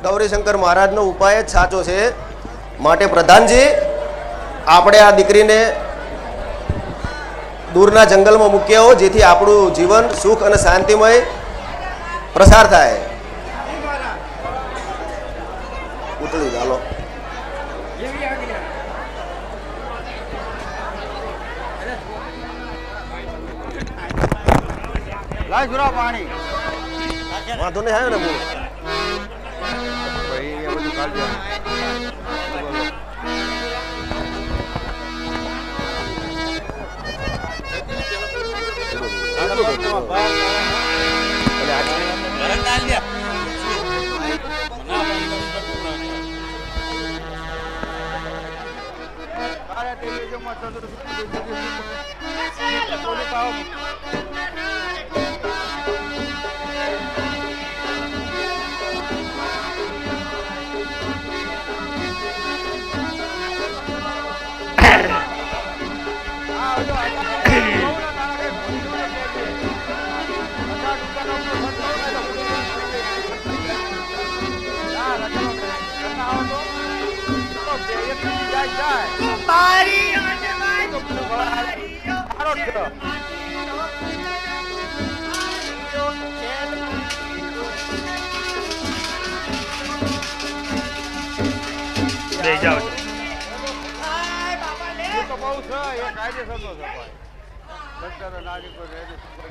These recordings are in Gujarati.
ગૌરીશંકર મહારાજનો ઉપાય જ સાચો છે. માટે પ્રધાનજી, આપણે આ દીકરીને દૂરના જંગલમાં મૂકી આવો, જેથી આપણું જીવન સુખ અને શાંતિમય પ્રસાર થાય. ઉતળી ચાલો. પાણી વાંધો નહીં આવ્યો ને બોલો.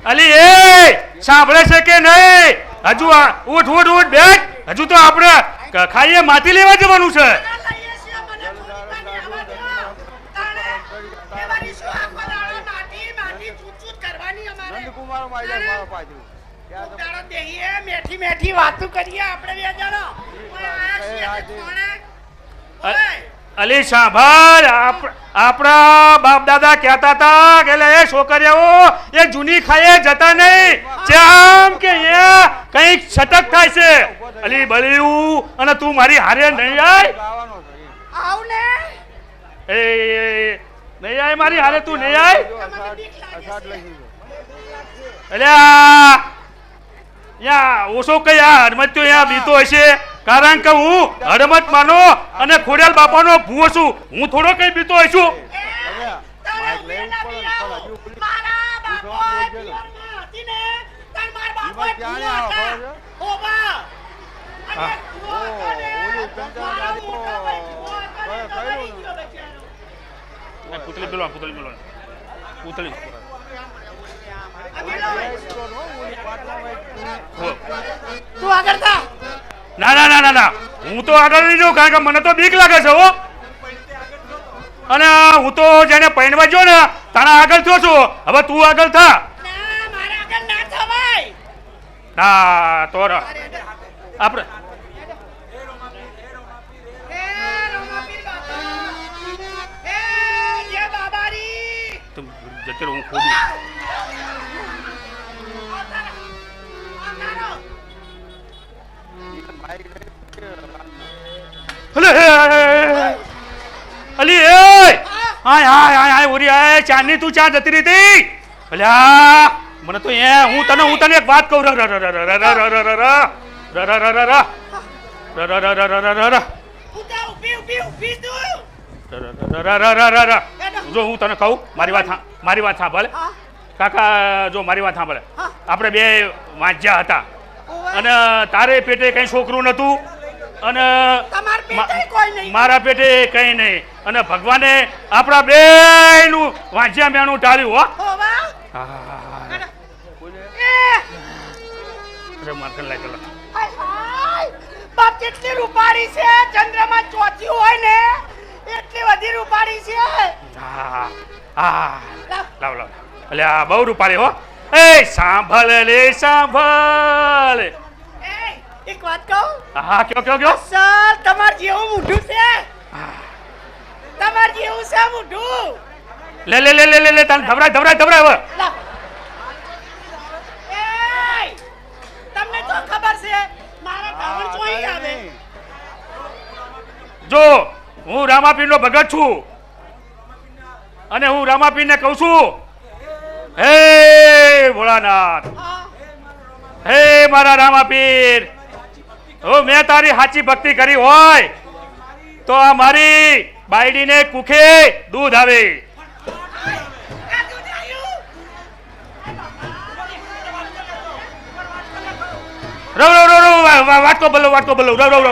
અલી એ સાંભળે છે કે નહીં? હજુ ઉઠ ઉઠ ઉઠ બેઠ. હજુ તો આપણે ખાઈએ માથી લેવા જવાનું છે. મેઠી મેઠી વાતો કરીએ આપણે બે જણા. અલી સાંભળ, આપણા બાપ દાદા કહેતા હતા કે એ છોકરીઓ એ જૂની ખાઈએ જતા નહીં, જેમ કે એ કઈક છટક થાય છે. અલી બળ્યું અને તું મારી હારે નહીં આય. આવ ને એ નહીં આય મારી હારે, તું નહીં આય. અલ્યા ઓછો કઈ આ હરમત તો અહીંયા બીતો હશે, કારણ કે હું હરમત માનો અને ખોડિયાલ બાપાનો ભૂવો છું. હું થોડો કઈ બીતો હશું. પૂતળી પેલો પૂતળી તું આગળ થા. ના ના ના ના ના, હું તો આગળ નહીં જાઉં, કારણ કે મને તો બીક લાગે છે હો. અને હું તો જેને પૈણવા જો ને તારા આગળ થયો છું. હવે તું આગળ થા. મારા આગળ ના થવાય. ના તો આપણે જતી રહું. હું ખોદું. અલી એ હાય હાય હાય ઓરી આય ચાંદની તું ચા જતી રહી. અલ્યા મને તો હું તને એક વાત કહું. જો હું તને કહું, મારી વાત સાંભળ કાકા. જો મારી વાત સાંભળે, આપણે બે વાંચ્યા હતા અને તારે પેટે કઈ છોકરું નતું અને મારા પેટે કઈ નહીં, અને ભગવાને આપણા બેયનું વાંચ્યા મેણું ટાળ્યું. હો બાપ કેટલી રૂપાળી છે, ચંદ્રમાં ચોથી હોય ને એટલી બધી રૂપાળી છે. લાવ લાવ. અલ્યા બહુ રૂપાળી હો. એ સાંભળ લે સાંભળ. એક વાત કહું? હા કયો કયો કયો. સર તમાર જેવું મોઢું છે, તમાર જેવું છે મોઢું. લે લે લે લે લે તને ધબરાય હવે. તમને તો ખબર છે મારા ધાવણ ચોઈ આવે. જો હું રામાપીરનો ભગત છું અને હું રામાપીરને કહું છું, હે ભોળાનાથ, હે મારા રામાપીર, હવે મેં તારી સાચી ભક્તિ કરી હોય તો આ મારી બાયડીને કુખે દૂધ આવે. આ દૂધ આવ્યું. રવ રવ રવ રવ વાટકો બલો રવ રવ રવ.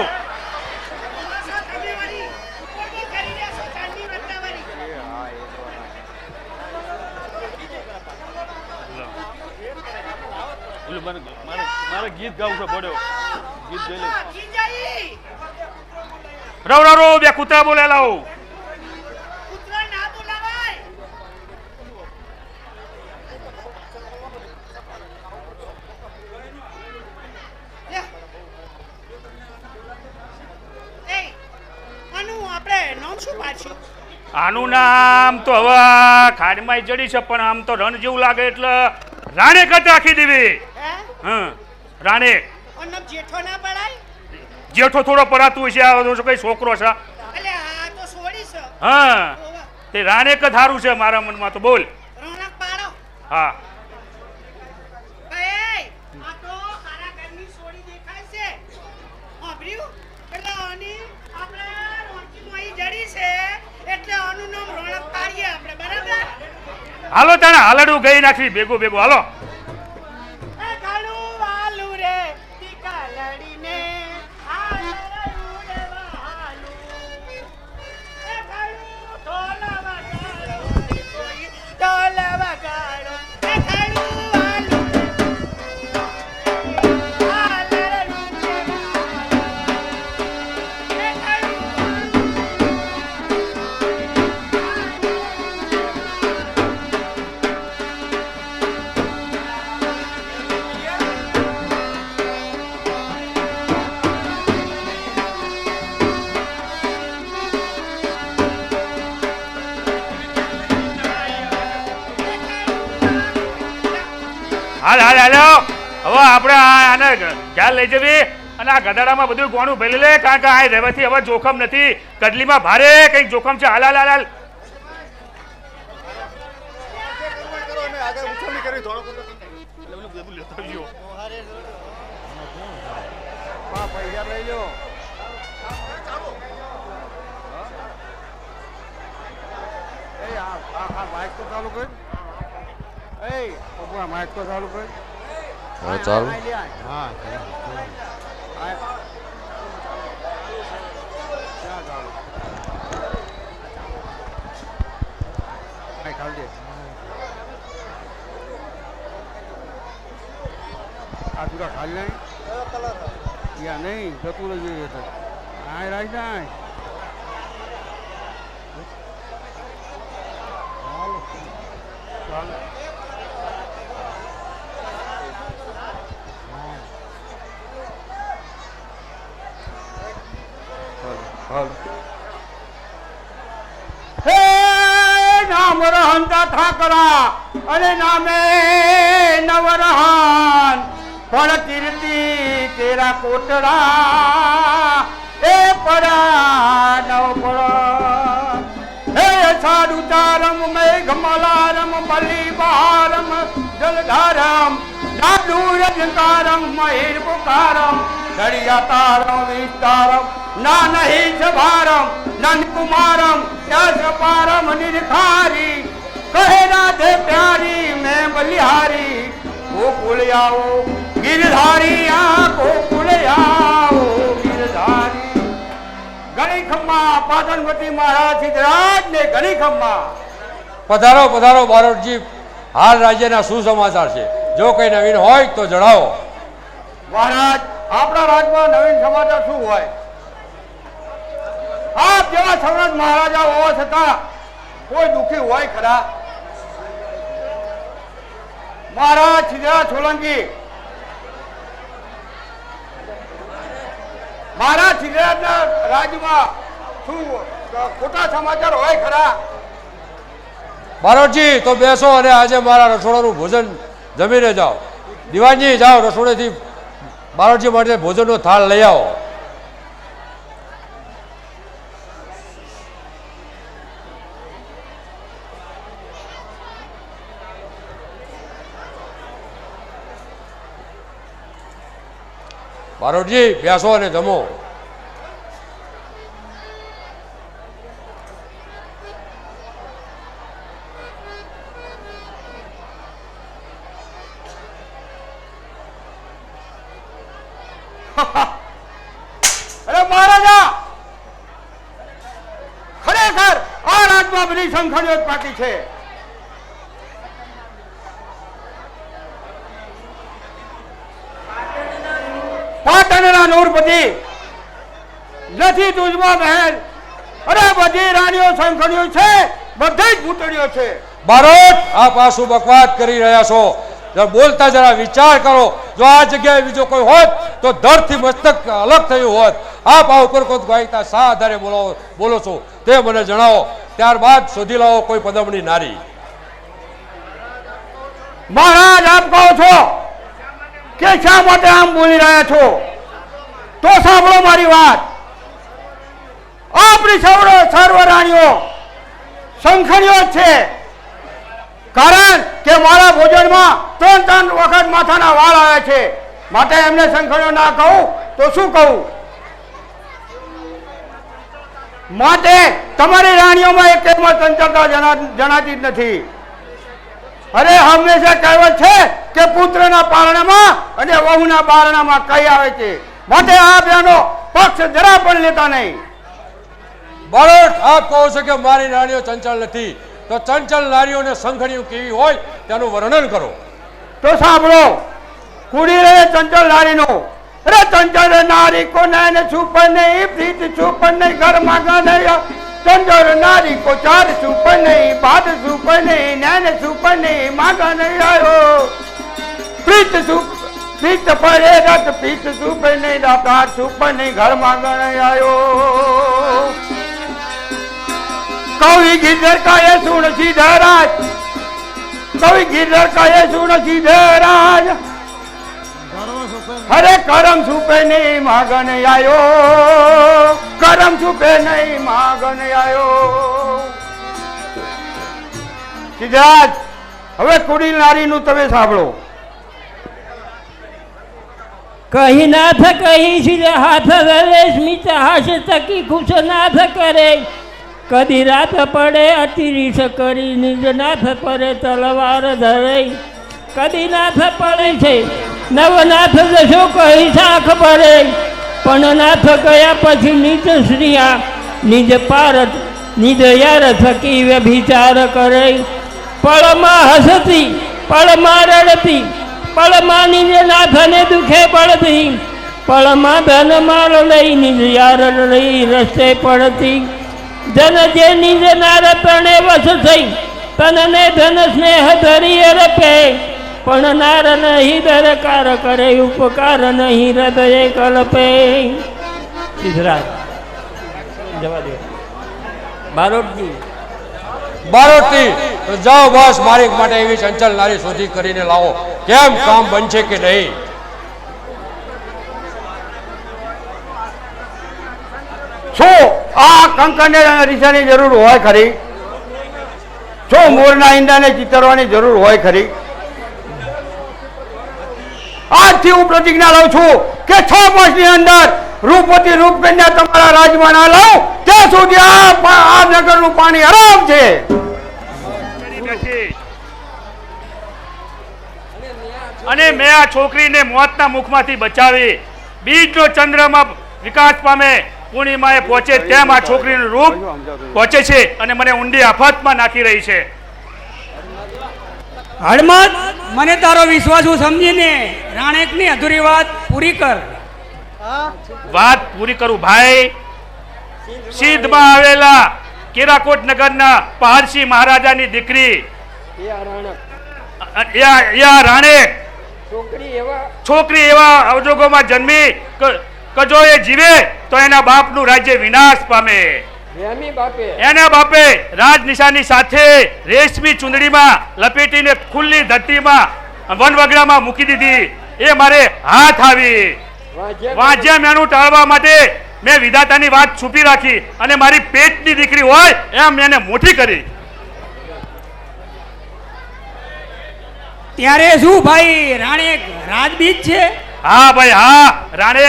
બસો તમે વાળી કોટી કરી દેશો ચાંદી વત્તા વાળી. મારે ગીત ગાવું છે પડ્યો ગીત ગઈ લે. ખીજાઈ. રવ રવ રવ બે કૂતરા બોલે લાવો. કૂતરો ના બોલાવાય. લે. એ આનું આપણે નામ શું પાછું? આનું નામ તો હવે ખાડમાં જડી છે પણ આમ તો રણ જેવું લાગે એટલે રાણેક જ રાખી દેવી. હે? હા રાણેક. આનું જેઠો ના પડાય? જેઠો થોડો પડાતું છે આ તો કઈ છોકરો છે. એટલે આ તો સોડી છે. હા ઓવા. તે રાણેક જ સારું છે મારા મનમાં તો બોલ. રોનક પાડો. હા ભાઈ આ તો ખારા ઘરની સોડી દેખાય છે. સાંભળ્યું? એટલે આની આપણે રોનકીમાં ઈ જડી છે એટલે આનું નામ રોનક પાડીએ આપણે બરાબર? હાલો તાણે હાલડું ગઈ નાખી ભેગું ભેગું હાલો. એ ઘણું વાલું રે ટીકા લડીને હાલડું રે વાલું. એ ઘણું ઢોલ વગાડો રે કોઈ ઢોલ વગાડો. એ ઘણું વાલું રે હાલડું રે વાલું. એ ઘણું હાલ હાલ હાલો હવે આપણે આને ઘેર લઈ જવી અને આ ગધાડામાં બધું ગોણું ભરી લે કારણ કે આ રહેવાથી હવે જોખમ નથી. કડલીમાં ભારે કંઈક જોખમ છે. હાલ હાલ હાલ હાલ. આગળ ઉછળણી કરી ધોળો કૂતરો. પૈસા લઈ લો. એ આ માઇક તો ચાલુ કર. એ પપ્પા માઇક તો ચાલુ કર. હવે ચાલુ. હા ક્યાં ચાલુ? ખાલી દે. આ તું ખાલી નહીં યા નહીં જતું રહી જઈએ આ રાખ નાખ. હે નામ રહંતા ઠાકરા અને નામે નવરહાન ફળ કીર્તિ તેરા કોટડા એ પડા નવ પડા. હે સાડુ તારમ મેઘ મલારમ બલી બહારમ જલધારમ નાદુ રજકારમ મહેર પુકારમ દરિયા તારમ વિસ્તારમ ના નહીં સભારમ નંદ કુમારમ યશ પારમ નિર્ખારી કહે રાધે પ્યારી મેં બલિહારી ગોકુળ આવો ગિરધારી આ ગોકુળ આવો ગિરધારી. ઘણી ખમ્મા પાટણવતી મહારાજ સિદ્ધરાજ ને ઘણી ખમ્મા. પધારો પધારો બારોટજી. હાલ રાજ્યના શું સમાચાર છે? જો કઈ નવીન હોય તો જણાવો. મહારાજ આપણા રાજમાં નવીન સમાચાર શું હોય? આપ જેવા સૌરાજ મહારાજા હોવા છતાં કોઈ દુઃખી હોય ખરા? મહારાજ સિદ્ધરાજ સોલંકી મહારાજ સિદ્ધરાજના રાજ્યમાં શું ખોટા સમાચાર હોય ખરા? બારોટજી તો બેસો અને આજે મારા રસોડાનું ભોજન જમીને જાઓ. દિવાનજી જાઓ રસોડેથી બારોટજી માટે ભોજનનો થાળ લઈ આવો. બારોટજી બેસો અને જમો. અરે મહારાજા, ખરેખર આ રાજમાં બધી શંખણીઓ જ બાકી છે. પાટણના નૂરપતિ નથી તુજમાં બહેન. અરે બધી રાણીઓ શંખણીઓ છે, બધી જ પૂતળીઓ છે. બારોટ, આપ આ શું બકવાસ કરી રહ્યા છો? જરા બોલતા જરા વિચાર કરો. જો આ જગ્યાએ બીજો કોઈ હોત તો ધરથી મસ્તક અલગ થયું હોત. આપ આ ઉપર કોઈ ગાયતા શા આધારે બોલો છો તે મને જણાવો. ત્યારબાદ શોધી લાવો કોઈ પદમણી નારી. મહારાજ, આપ કહો છો કે શા માટે આમ બોલી રહ્યા છો? તો સાંભળો મારી વાત. આપણી સર્વ રાણીઓ શંખણીઓ જ છે. કારણ કે મારા ભોજનમાં 3 વખત માથાના વાળ આવે છે, માટે એમને શંખણીઓ ના કહું તો શું કહું? માટે તમારી રાણીઓમાં એક ચંચળતા જણાતી જ નથી. અરે હંમેશા કહેવત છે કે પુત્રના પારણામાં અને વહુના બારણામાં કઈ આવે છે. માટે આ બેનો પક્ષ જરા પણ લેતા નહીં. બારોટ, આપ કહો છો કે મારી નારીઓ ચંચળ નથી, તો ચંચળ નારીઓને શંખણીઓ કેવી હોય તેનું વર્ણન કરો. તો સાંભળો કુડી રહે ચંચળ નારીનો. અરે ચંચળ નારી કો નैन छुप नहीं, प्रीत छुप नहीं, घर मांगा नहीं. चंचल नारी को चार छुप नहीं, बात छुप नहीं, नैन छुप नहीं, मांगा नहीं आयो. प्रीत पड़े रत पीत छुप नहीं, दातार छुप नहीं, घर मांगा नहीं आयो. कवि गिरधर का ये सुन सीधराज, कवि गिरधर का ये सुन सीधराज. अरे करम छुपे नहीं मागन आयो, करम छुपे नहीं मागन आयो. સિદ્ધરાજ, હવે કુડીલ નારીનું તમે સાંભળો. कही नाथ कही सिरे हाथ धरे, स्मित हास तकी खुश नाथ करे. कदी रात पड़े अतिरिस करी, निज नाथ परे तलवार धरे. कदी नाथ पड़े छे नवनाथ जशो कही શાખ પડે. પણ નાથ ગયા પછી નિજ શ્રીયા નિજ પારત નિજ યાર થકી વ્યભિચાર કરે. પળમાં હસતી પળમાં રડતી, પળમાં નિજ નાથને દુખે પડતી. પળમાં ધન માલ લઈ નિજ યાર લઈ રસ્તે પડતી. જન જે નિજ નાર તણે વસ થઈ, તનને ધન સ્નેહ ધરી અર્પે. પણ નાર નહીં દરકાર કરે, ઉપકાર નહીં હૃદય કલ્પે. સિદ્ધરાજ જવા દો. બારોટજી, બારોટજી, તો જાઓ બસ, મારી માટે એવી ચંચળ નારી શોધી કરીને લાવો. કેમ કામ બનશે કે નહીં? શું આ કંકણને રીસાની જરૂર હોય ખરી? શું મોરના ઈંડાને ચિતરવાની જરૂર હોય ખરી? આજથી હું પ્રતિજ્ઞા લઉં છું કે 6 માસની અંદર રૂપવતી રૂપકન્યા તમારા રાજમાં ના લાવું ત્યાં સુધી આ નગરનું પાણી હરામ છે. અને મેં આ છોકરીને મોતના મુખમાંથી બચાવી બીજનો ચંદ્રમાં વિકાસ પામે, પૂર્ણિમાએ પહોંચે તેમ આ છોકરીનું રૂપ પહોંચે છે અને મને ઊંડી આફતમાં નાખી રહી છે. હળમત, મને તારો વિશ્વાસ હું સમજીને રાણેકની અધૂરી વાત પૂરી કર. વાત પૂરી કરું ભાઈ. સિદ્ધમાં આવેલા કેરાકોટ નગરના પહાડસિંહ મહારાજાની દીકરી રાણેક છોકરી એવા અવજોગોમાં જન્મી કે જો એ જીવે તો એના બાપનું રાજ્ય વિનાશ પામે. એના બાપે રાજ નિશાની સાથે રેશમી ચુંદડીમાં લપેટીને ખુલ્લી ધરતીમાં વનવગડામાં મૂકી દીધી. એ મારે હાથ આવી. વાંજ્યા મેનું ટાળવા માટે મેં વિધાતાની વાત છુપી રાખી અને મારી પેટની દીકરી હોય એમ એને મોટી કરી. ત્યારે શું ભાઈ રાણેક રાજબીજ છે? હા ભાઈ હા, રાણે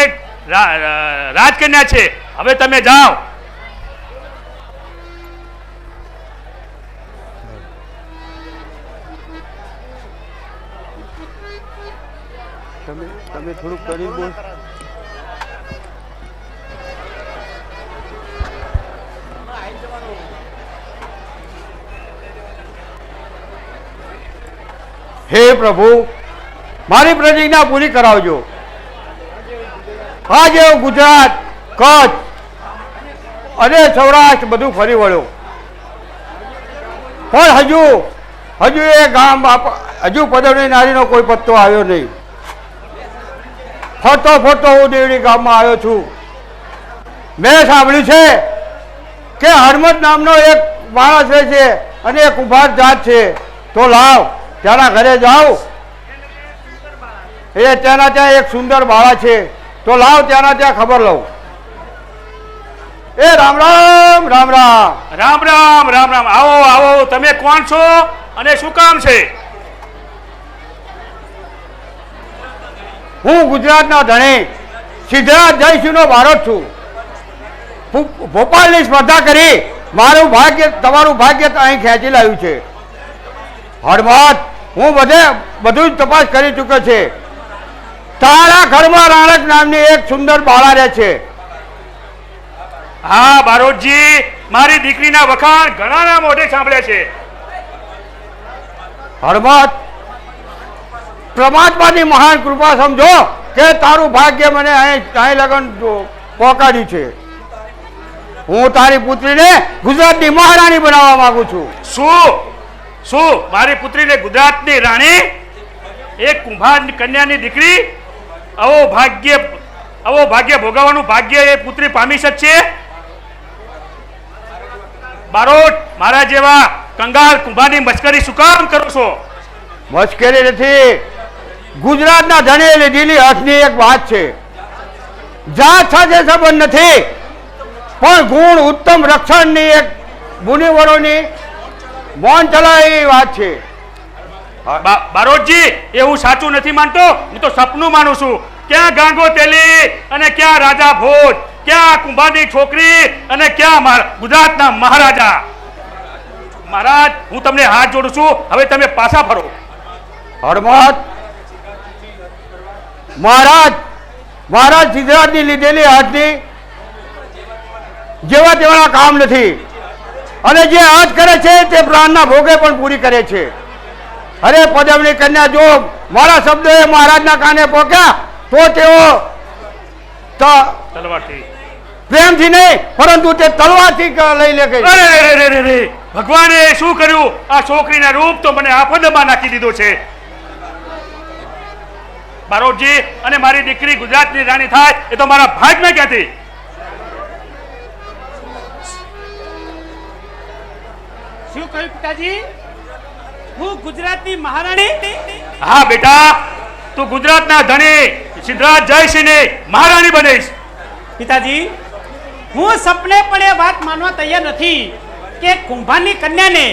રાજકન્યા છે. હવે તમે જાઓ. તમે થોડુંક કરી બોલ. હે પ્રભુ, મારી પ્રતિજ્ઞા પૂરી કરાવજો. આજે હું ગુજરાત, કચ્છ અને સૌરાષ્ટ્ર બધું ફરી વળ્યો, પણ હજુ એ ગામ હજુ પદવની નારીનો કોઈ પત્તો આવ્યો નહીં. ફરતો હું દેવડી ગામમાં આવ્યો છું. મેં સાંભળ્યું છે કે હરમત નામનો એક માણસ રહે છે અને એક કુંભાર જાત છે. તો લાવ ત્યાંના ઘરે જાઓ. એ ત્યાંના ત્યાં એક સુંદર બાળા છે. તો લાવ ત્યાંના ત્યાં ખબર લઉં. એ રામ રામ રામ રામ. રામ રામ રામ રામ. આવો આવો. તમે કોણ છો અને શું કામ છે? હું ગુજરાતના ધણી સિદ્ધરાજ જયસિંહનો બાળક છું. ભોપાલની સ્પર્ધા કરી મારું ભાગ્ય, તમારું ભાગ્ય અહીં ખેંચી લાવ્યું છે. હરમત, હું બધું જ તપાસ કરી ચૂક્યો છે. તારા ઘરમાં રાણક નામની એક સુંદર બાળા રહે છે. હા બારોટજી, મારી દીકરીના વખાણ ઘણાના મોઢે સાંભળ્યા છે. હરમત, પરમાત્માની મહાન કૃપા સમજો કે તારું ભાગ્ય મને અહીં લગન પહોંચાડ્યું છે. હું તારી પુત્રીને ગુજરાતની મહારાણી બનાવવા માંગુ છું. શું મારી પુત્રીને ગુજરાતની રાણી, એક કુંભાર કન્યાની દીકરી, આવો ભાગ્ય ભોગવવાનું ભાગ્ય એ પુત્રી પામી શકશે? બારોટ, મારા જેવા કંગાલ કુંભારની મશ્કરી શું કામ કરો છો? મશ્કરી નથી. ગુજરાતના ધણે લીધેલી હકની એક વાત છે. જાત સાથે સંબંધ નથી, પણ ગુણ ઉત્તમ રક્ષણની એક મુનિવરોની મોન ચલાવેલી વાત છે. બારોટજી, એ હું સાચું નથી માનતો, હું તો સપનું માનું છું. ક્યાં ગાંગો તેલી અને ક્યાં રાજા ભોજ, ક્યાં કુંભારની છોકરી અને ક્યાં ગુજરાતના મહારાજા. મહારાજ, હું તમને હાથ જોડું છું, હવે તમે પાછા ફરો. હરમત, મહારાજ સિદ્ધરાજની લીધેલી હાથની જેવા તેવાના કામ નથી, અને જે હાથ કરે છે તે પ્રાણના ભોગે પણ પૂરી કરે છે. અરે પદવની કન્યા, જો મારા શબ્દો એ મહારાજના કાને પહોંચ્યા તો તેઓ તલવારથી, પ્રેમથી નહીં પરંતુ તે તલવારથી લઈ લે ગઈ. અરે ભગવાને શું કર્યું? આ છોકરીના રૂપ તો મને આફતમાં નાખી દીધો છે. બારોટજી, અને મારી દીકરી ગુજરાતની રાણી થાય એ તો મારા ભાગમાં ક્યાંથી? શું કહ્યું પિતાજી? હું ગુજરાતની મહારાણી? હા બેટા, તું ગુજરાતના ધણી સિદ્ધરાજ જયસિંહની મહારાણી બનીશ. પિતાજી, હું સપને પણ એ વાત માનવા તૈયાર નથી કે કુંભારની કન્યાને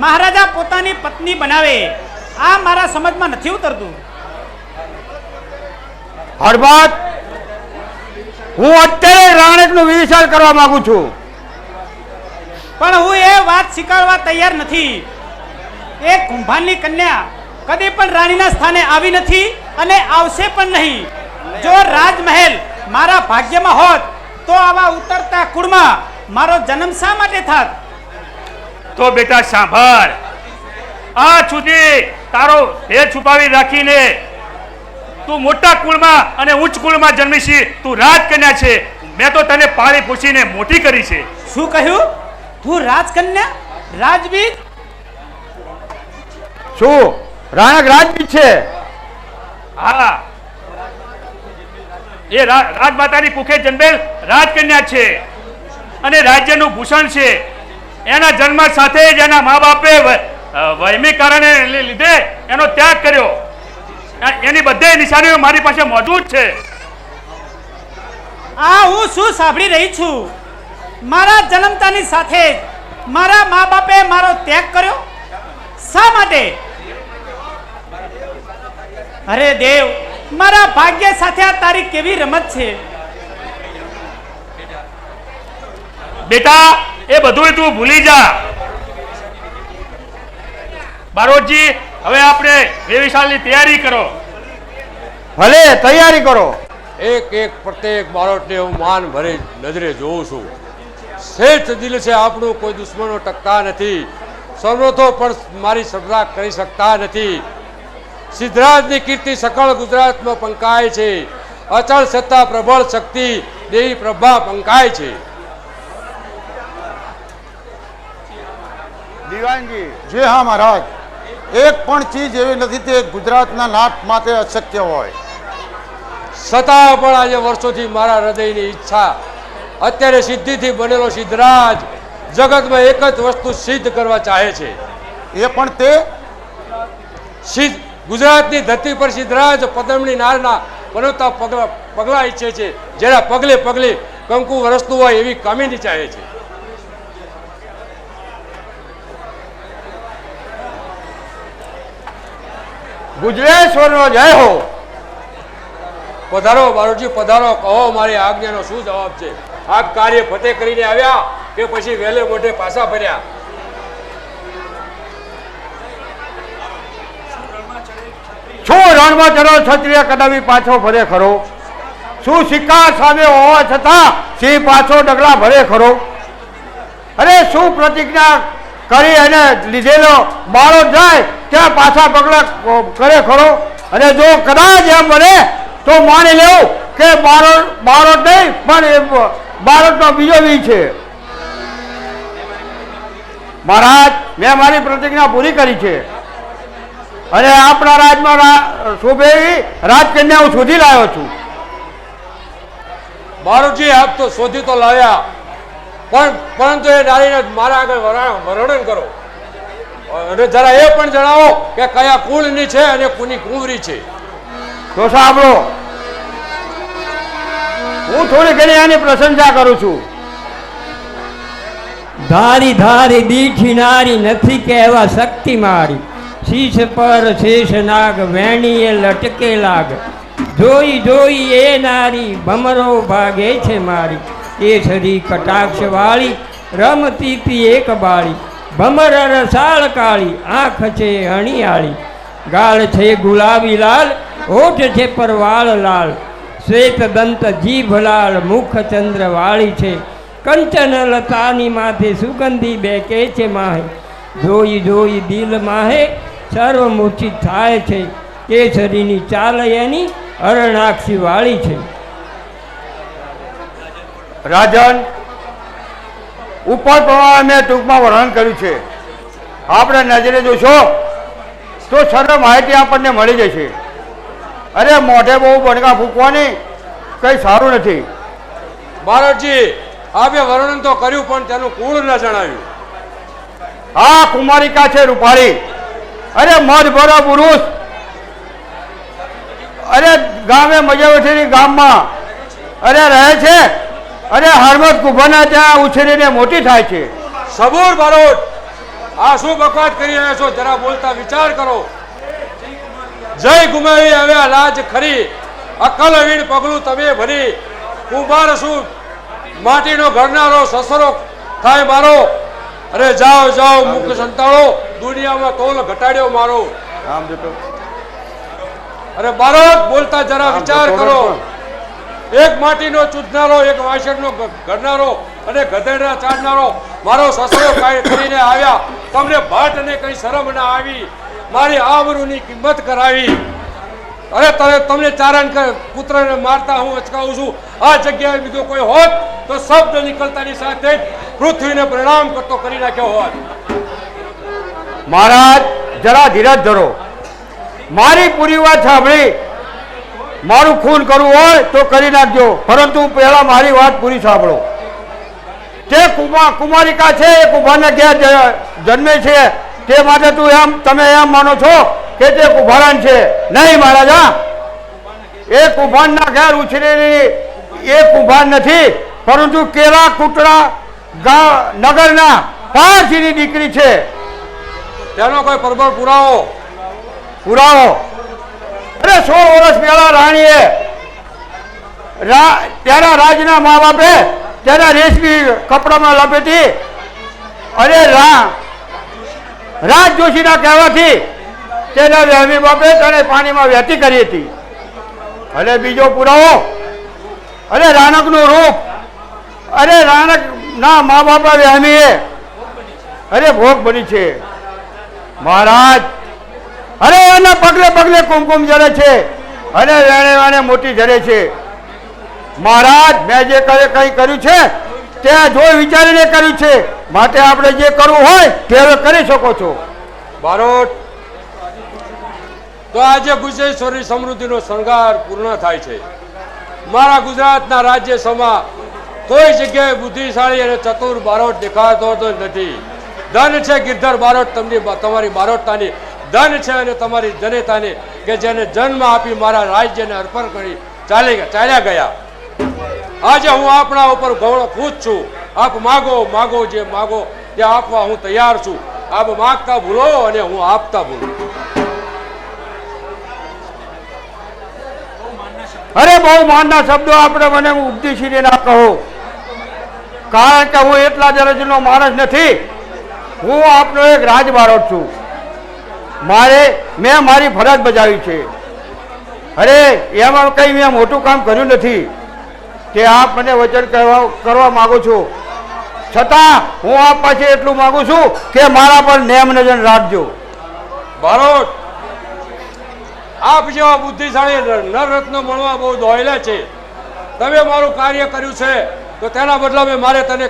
મહારાજા પોતાની પત્ની બનાવે. આ મારા સમજમાં નથી ઉતરતું. હરમત, હું અત્યારે રાણકનો વિચાર કરવા માંગુ છું, પણ હું એ વાત સ્વીકારવા તૈયાર નથી. એ કુંભારની કન્યા કદી પણ રાણીના સ્થાને આવી નથી અને આવશે પણ નહીં. જો રાજમહેલ મારા ભાગ્યમાં હોત તો આવા ઉતરતા કુળમાં મારો જન્મ શા માટે થાત? તો બેટા સાંભળ, આ સુધી તારો ભેદ છુપાવી રાખીને તું મોટા કુળમાં અને ઉચ્ચ કુળમાં જન્મી છે. તું રાજકન્યા છે. મેં તો તને પાળી પોષીને મોટી કરી છે. શું કહ્યું? તું રાજકન્યા? રાજવીર? શું રાણક રાજવીર છે? હા, એ રાજમાતાની કુખે જન્મેલ રાજકન્યા છે અને રાજ્યનું ભૂષણ છે. એના જન્મ સાથે જ એના મા બાપે વહેમી કારણે લીધે એનો ત્યાગ કર્યો. એની બધી નિશાનીઓ મારી પાસે મોજૂદ છે. આ હું શું સાંભળી રહી છું? મારા જન્મતાની સાથે જ મારા મા બાપે મારો ત્યાગ કર્યો? શા માટે? અરે દેવ, મારા ભાગ્ય સાથે આ તારી કેવી રમત છે. બેટા એ બધું તું ભૂલી જા. બારોટજી હવે આપણે વેવિશાલની તૈયારી કરો. ભલે તૈયારી કરો. એક એક પ્રત્યેક બાળકને હું માન ભરી નજરે જોઉં છું. શ્રેષ્ઠ દિલ છે આપણું, કોઈ દુશ્મનો ટકતા નથી. સર્વતો પણ મારી સફળતા કરી શકતા નથી. સિદ્ધરાજની કીર્તિ સકળ ગુજરાતમાં પંકાય છે. અચળ સત્તા પ્રબળ શક્તિ દેવી પ્રભા પંકાય છે. દિવાનજી. જી હા મહારાજ. એક પણ ચીજ એવી નથી તે ગુજરાતના નાથ માટે અશક્ય હોય. છતાં પણ આજે વર્ષોથી મારા હૃદયની ઈચ્છા, અત્યારે સિદ્ધિથી બનેલો સિદ્ધરાજ જગતમાં એક જ વસ્તુ સિદ્ધ કરવા ચાહે છે. એ પણ તે સિદ્ધ ગુજરાતની ધરતી પર સિદ્ધરાજ પદમણી નારના બનવતા પગલા ઈચ્છે છે. જેના પગલે પગલે કંકુ વરસતું હોય એવી કામિની ચાહે છે. ગુજરાતેશ્વરનો જય હો. પધારો બારોટજી પધારો. કહો મારી આજ્ઞાનો શું જવાબ છે? આપ કાર્ય ફતેહ કરીને આવ્યા કે પછી વહેલે મોઢે પાછા ફર્યા? શું રણમાં ચડો ક્ષત્રિય કદાવી પાછો ફરે ખરો? શું શિકાર સામે હોવા છતાં સિંહ પાછો ડગલા ભરે ખરો? અરે શું પ્રતિજ્ઞા કરી અને લીધેલો બાળો જાય ત્યાં પાછા પગલા કરે ખરો? અને જો કદાચ એમ બને તો માની લેવું કે બાળો નહીં પણ એ બાળકનો બીજો બી છે. મહારાજ મેં મારી પ્રતિજ્ઞા પૂરી કરી છે અને આપણા રાજમાં શોભે એવી રાજકન્યા હું શોધી લાવ્યો છું. બારોટજી આપ તો શોધી તો લાવ્યા, પરંતુ એ નારીને મારા આગળ વર્ણન કરો અને જરા એ પણ જણાવો કે કયા કુળની છે અને કોની કુંવરી છે. તો સાંભળો, હું થોડી ઘણી એની પ્રશંસા કરું છું. ધારી ધારી દીઠી નારી નથી કહેવા શક્તિ મારી. શીશ પર શેષ નાગ વેણીએ લટકે લાગ. જોઈ જોઈ એ નારી ભમરો ભાગે છે મારી. કેસરી કટાક્ષ વાળી રમતી તી એક બાળી. ભમર રસાળ કાળી આંખ છે અણિયાળી. ગાળ છે ગુલાબી લાલ હોઠ છે પરવાળ લાલ. શ્વેત દંત જીભ લાલ મુખ ચંદ્ર વાળી છે. કંચન લતાની માથે સુગંધી બેકે છે માહે. જોઈ જોઈ દિલ માહે સર્વ મૂર્છિત થાય છે. કેસરીની ચાલ એની અરણાક્ષી વાળી છે. રાજન, ઉપર પ્રમાણે મેં ટૂંકમાં વર્ણન કર્યું છે. આપણે નજરે જોશો તો સર્વ માહિતી આપણને મળી જશે. અરે મોઢે બહુ બણકા ફૂંકવાની કંઈ સારું નથી. બારોટજી આપે વર્ણન તો કર્યું પણ તેનું કુળ ન જણાવ્યું. આ કુમારિકા છે રૂપાળી. અરે મધ ભરો પુરુષ. અરે ગામે મજાવઠીની ગામમાં અરે રહે છે. અરે હરમત કુભાના ત્યાં ઉછેરીને મોટી થાય છે. સબૂર બારોટ, આ શું બકવાસ કરી રહ્યા છો? જરા બોલતા વિચાર કરો. જય ગુમાવી આવ્યા લાજ ખરી, અકલ વીણ પગલું તમે ભરી. કુંભાર શું માટીનો ઘરનારો સસરો થાય મારો. અરે જાઓ જાઓ મુખ સંતાળો, દુનિયામાં તોલ ઘટાડ્યો મારો. આમ જોતો અરે બારોટ બોલતા જરા વિચાર કરો. એક માટીનો ચૂંટનારો, એક વાસણનો ઘરનારો અને ગધેડા ચાડનારો મારો સસરો કરીને આવ્યા. તમને ભાટ ને કઈ શરમ ના આવી? મારી આબરૂની કિંમત કરાવી. અરે તમને ચારણ પુત્રને મારતા હું અચકાવું છું. આ જગ્યાએ બીજો કોઈ હોત તો શબ્દ નીકળતાની સાથે જ પૃથ્વીને પ્રણામ કરતો કરી નાખ્યો હોત. મહારાજ જરા ધીરજ ધરો. મારી પૂરી વાત સાંભળી. મારું ખૂન કરવું હોય તો કરી નાખજો, પરંતુ પહેલા મારી વાત પૂરી સાંભળો. તે કુમારિકા છે એ કુંભારને ઘેર જન્મે છે, તે માટે તમે એમ માનો છો કે તે કુંભારાન છે? નહીં મહારાજા, એ કુંભારના ઘેર ઉછરેલી એ કુંભાર નથી, પરંતુ કેલા કુટડા નગરના પારસીની દીકરી છે. તેનો કોઈ પરબળ પુરાવો? પુરાવો અરે 16 વર્ષ પહેલા રાણીએ તેના રાજના મા બાપે તેના રેશમી કપડામાં લપેટી અને રાજ જોશીના કહેવાથી તેના વહેમી બાપે તેને પાણીમાં વહેતી કરી હતી. અને બીજો પુરાવો, અરે રાણકનું રૂપ, અરે રાણક ના મા બાપા વહેમીએ અરે ભોગ બની છે મહારાજ. અરે એના પગલે પગલે કુમકુમ જરે છે અને વેણે વેણે મોટી જરે છે મહારાજ. મેં જે કંઈ કર્યું છે તે જોઈ વિચારીને કર્યું છે, માટે આપણે જે કરવું હોય તે હવે કરી શકો છો. બારોટ, તો આજે ગુજેશ્વરી સમૃદ્ધિનો શણગાર પૂર્ણ થાય છે. મારા ગુજરાતના રાજ્યસભા કોઈ જગ્યાએ બુદ્ધિશાળી અને ચતુર બારોટ દેખાતો નથી. ધન છે ગિરધર બારોટ, તમારી બારોટતાની ધન છે અને તમારી જનેતાની કે જેને જન્મ આપી મારા રાજ્યને અર્પણ કરી ચાલ્યા ગયા. આજે હું આપણા ઉપર ગૌરવ ખુશ છું. આપ માગો જે માગો તે આપવા હું તૈયાર છું. આપ માગતા ભૂલો અને હું આપતા ભૂલું. અરે બહુ માનના શબ્દો આપણે મને ઉપદેશીને ના કહો, કારણ કે હું એટલા દરજ્જાનો માણસ નથી. હું આપનો એક રાજબારોટ છું. મેં મારી ફરજ બજાવી છે. અરે એમાં કંઈ મેં મોટું કામ કર્યું નથી કે આપ મને વચન કરવા માંગુ છું, છતાં હું આપ પાસે એટલું માંગુ છું કે મારા પર નેમ નજર રાખજો. બારોટ, આપ જેવા બુદ્ધિશાળી નરરત્ન મળવા બહુ દોયલા છે. તમે મારું કાર્ય કર્યું છે તો તેના બદલામાં મારે તમને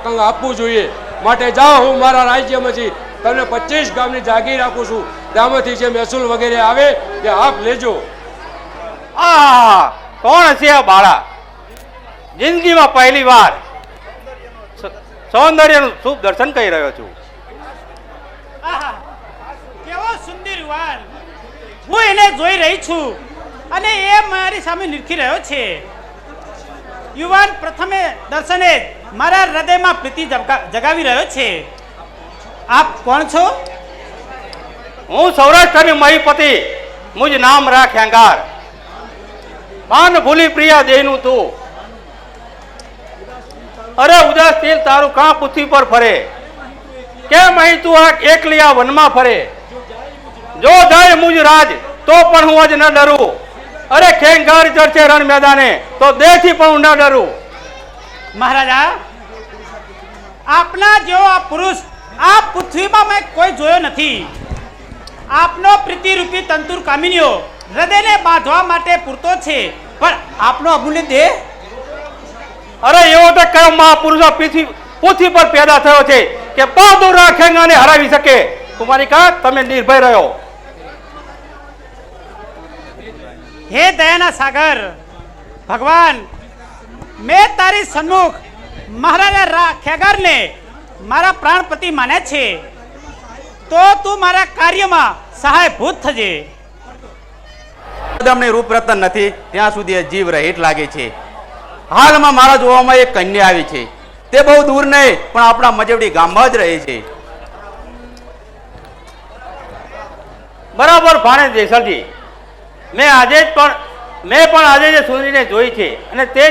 કંગ આપવું જોઈએ. માટે જાઓ, હું મારા રાજ્યમાંથી તમને 25 ગામની જાગીર આપું છું. ત્યાંમાંથી જે મહેસૂલ વગેરે આવે તે આપ લેજો. આ કોણ હશે આ બાળા? જિંદગીમાં પહેલી વાર સૌંદર્યનું શુભ દર્શન કરી રહ્યો છું. આહા, કેવો સુંદર યુવાન! હું એને જોઈ રહી છું અને એ મારી સામે નિરખી રહ્યો છે. યુવાન પ્રથમે દર્શને મારા હૃદયમાં પ્રીતિ જગાવી રહ્યો છે. આપ કોણ છો? હું સૌરાષ્ટ્રની મહીપતિ, મુજ નામ રાખ હેંગાર. પાન ભૂલી પ્રિયા દેહનું તું. અરે ઉદાસ દિલ તારું કાં પૃથ્વી પર ફરે, કેમ અહીં તું આ એકલી આ વનમાં ફરે? જો જાય મુજ રાજ તો પણ હું જ ન ડરું. અરે ખેંગાર ચડશે રણ મેદાને તો દેહથી પણ હું ન ડરું. મહારાજા, આપના જેવો આ પુરુષ આ પૃથ્વીમાં મેં કોઈ જોયો નથી. આપનો પ્રીતિરૂપી તંતુર કામિનીઓ હૃદયને બાંધવા માટે પૂરતો છે, પણ આપનો અમૂલ્ય દેહ? અરે એવો તો કયો મહાપુરુષો પૃથ્વી પર પેદા થયો છે કે બહાદુર ખેંગાને હરાવી શકે? કુમારી કા, તમે નિર્ભય રહ્યો. હે દયાના સાગર ભગવાન, મેં તારી સન્મુખ મહારાજા ખેગારને મારા પ્રાણપતિ માને છે, તો તું મારા કાર્યમાં સહાયભૂત થજે. અમને રૂપરતન નથી ત્યાં સુધી જીવ રહીટ લાગે છે. હાલમાં મારા જોવામાં એક કન્યા આવી છે. તે બહુ દૂર નહીં પણ આપણા મજવડી ગામમાં જ રહે છે. બરાબર ભાણે દેસરજી, મેં પણ આજે જે સુંદરીને જોઈ છે અને તે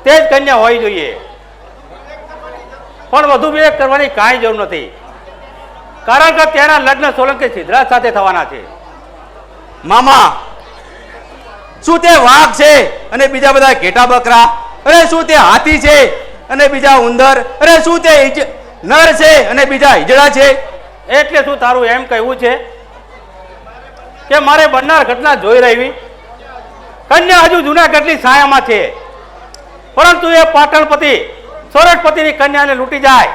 જ કન્યા હોવી જોઈએ. પણ વધુ વિવેક કરવાની કાંઈ જરૂર નથી, કારણ કે તેના લગ્ન સોલંકી સિદ્ધરાજ સાથે થવાના છે. મામા, શું તે વાઘ છે અને બીજા બધા ઘેટા બકરા? અરે શું તે હાથી છે અને બીજા ઉંદર? અરે શું તે નર છે અને બીજા હિજડા છે? એટલે શું તારું એમ કહેવું છે કે મારે બનનાર ઘટના જોઈ રહેવી? કન્યા હજુ જૂનાગઢની છાયામાં છે, પરંતુ એ પાટણપતિ સોરઠપતિની કન્યાને લૂંટી જાય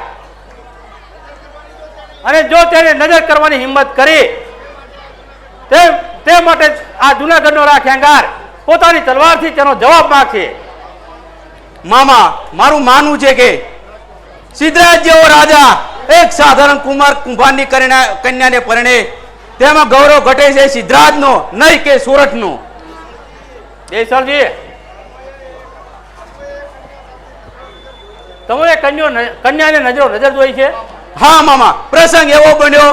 અને જો તેને નજર કરવાની હિંમત કરી તે માટે આ જૂનાગઢનો ખેંગાર પોતાની તલવારથી તેનો જવાબ માંગશે. મામા, મારું માનવું છે કે સિદ્ધરાજ જેવો રાજા એક સાધારણ કુંભારની કન્યાને પરણે તેમાં ગૌરવ ઘટે છે સિદ્ધરાજનો, નહીં કે સોરઠનો. દેસરજી, તમે કન્યાને નજર જોઈ છે? હા મામા, પ્રસંગ એવો બન્યો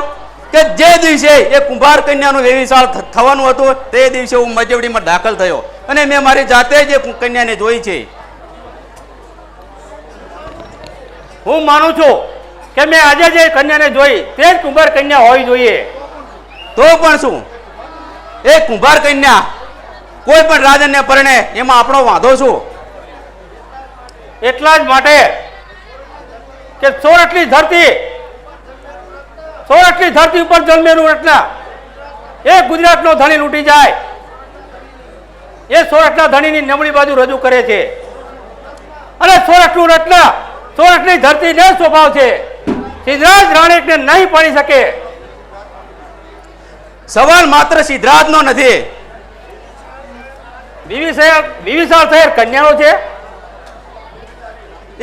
કે જે દિવસે એ કુંભાર કન્યાનું વેવિશાળ થવાનું હતું તે દિવસે હું મજવડીમાં દાખલ થયો અને મેં મારી જાતે જ એ કન્યાને જોઈ છે. હું માનું છું કે મેં આજે જે કન્યાને જોઈ તે જ કુંભાર કન્યા હોવી જોઈએ. તો પણ શું, એ કુંભાર કન્યા કોઈ પણ રાજનને પરણે એમાં આપણો વાંધો શું? એટલા જ માટે કે સોરઠની ધરતી ઉપર જન્મેલું રત્ન એ ગુજરાતનો ધણી લૂંટી જાય એ સોરઠના ધણીની નબળી બાજુ રજૂ કરે છે. અને સોરઠનું રત્ન સોરઠની ધરતીને સ્વભાવ છે. સિદ્ધરાજ રાણીકને નહીં પાડી શકે. સવાલ માત્ર સિદ્ધરાજનો નથી, વિવિશાળ શહેર કન્યાનો છે.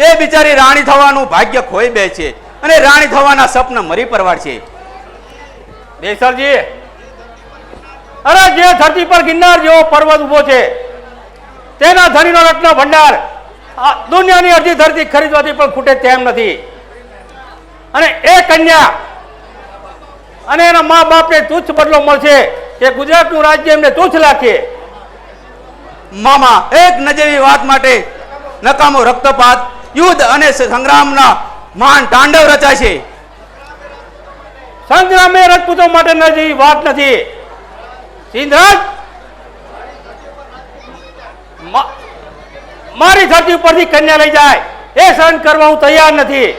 એ બિચારી રાણી થવાનું ભાગ્ય ખોઈ બે છે અને રાણી થવાના સપના મરી પરવાર છે. દેસરજી, અરે જે ધરતી પર ગિરનાર જેવો પર્વત ઉભો છે તેના ધણીનો રત્ન ભંડાર દુનિયાની અડધી ધરતી ખરીદવાથી પણ ખૂટે તેમ નથી. અને એ કન્યા અને એના મા બાપને તુચ્છ બદલો મળશે કે ગુજરાતનું રાજ્ય એમને તુચ્છ લાગશે. મામા, એક નજેવી વાત માટે નકામો રક્તપાત, યુદ્ધ અને સંગ્રામના મહાન તાંડવ રચાશે. સંગ્રામ એ રજપૂતો માટે નજેવી વાત નથી. સિંધરાજ મારી ધરતી ઉપરથી કન્યા લઈ જાય એ સહન કરવા હું તૈયાર નથી.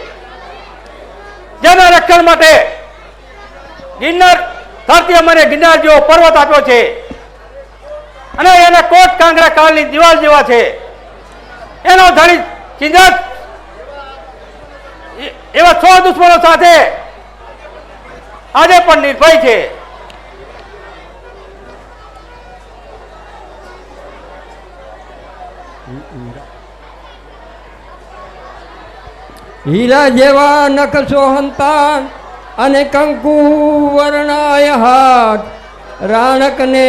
જેના રક્ષણ માટે ગિરનાર ધરતી મને ગિરનાર જેવો પર્વત આપ્યો છે અને એના કોટ કાંગરા કાળની દિવાલ જેવા છે. એનો ધણી સિદ્ધાર્થ એવા 100 દુશ્મનો સાથે આજે પણ નિર્ભય છે. હીરા જેવા નખસો હંતા અને કંકુ વર્ણાય હાથ રાણકને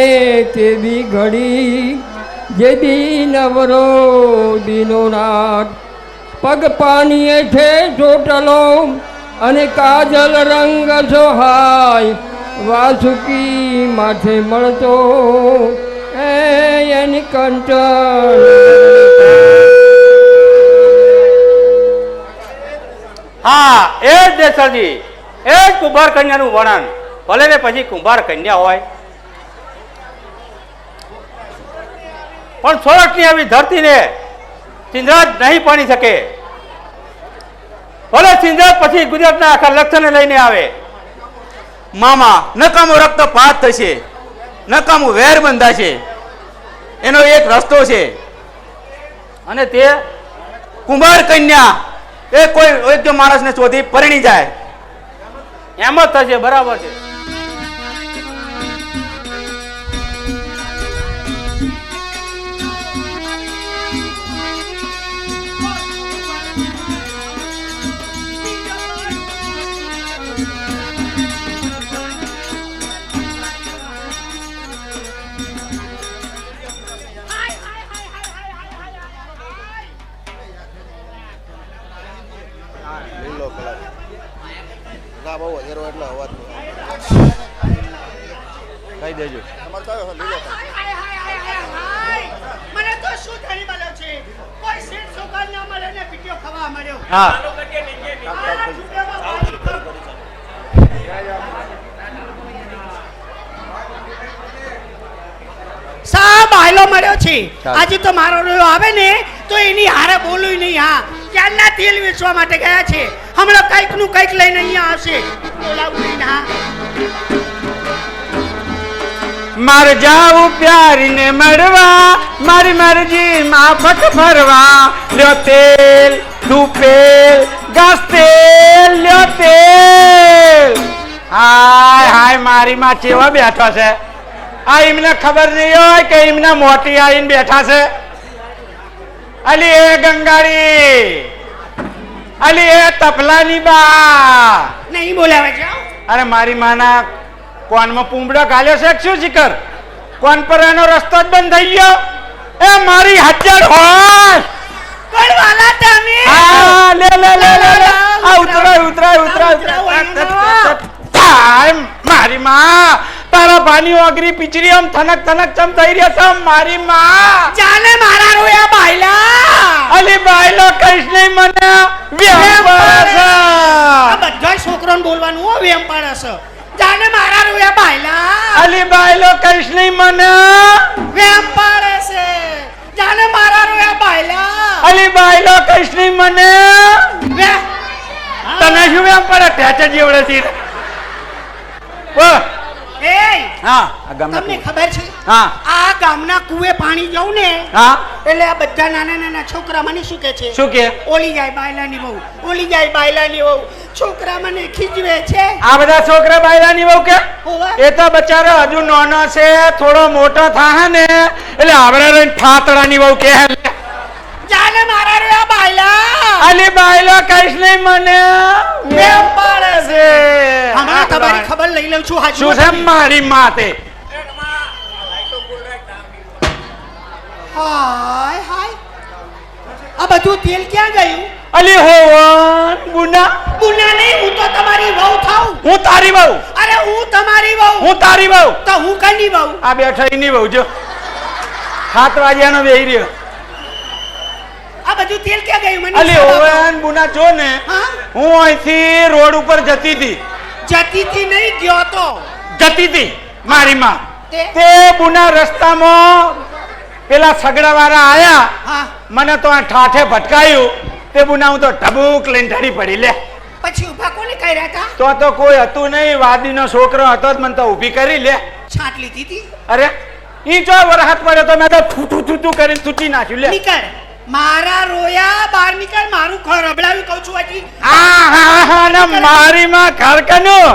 તેવી ઘડી જે દી નવરો દીનો નાથ પગ પાનીએ છે ચોટલો અને કાજલ રંગ સોહાય વાસુકી માથે મળતો એની કંચન. હા, એ જ દેસરજી, એ જ કુંભાર કન્યાનું વર્ણન. ભલે ને પછી કુંભાર કન્યા હોય પણ સોરઠની આવી ધરતીને સિંધરાજ નહીં પાણી શકે. ભલે સિંધરાજ પછી ગુજરાતના આખા લક્ષણને લઈને આવે. મામા, નકામો રક્તપાત થશે, નકામું વેર બંધાશે. એનો એક રસ્તો છે અને તે કુંભાર કન્યા એ કોઈ યોગ્ય માણસને શોધી પરણી જાય. એમ જ થશે. બરાબર છે. લીલો કલર ના બહુ વધારે એટલે અવાજ કહી દેજો. લીલો કલર મને તો શું ધણી મળ્યો છે? કોઈ સીટ સુકાન ના મળે ને પીટીઓ ખાવા મળ્યો. હા, સાહેબ આયલો મળ્યો છે. આજે તો મારો રોયો આવે ને તો એની હારે બોલું નહીં. હા, ક્યારના તેલ વેચવા માટે ગયા છે. હમણાં કંઈક નું કંઈક લઈને અહીંયા આવશે. બોલાવું નહીં. હા, માર જાવું પ્યારીને મળવા, મારી મરજી માફક ફરવા. લ્યો તેલ ધૂપેલ ઘાસ તેલ, લ્યો તેલ. હાય હાય, મારી માં ચેવા બેઠો છે. આ એમને ખબર નહીં હોય કે એમને મોટી આવીને બેઠા છે. અલી એ ગંગાડી, અલી એ તપલાની બા. નહીં બોલાવે જાઓ. અરે મારી માના કોનમાં પૂંબડો ગાલ્યો છે શું શિખર? કોન પર એનો રસ્તો જ બંધ થઈ ગયો. એ મારી હજાર હોશ. પણ વાલા તમે હા, લે લે લે લે લે. આ ઉતરાય ઉતરાય ઉતરાય. ઉતરાવ, ટાઈમ મારી માં તારા ભાની અગરી પીચરી આમ થનક થનક ચમ થઈ રહ્યા છે મારી માં જાને મારા રોયા બાયલા અલી બાયલો કઈશ નહીં મને વેમ પડે છે આ બધા છોકરાને બોલવાનું હો વેમ પડે છે જાને મારા રોયા બાયલા અલી બાયલો કઈશ નહીં મને વેમ પડે છે જાને મારા રોયા બાયલા અલી બાયલો કઈશ નહીં મને વે- તને શું વેમ પડે ટેચર જેવડે છે એય, હા આ ગામના તમને ખબર છે હા આ ગામના કુએ પાણી જાઉં ને હા એટલે આ બધા નાના નાના છોકરા મને શું કે છે શું કે ઓલી જાય બાયલાની વહુ ઓલી જાય બાયલાની વહુ છોકરા મને ખીજવે છે આ બધા છોકરા બાયરાની વહુ કે હોવે. એ તો બચારો હજુ નાનો છે થોડો મોટો થાય ને એટલે આપણે રહીને ફાતડાની વહુ કે જાને મારા રે આ બાયલા અલી બાયલો કઈશ નહીં મને વેમ પડે છે હમણાં તમારી ખબર લઈ લઉં છું હાજુ શું છે મારી માતે હાય હાય આ બધું તેલ ક્યાં ગયું અલી હોવન ગુના ગુના નહીં હું તો તમારી વહુ થાઉં હું તારી વહુ અરે હું તમારી વહુ હું તારી વહુ તો હું કની વહુ આ બેઠા એની વહુ જો 7 વાગ્યાનો બેહી રહ્યો આ બધું તેલ ક્યાં ગયું મને અલી જવાબ આપો. હોવન ગુના જો ને હા હું અહીંથી રોડ ઉપર જતી હતી જતીથી નહીં ગયો તો જતી હતી મારી માં તે? તે બુના રસ્તામાં પેલા સગડાવાળા આયા હા મને તો આ ઠાઠે ભટકાયું તે બુના હું તો ઢબુક લઈને ઢળી પડી લે પછી ઉભા કોને કર્યા હતા તો કોઈ હતું નહીં વાદીનો છોકરો હતો જ મને તો ઊભી કરી લે છાંટ લીધી હતી અરે ઈ જો વરસાદ પડ્યો તો મેં તો થૂ થૂ થૂ કરીને તૂટી નાખ્યું લે નીકળ મારા રોયા બહાર નીકળ મારું ઘર અબડાવી કહું છું હજી હા ને મારી માં ઘર કનું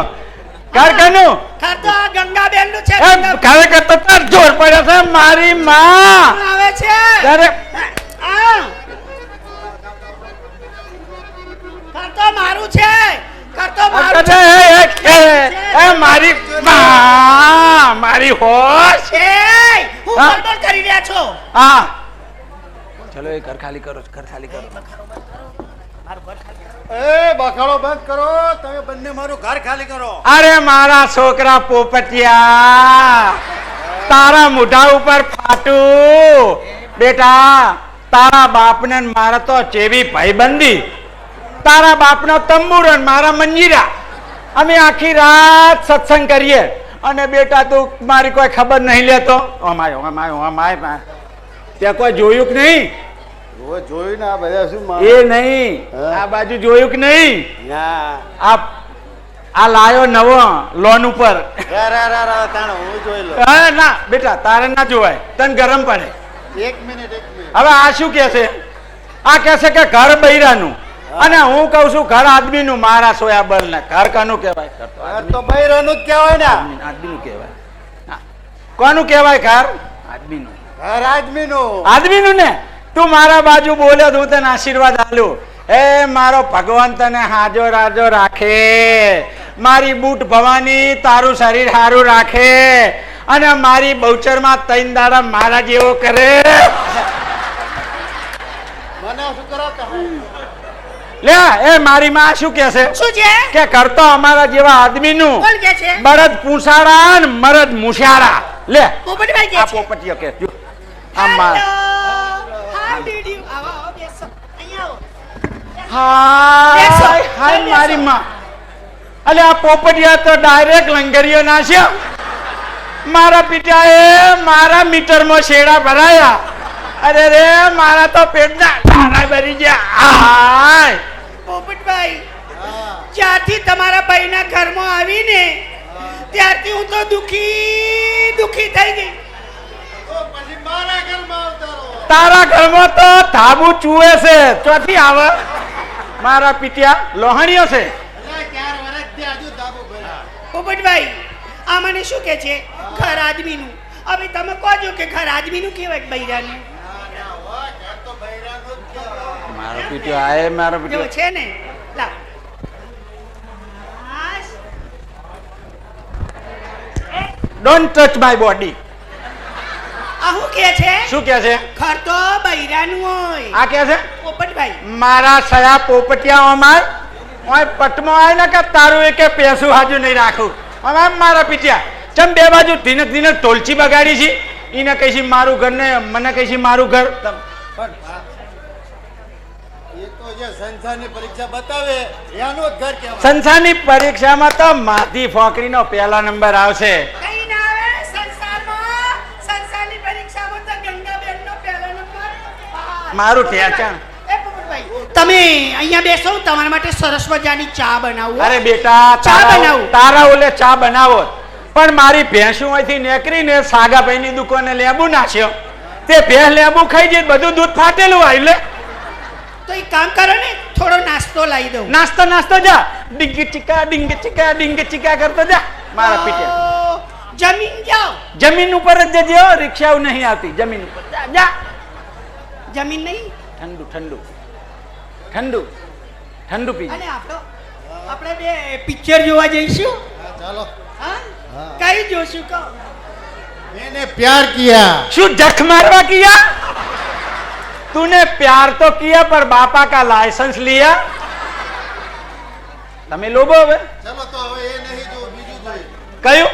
ઘર કનું ઘર તો આ ગંગાબેન નું છે એ ઘર કરતો તાર જોર પડ્યો છે મારી માં આવે છે અરે આ. ઘર તો મારું છે ઘર તો મારું છે એ મારી માં મારી હોશ એય, હું હા. ગડબડ કરી રહ્યા છો હા ચલો એ ઘર ખાલી કરો ઘર ખાલી કરો એ બખાડો બંધ કરો તમે બંને મારું ઘર ખાલી કરો અરે મારા છોકરા પોપટિયા તારા મોઢા ઉપર ફાટું બેટા તારા બાપને ને મારા તો ચેવી ભાઈબંધી તારા બાપનો તંબુરો ને મારા મંજીરા અમે આખી રાત સત્સંગ કરીએ અને બેટા તું મારી કોઈ ખબર નહીં લેતો અમાય અમાય અમાય ત્યાં કોઈ જોયું કે નહીં જોયું ને આ બધા શું એ નહીં હા. આ બાજુ જોયું કે નહીં ના આ લાયો નવો લોન ઉપર હું જોઈ લો હા ના બેટા તારે ના જોવાય તને ગરમ પડે એક મિનિટ હવે આ શું કે છે આ કે છે કે ઘર બૈરાનું અને હું કઉ છું ઘર આદમીનું મારા સોયાબલ ને ઘર કાનું કહેવાય ઘર તો ઘર તો બૈરાનું જ કહેવાય ને આદમીનું કહેવાય હા. કોનું કહેવાય ઘર આદમીનું ઘર આદમીનું આદમીનું ને તું મારા બાજુ બોલે તો હું તને આશીર્વાદ આલું એ મારો ભગવાન તને હાજો રાજો રાખે મારી બૂટ ભવાની તારું શરીર સારું રાખે અને મારી બહુચરમાં 3 દાડા મારા જેવો કરે મને શું કરાવતા લે એ મારી માં શું કે છે શું છે કે કરતો અમારા જેવા આદમીનું કોણ કે છે બળદ પૂંછાડા ને મરદ મુશિયાળા લે પોપટભાઈ કે આ છે પોપટીઓ કે જો આ માર How did you? આવો બેસો અહીંયા આવો હાય બેસો, હાય બેસો. મારી માં અલે આ પોપટિયા તો ડાયરેક્ટ લંગરીઓ નાખ્યો મારા પિતાએ મારા મીટરમાં શેડા ભરાયા અરે રે મારા તો પેટના તારા ભરી ગયા હાય પોપટભાઈ જ્યારથી તમારા ભાઈના ઘરમાં આવીને ત્યારથી હું તો દુખી થઈ ગઈ પછી મારા ઘરમાં આવતા રહો તારા ઘરમાં તો ધાબુ ચૂએ છે ચોથી આવે મારા પિત્યા લોહણીઓ છે 4 વર્ષથી આજુ ધાબુ ભર્યા પોપટભાઈ આ મને શું કે છે ઘર આદમીનું હવે તમે કહો છો કે ઘર આદમીનું કહેવાય કે બૈરાનું ઘર તો બૈરાનું જ કહેવાય મારો પિત્યો આય મારો જો પિત્યો છે ને લાવ હાશ. ડોન્ટ ટચ માય બોડી આ શું કે છે શું કે છે ઘર તો બૈરાનું હોય આ કે છે પોપટભાઈ મારા સયા પોપટિયા અમાર ઓય પટમાં આય ને કે તારું એકે પેસું હાજુ નહીં રાખું હવે મારા પીટ્યા ચમ બે બાજુ ધીનક ધીનક ટોલચી બગાડી છે એને કહી છે મારું ઘર ને મને કહી છે મારું ઘર સંસારની પરીક્ષા બતાવે એનું જ ઘર કહેવાય. સંસારની પરીક્ષામાં તો માધી ફોકરીનો પહેલા નંબર આવશે. કઈ ના આવે સંસારમાં. સંસારની પરીક્ષામાં તો ગંગાબેનનો પહેલો નંબર. મારું ઠેચણ. એ પોપટભાઈ, તમે અહીંયા બેસો, તમારા માટે સરસ મજાની ચા બનાવું. અરે બેટા ચા તારા બનાવું. તારા ઓલે ચા બનાવો પણ મારી ભેંસું અહીંથી નીકળીને સાગાભાઈની દુકાને લેબુ નાખ્યો તે ભેંસ લેબુ ખાઈ જાય બધું દૂધ ફાટેલું આવી લે. તો એક કામ કરો ને, થોડો નાસ્તો લાવી દઉં. નાસ્તો નાસ્તો જા ડીંગ ચીકા કરતો જા મારા પીટે. ઓ, જમીન જાઓ. જમીન ઉપર જ જજે હો, રિક્ષાઓ નહીં આવતી. જમીન ઉપર જા જા. જમીન નહીં. ઠંડુ ઠંડુ ઠંડુ ઠંડુ પી. અને આપણે બે પિક્ચર જોવા જઈશું. ચાલો. હા, કઈ જોશું કહો. मैंने प्यार किया. શું જખ મારવા કિયા? तूने प्यार तो किया पर बापा का लाइसेंस लिया. તમે લોબો હવે चलो तो હવે એ નહીં જો બીજું જોઈએ. કયું?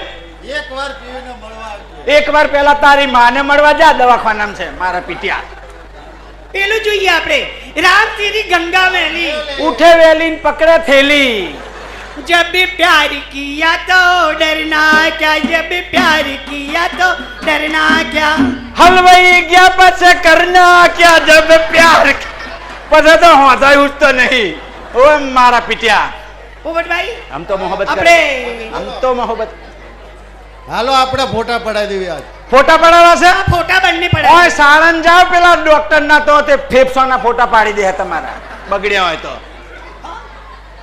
એકવાર પીવીને મળવા આવજો. એકવાર પહેલા તારી માને મળવા જા, દવાખાનામાં છે મારા પીટિયા. પેલું જોઈએ આપણે, રામ તેરી ગંगा मैली. ઉઠે વેલી ને પકડે થેલી. जब भी प्यार किया तो डरना क्या, जब भी प्यार किया तो डरना क्या. હલવાઈ ગયા પછી કરના ક્યાં જબ પ્યાર પછી તો હોતા ઉઠતો નહીં. ઓ મારા પીટિયા, પોપટભાઈ, હમ તો મોહબ્બત આપણે હમ તો મોહબ્બત. હાલો આપણે ફોટા પડાવી દેવી આજ. ફોટા પડાવવા છે? આ ફોટા બંને ઓય પડે. સાણંદ જાવ પેલા ડોક્ટર ના તો તે ફેફસાના ફોટા પાડી દે તમારા બગડ્યા હોય તો.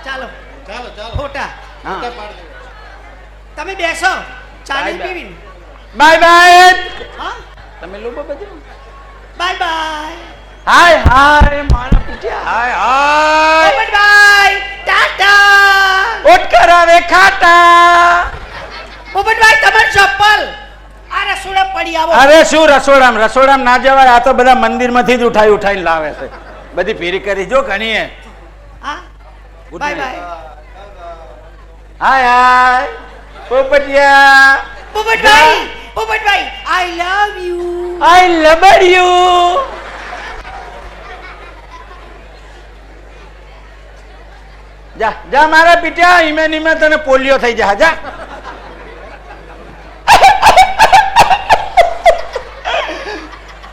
ચાલો ચાલો ચાલો ફોટા. હા. ફોટા પાડી દેવી. તમે બેસો, ચા નહીં Bye bye. PV? Bye bye. હા, તમે લોકો બધું બાય બાય. હાય હાય મારા પીટિયા હાય હાય. પોપટભાઈ, ટાટા. ઓટ કરાવે ખાટા. પોપટભાઈ, તમારી ચપ્પલ આ રસોડા પડી આવો. અરે શું રસોડામ ના જવાય. આ તો બધા મંદિરમાંથી જ ઉઠાઈને લાવે છે. બધી ફેરી કરી જો ઘણી હે. હા, Good bye night. Bye. Hi hi પોપટિયા. પોપટભાઈ, I love you. I love you. જા જા મારા પીટ્યા, ઈમે તને પોલિયો થઈ જા. જા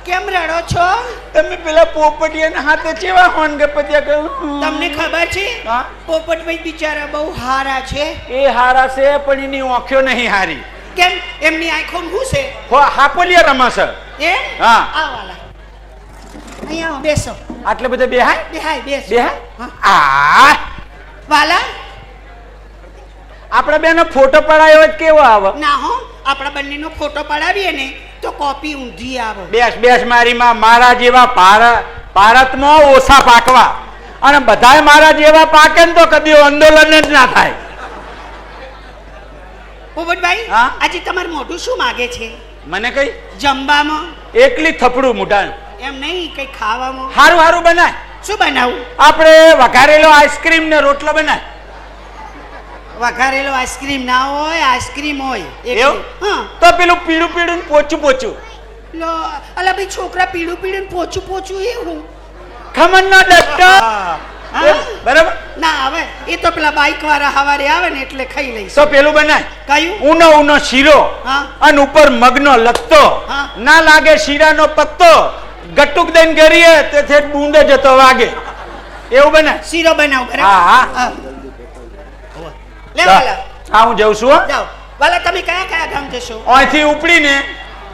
કેમ રડો છો? તમે પેલા પોપટિયાના હાથે ચેવા હોન ગપતિયા કહું. તમને ખબર છે હા? પોપટભાઈ બિચારા બહુ હારા છે. એ હારા છે પણ એની ઓંખ્યો નહીં હારી. કેમ? એમની આંખો શું છે? હાપોલિયા રમાશે. એ હા. આવાલા અહીંયા આવો, બેસો. આટલે બધા બેહાય બેહાય, બેસો. બેહાય. આ વાલા, આપણે બેનો ફોટો પડાયો જ કેવો આવે. ના હો, આપણા બંનેનો ફોટો પડાવીએ ને તો કોપી ઊંધી આવે. બેસ બેસ મારી માં. મારા જેવા ભારતમાં ઓછા પાકવા અને બધાય મારા જેવા પાકે ને તો કદી આંદોલન જ ના થાય. પોપટભાઈ, હા? આજે તમારું મોઢું શું માગે છે? મને કઈ જમવામાં? એકલી થપડું મુઢા. એમ નહીં, કઈ ખાવામાં? હારું હારું બનાય. શું બનાવું? આપણે વઘારેલો આઈસ્ક્રીમ ને રોટલો બનાય. વઘારેલો આઈસ્ક્રીમ ના હોય, આઈસ્ક્રીમ હોય. એવું? હા. તો પેલું પીળું પીળું ને પોચું પોચું લો, અલા ભાઈ, છોકરા પીળું પીળું ને પોચું પોચું એ હું. ખમણ નો ડટ્ટો. હા? બરાબર. ના, હવે એ તો પેલા બાઈક વાળા હવારે આવે ને એટલે ખાઈ લઈશ. તો પેલું બનાય. કયું? ઊનો શીરો હા. અને ઉપર મગનો લત્તો. હા. ના લાગે શીરાનો પત્તો. ગટુક દઈને કરીએ તે થેટ બૂંદે જતો વાગે. એવું બને. શીરો બનાવ. હા, હા. હા. લે વાલા, હા હું જઉં છું હો. જાઓ. વાલા, તમે કયા કયા ગામ જશો? અહીંથી ઉપડીને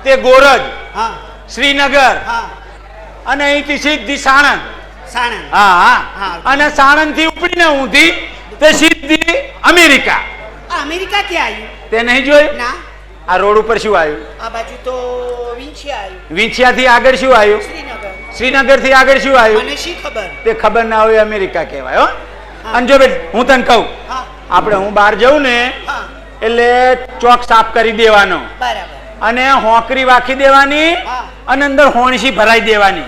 તે ગોરજ, હા શ્રીનગર હા, અને અહીંથી સીધી સાણંદ. સાણંદ. હા હા. હા. અને સાણંદ થી ઉપડીને ઊંધી તે સીધી અમેરિકા. આ અમેરિકા ક્યાં આવ્યું? તે નહીં જોયું? ના, આ રોડ ઉપર શું આવ્યું? આ બાજુ તો વિંછિયા આવ્યું. વિંછિયા થી આગળ શું આવ્યું? શ્રીનગર. શ્રીનગર થી આગળ શું આવ્યું? મને શી ખબર? તે ખબર ના હોય અમેરિકા કહેવાય હો. હા. અને જો બેટ હું તને કહું, હા આપણે હું બહાર જઉં ને હા, એટલે ચોક સાફ કરી દેવાનો બરાબર. અને હોંકરી વાખી દેવાની હા. અને અંદર હોણસી ભરાઈ દેવાની.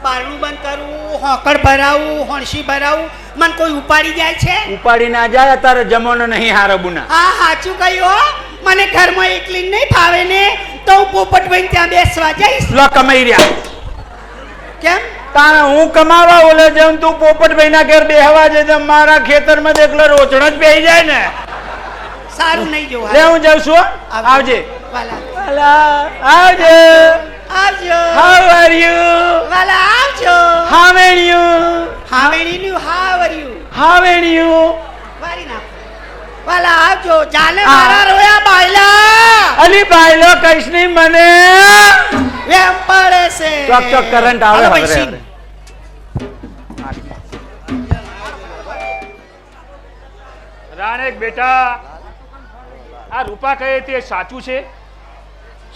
બારણું બંધ કરવું, હોકળ ભરાવું, હોણસી ભરાવું, મન કોઈ ઉપાડી જાય છે? ઉપાડી ના જાય, તારે જમવાનો નહીં હારો બુના. હા સાચું કહ્યું હો. મને ઘરમાં એકલી નહીં ફાવે ને તો હું પોપટભાઈ ત્યાં બેસવા જઈશ. લો કમાઈ રહ્યા. કેમ? તારે હું કમાવા ઓલે જેમ તું પોપટભાઈ ના ઘેર બેહવા છે તો મારા ખેતરમાં તો એકલો રોચડો જ બેહી જાય ને. સારું નહીં જોવા. લે હું જાઉં છું. આવજે. વાલા વાલા આવજે. આવજો. How are you? વાલા આવજો. How are you? હાવેણીનું how are you? How are you? વારી નાખો. વાલા આવજો. ચાલે મારા રોયા બાયલા. અલી બાયલો કઈશ નહીં મને. વેમ પડે છે. ચોક ચોક કરંટ આવે હાલો હવે. ભાઈ, રાણેક બેટા, આ રૂપા કહે તે સાચું છે?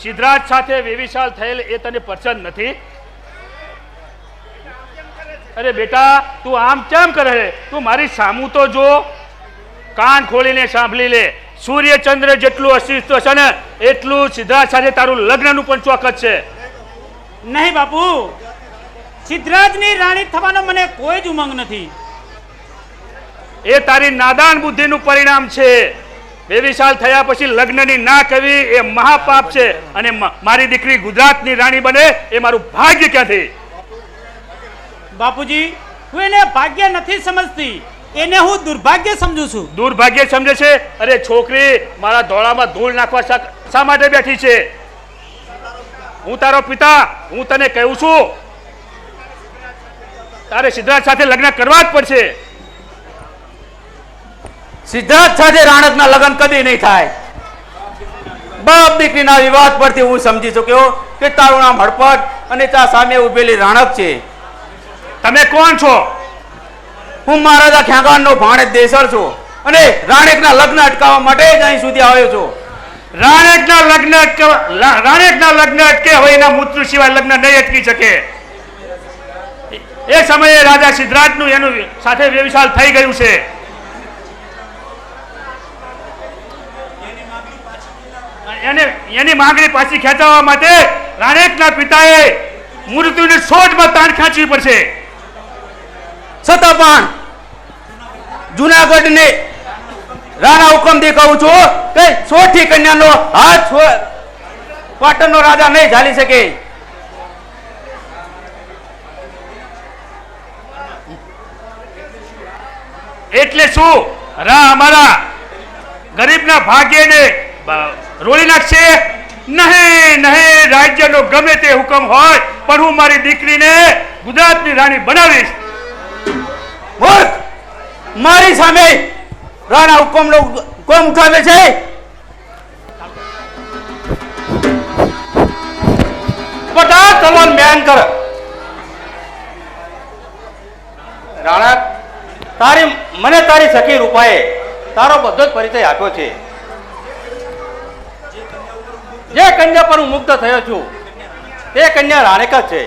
સિદ્ધરાજ સાથે વેવિશાલ થયેલ એ તને પસંદ નથી? અરે બેટા, તું આમ કેમ કરે છે? તું મારી સામું તો જો, કાન ખોલીને સાંભળી લે. સૂર્યચંદ્ર જેટલું અસ્તિત્વ છે ને એટલું સિદ્ધરાજ સાથે તારું લગ્નનું પણ ચોક્કસ છે. નહીં બાપુ, સિદ્ધરાજની રાણી થવાનો મને કોઈ જ ઉમંગ નથી. એ તારી નાદાન બુદ્ધિનું પરિણામ છે. બેવિશાલ થયા પછી લગ્નની ના કરવી એ મહાપાપ છે, અને મારી દીકરી ગુજરાતની રાણી બને એ મારું ભાગ્ય ક્યાંથી? બાપુજી, હું એને ભાગ્ય નથી સમજતી, એને હું દુર્ભાગ્ય સમજુ છું. દુર્ભાગ્ય સમજે છે? અરે છોકરી, મારા ધોળામાં ધૂળ નાખવા શા માટે બેઠી છે? હું તારો પિતા, હું તને કહું છું, તારે સિદ્ધરાજ સાથે લગ્ન કરવા જ પડશે. સિદ્ધાર્થ સાથે રાણકના લગ્ન કદી નહીં થાય. બાપ દીકરીના વિવાદ પરથી હું સમજી ચૂક્યો કે તારું નામ હડપટ અને ત્યાં સામે ઉભેલી રાણક છે. તમે કોણ છો? હું મહારાજા ખેંગારનો ભાણેજ દેસર છું અને રાણકના લગ્ન અટકાવવા માટે જ અહીં સુધી આવ્યો છું. રાણકના લગ્ન અટકે હવે એના મૂત્ર સિવાય લગ્ન નહીં અટકી શકે. એ સમયે રાજા સિદ્ધરાજનું એનું સાથે વ્યવિશાલ થઈ ગયું છે. એની માંગણી પાછી ખેંચવા માટે રાણકના પિતાએ મૃત્યુની શોધમાં તાણ ખેંચવી પડશે. છતાં પણ જુનાગઢને રાણા હુકમથી કહું છું કે સોઠી કન્યાનો હાથ પાટણનો રાજા નહીં ઝાલી શકે. એટલે શું? અમારા ગરીબના ભાગ્યને રોળી નાખશે? નહીં નહીં, રાજ્યનો ગમે તે હુકમ હોય પણ હું મારી દીકરીને ગુજરાતની રાણી બનાવીશ. મૂર્ખ! મારી સામે રાણા હુકમનો હુકમ ઉઠાવે છે. બધા તલવાર બેન કર. રાણા, મને તારી સખી રૂપાએ તારો બધો જ પરિચય આપ્યો છે. જે કન્યા પર હું મુક્ત થયો છું તે કન્યા રાણક જ છે.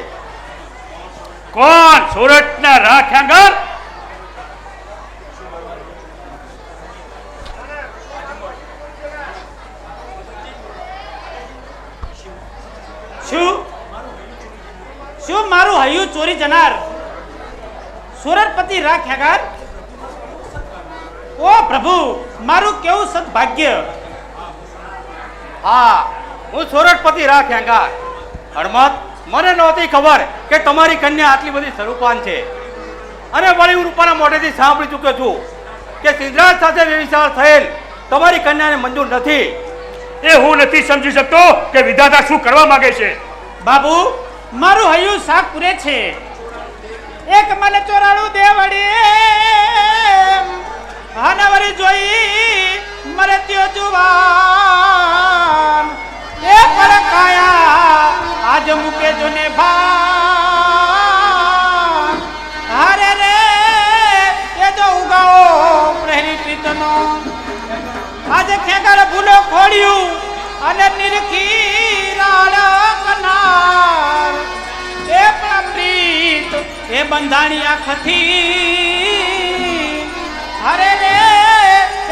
કોણ? સુરતના રાખેંગર? શું મારું હૈયું ચોરી જનાર સુરતપતિ રાખેગર? ઓ પ્રભુ, મારું કેવું સદભાગ્ય. હા, હું સોરઠપતિ રાખેંગા. હણમત, મને નહોતી ખબર કે તમારી કન્યા આટલી બધી સ્વરૂપાન છે. અને વળી હું રૂપાના મોઢેથી સાંભળી ચૂક્યો છું કે સિદ્ધરાજ સાથે વ્યવિચાર થયેલ તમારી કન્યાને મંજૂર નથી. એ હું નથી સમજી શકતો કે વિધાતા શું કરવા માંગે છે. બાબુ, મારું હૈયું શાક પૂરે છે. એક મને ચોરાણું દેવડી હાનવરી જોઈ મરે ત્યો જુવાન એ પડકાયા આજ મુકે જોને ભાન. હારે રે એ જો ઉગાઓ પ્રહરી પ્રીતનો આજે ખેગાર ભૂલો ખોડ્યું અને નિરખી રાળકનાર એ પ્રીત એ બંધાણી આંખથી. અરે રે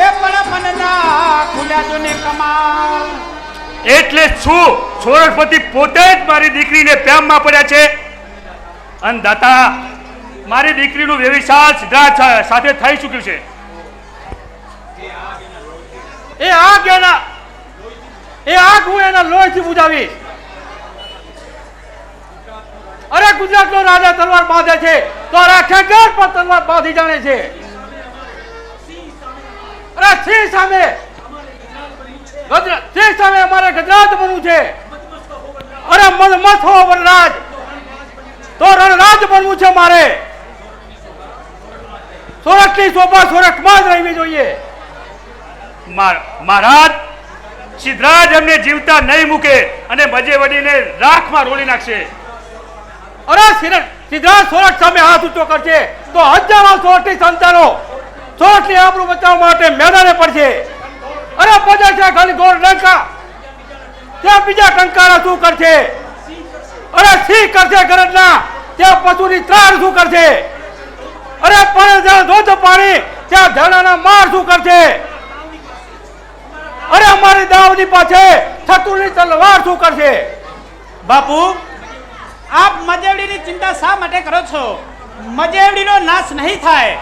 એ પણ મનના ખુલ્યા જોને કમાલ. એટલે શું સોરઠપતિ પોતે જ મારી દીકરીને પ્રેમમાં પડ્યા છે? અનદાતા, મારી દીકરીનું વ્યવિચાર સિદ્ધરાજ સાથે થઈ ચૂક્યું છે. એ આગ હું એના લોહીથી બુજાવીશ. અરે ગુજરાતનો રાજા તલવાર બાંધે છે તો આખા ઘર પર તલવાર બાંધી જાણે છે. અરે સિંહ સામે અમારે ગજરાત બનવું છે. અરે મત હો વનરાજ તો રણરાજ બનવું છે મારે. સોરઠની શોભા સોરઠમાં જ રહેવી જોઈએ. મહારાજ, સિદ્ધરાજ એમને જીવતા નહીં મૂકે અને મજેવડીને રાખમાં રોળી નાખશે. અરે સિદ્ધરાજ સોરઠ સામે હાથ ઊંચો કરશે તો હજારો સોરઠી સંતાનો સોરઠની આબરૂ બચાવવા માટે મેદાને પડશે. અરે પજે છે ઘણી ગોળ લંકા ત્યાં બીજા ટંકારા શું કરશે? અરે સિંહ કરશે ગરજના ત્યાં પશુની ત્રાણ શું કરશે? અરે પણ જ્યાં ધોધ પાણી ત્યાં ઝરણાના માર શું કરશે? અરે અમારી દાવની પાછે શત્રુની તલવાર શું કરશે? બાપુ, આપ મજેવડીની ચિંતા શા માટે કરો છો? મજેવડીનો નાશ નહીં થાય.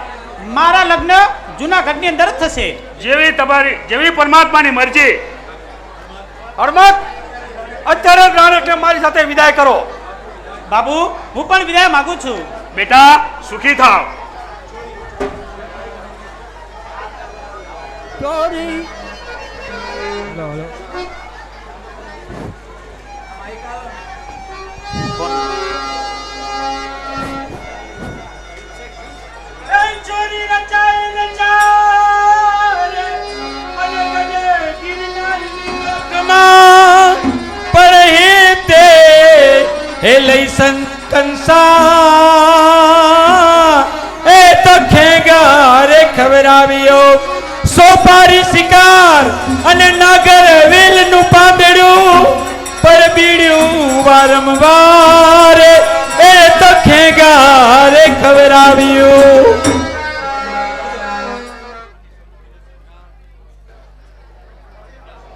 મારા લગ્ન જૂનાગઢની અંદર જ થશે. જેવી પરમાત્માની મરજી. હરમત, અત્યારે જ રાણેકને મારી સાથે વિદાય કરો. બાપુ, હું પણ વિદાય માંગુ છું. બેટા, સુખી થાવ. ચોરી હે લઈ કંસા એ તો ખેંગા રે ખવરાવ્યો સોપારી શિકાર અને નાગર વેલ નું પાંદડું પર બીડ્યું વારંવાર એ તો ખેંગા રે ખવરાવ્યું.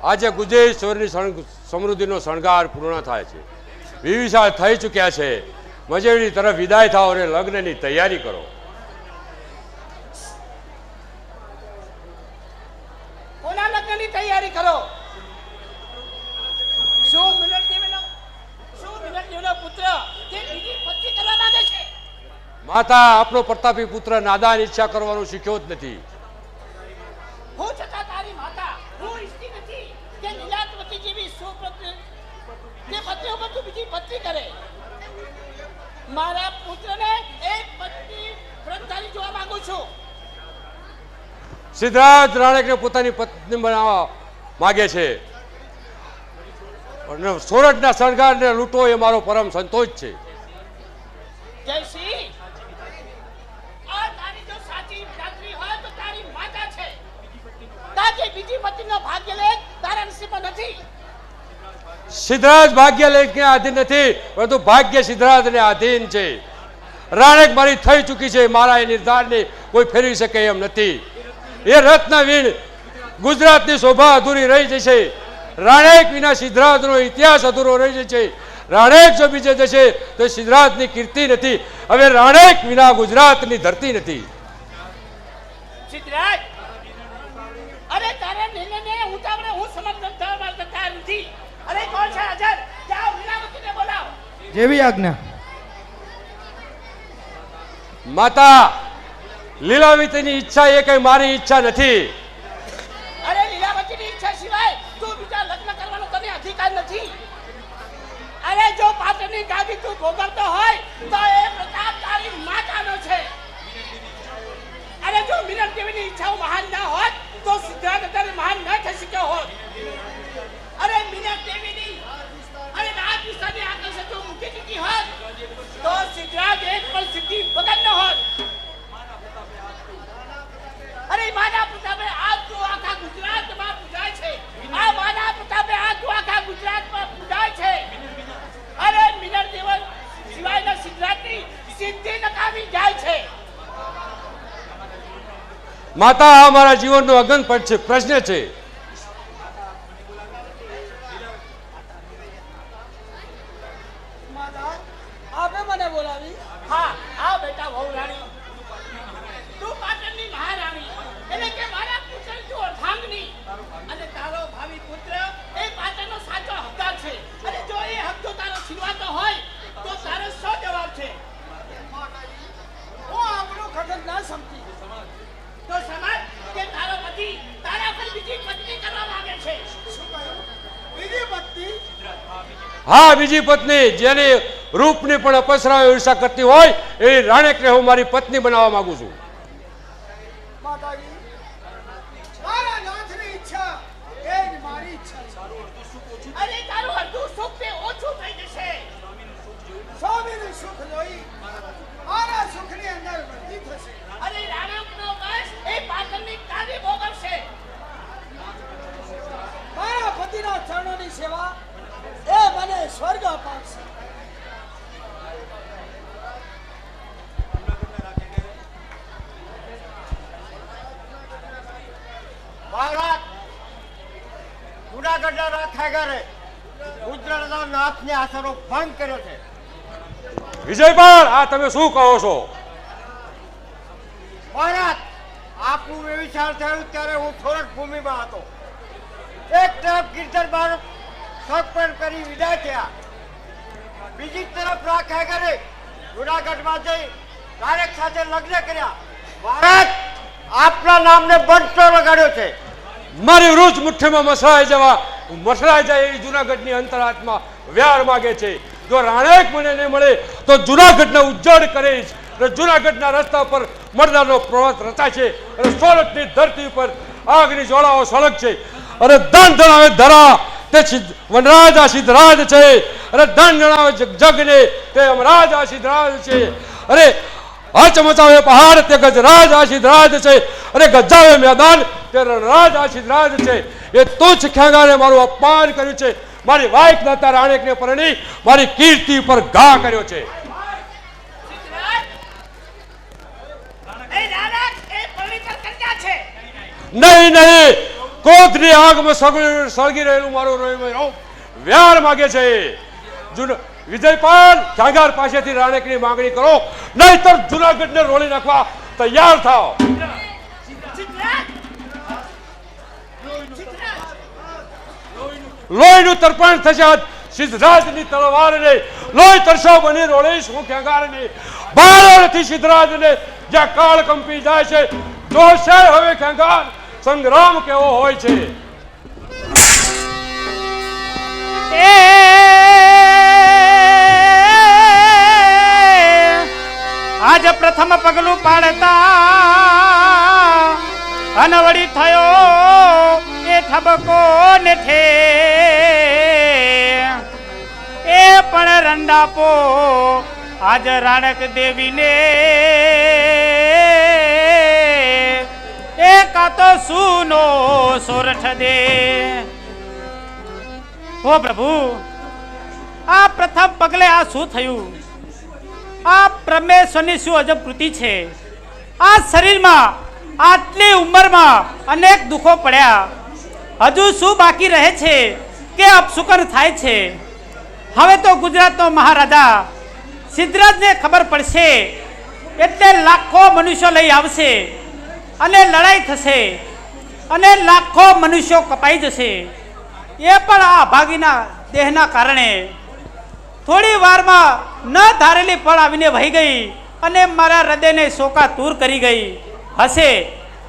આજે ગુજેશ્વરની સમૃદ્ધિનો શણગાર પૂર્ણ થાય છે. વિવિશાળ થઈ ચૂક્યા છે. મજેવડી તરફ વિદાય થાઓ અને લગ્નની તૈયારી કરો. કોના લગ્નની તૈયારી કરો? શું મિલનદેવનો પુત્ર તે બીજી પત્ની કરવા માંગે છે? માતા, આપણો પ્રતાપી પુત્ર નાદાન ઈચ્છા કરવાનું શીખ્યો જ નથી. હું છતાં તારી માતા હું ઈચ્છતી નથી કે લીલાવતી જેવી સુપત્ની તે પત્નીઓ પર તું બીજી પત્ની કરે. મારા પુત્રને એક પત્ની વ્રતધારી જોવા માંગુ છું. સિદ્ધરાજ રાણેકને પોતાની પત્ની બનાવવા માગે છે અને સોરઠના શણગારને લૂંટવો એ મારો પરમ સંતોષ છે. જયસિંહ, આ તારી જો સાચી જાત્રી હોય તો તારી માતા છે. તારી બીજી પત્નીનો ભાગ્ય લેખ તારા નસીબમાં નથી. સિદ્ધરાજ ભાગ્ય લેખને આધીન નથી, પરંતુ ભાગ્ય સિદ્ધરાજને આધીન છે. રાણેક મારી થઈ ચૂકી છે. મારા એ નિર્ધારને કોઈ ફેરવી શકે એમ નથી. એ રત્નવીણ ગુજરાતની શોભા અધૂરી રહી જશે. રાણેક વિના સિદ્ધરાજનો ઇતિહાસ અધૂરો રહી જશે. રાણેક જો બીજે જશે તો સિદ્ધરાજની કીર્તિ નથી. હવે રાણેક વિના ગુજરાતની ધરતી નથી. સિદ્ધરાજ, અરે તારા નિર્ણયને હું સમર્થન કરવા તૈયાર નથી. અરે કોણ છે હાજર? જાઓ લીલાવતીને બોલાવો. જેવી આજ્ઞા. માતા, લીલાવતીની ઈચ્છા એ કઈ મારી ઈચ્છા નથી. અરે લીલાવતીની ઈચ્છા સિવાય તું બીજા લગ્ન કરવાનો તને અધિકાર નથી. અરે જો પાટણની ગાદી તું ભોગવતો હોય તો એ પ્રતાપ તારી માતાનો છે. અરે જો મિલન દેવીની ઈચ્છાઓ મહાન ના હોત તો સિદ્ધાર્થ અત્યારે મહાન ન થઈ શક્યો હોત. અરે મિલન દેવીની અરે રાજ વિસ્તારની આકર્ષે જો મૂકી દીધી હોત તો સિદ્ધાર્થ એક પણ સિદ્ધિ વગર ન હોત. અરે માના પ્રતાપે આજ તો આખા ગુજરાતમાં પૂજાય છે. આ માના પ્રતાપે આજ તો આખા ગુજરાતમાં પૂજાય છે. અરે મિલન દેવ સિવાયના સિદ્ધાર્થની સિદ્ધિ નકામી જાય છે. માતા, આ મારા જીવનનો અગન પ્રશ્ન છે. આપે મને બોલાવી? હા, આ બેટા વહુ રાણી હા, બીજી પત્ની જેની રૂપની પણ અપસરાઓ ઈર્ષા કરતી હોય એ રાણેકને હું મારી પત્ની બનાવવા માંગુ છું. માતાજી, મારા નાથની ઈચ્છા એ જ મારી ઈચ્છા છે. અરે તારું અડધું સુખ તે ઓછું થઈ જશે. સ્વામીનું સુખ જોઈ મારા સુખની અંદર વૃદ્ધિ થશે. અરે રાણકનો વંશ એ પાટણની કાવી ભોગવશે. મારા પતિના ચરણોની સેવા એ મને સ્વર્ગ અપાવશે. મહારાજ, જુનાગઢના રાખાગરે ગુજરાતના નાથને આશરો ભંગ કર્યો છે. વિજયપાલ, આ તમે શું કહો છો? મહારાજ, આપનું વ્યવસાય થયું ત્યારે હું થોરક ભૂમિમાં હતો. એક તરફ કીર્તન બાળક સગપણ કરી વિદાય થયા, બીજી તરફ રાખાગરે જુનાગઢમાં જઈ રાણેક સાથે લગ્ન કર્યા. મહારાજ, આપના નામને બંટો લગાડ્યો છે. મારી રૂચ મુઠ્ઠીમાં મસળાઈ જાય એ જુનાગઢની અંતરાત્મા વ્યાર માગે છે. જો રાણેક મને નહીં મળે તો જુનાગઢને ઉજ્જડ કરીશ અને જુનાગઢના રસ્તા પર મરદાનો પ્રવાસ રચાશે અને સોરઠની ધરતી પર આગની જ્વાળાઓ સળગશે અને ધન જણાવે ધરા તે વનરાજ આ સિદ્ધરાજ છે અને ધન જણાવે જગને તે અમરાજ આ સિદ્ધરાજ છે. અરે હચ મચાવે પહાડ તે ગજરાજ આ સિદ્ધરાજ છે અને ગજાવે મેદાન તે રણરાજ આ સિદ્ધરાજ છે. એ તુચ્છ ખેંગાને મારું અપમાન કર્યું છે, મારી વાઈક દાતા રાણેકને પરણી મારી કીર્તિ પર ઘા કર્યો છે. એ રાણક એ પવિત્ર કન્યા છે. નહીં, ક્રોધની આગમાં સળગી રહેલું મારું રોમ વ્યાર માગે છે. વિજયપાલ, ખેંગાર પાસેથી રાણેકની માંગણી કરો, નહીતર જુનાગઢને રોળી નાખવા તૈયાર થાઓ. લોહીનું તર્પણ થશે સિદ્ધરાજની તલવારને, લોહી તરસો બની રોળીશ હું ખેંગારને. ભારતથી સિદ્ધરાજને જ્યાં કાળ કંપી જાય છે, જોશે હવે ખેંગાર સંગ્રામ કેવો હોય છે. આજ પ્રથમ પગલું પાડતા અનવડી થયો એ ઠબકો ને ઠે એ પણ રંડાપો આજ રાણક દેવીને એ કાતો સુનો સોરઠ દે. ઓ પ્રભુ, આ પ્રથમ પગલે આ શું થયું? આ પરમેશ્વરની શું અજબ કૃતિ છે? આ શરીરમાં આટલી ઉંમરમાં અનેક દુઃખો પડ્યા, હજુ શું બાકી રહે છે કે અપશુકન થાય છે? હવે તો ગુજરાતનો મહારાજા સિદ્ધરાજને ખબર પડશે એટલે લાખો મનુષ્યો લઈ આવશે અને લડાઈ થશે અને લાખો મનુષ્યો કપાઈ જશે. એ પણ આ અભાગીના દેહના કારણે. થોડી વારમાં ન ધારેલી પળ આવીને વહી ગઈ અને મારા હૃદયને શોકાતુર કરી ગઈ. હશે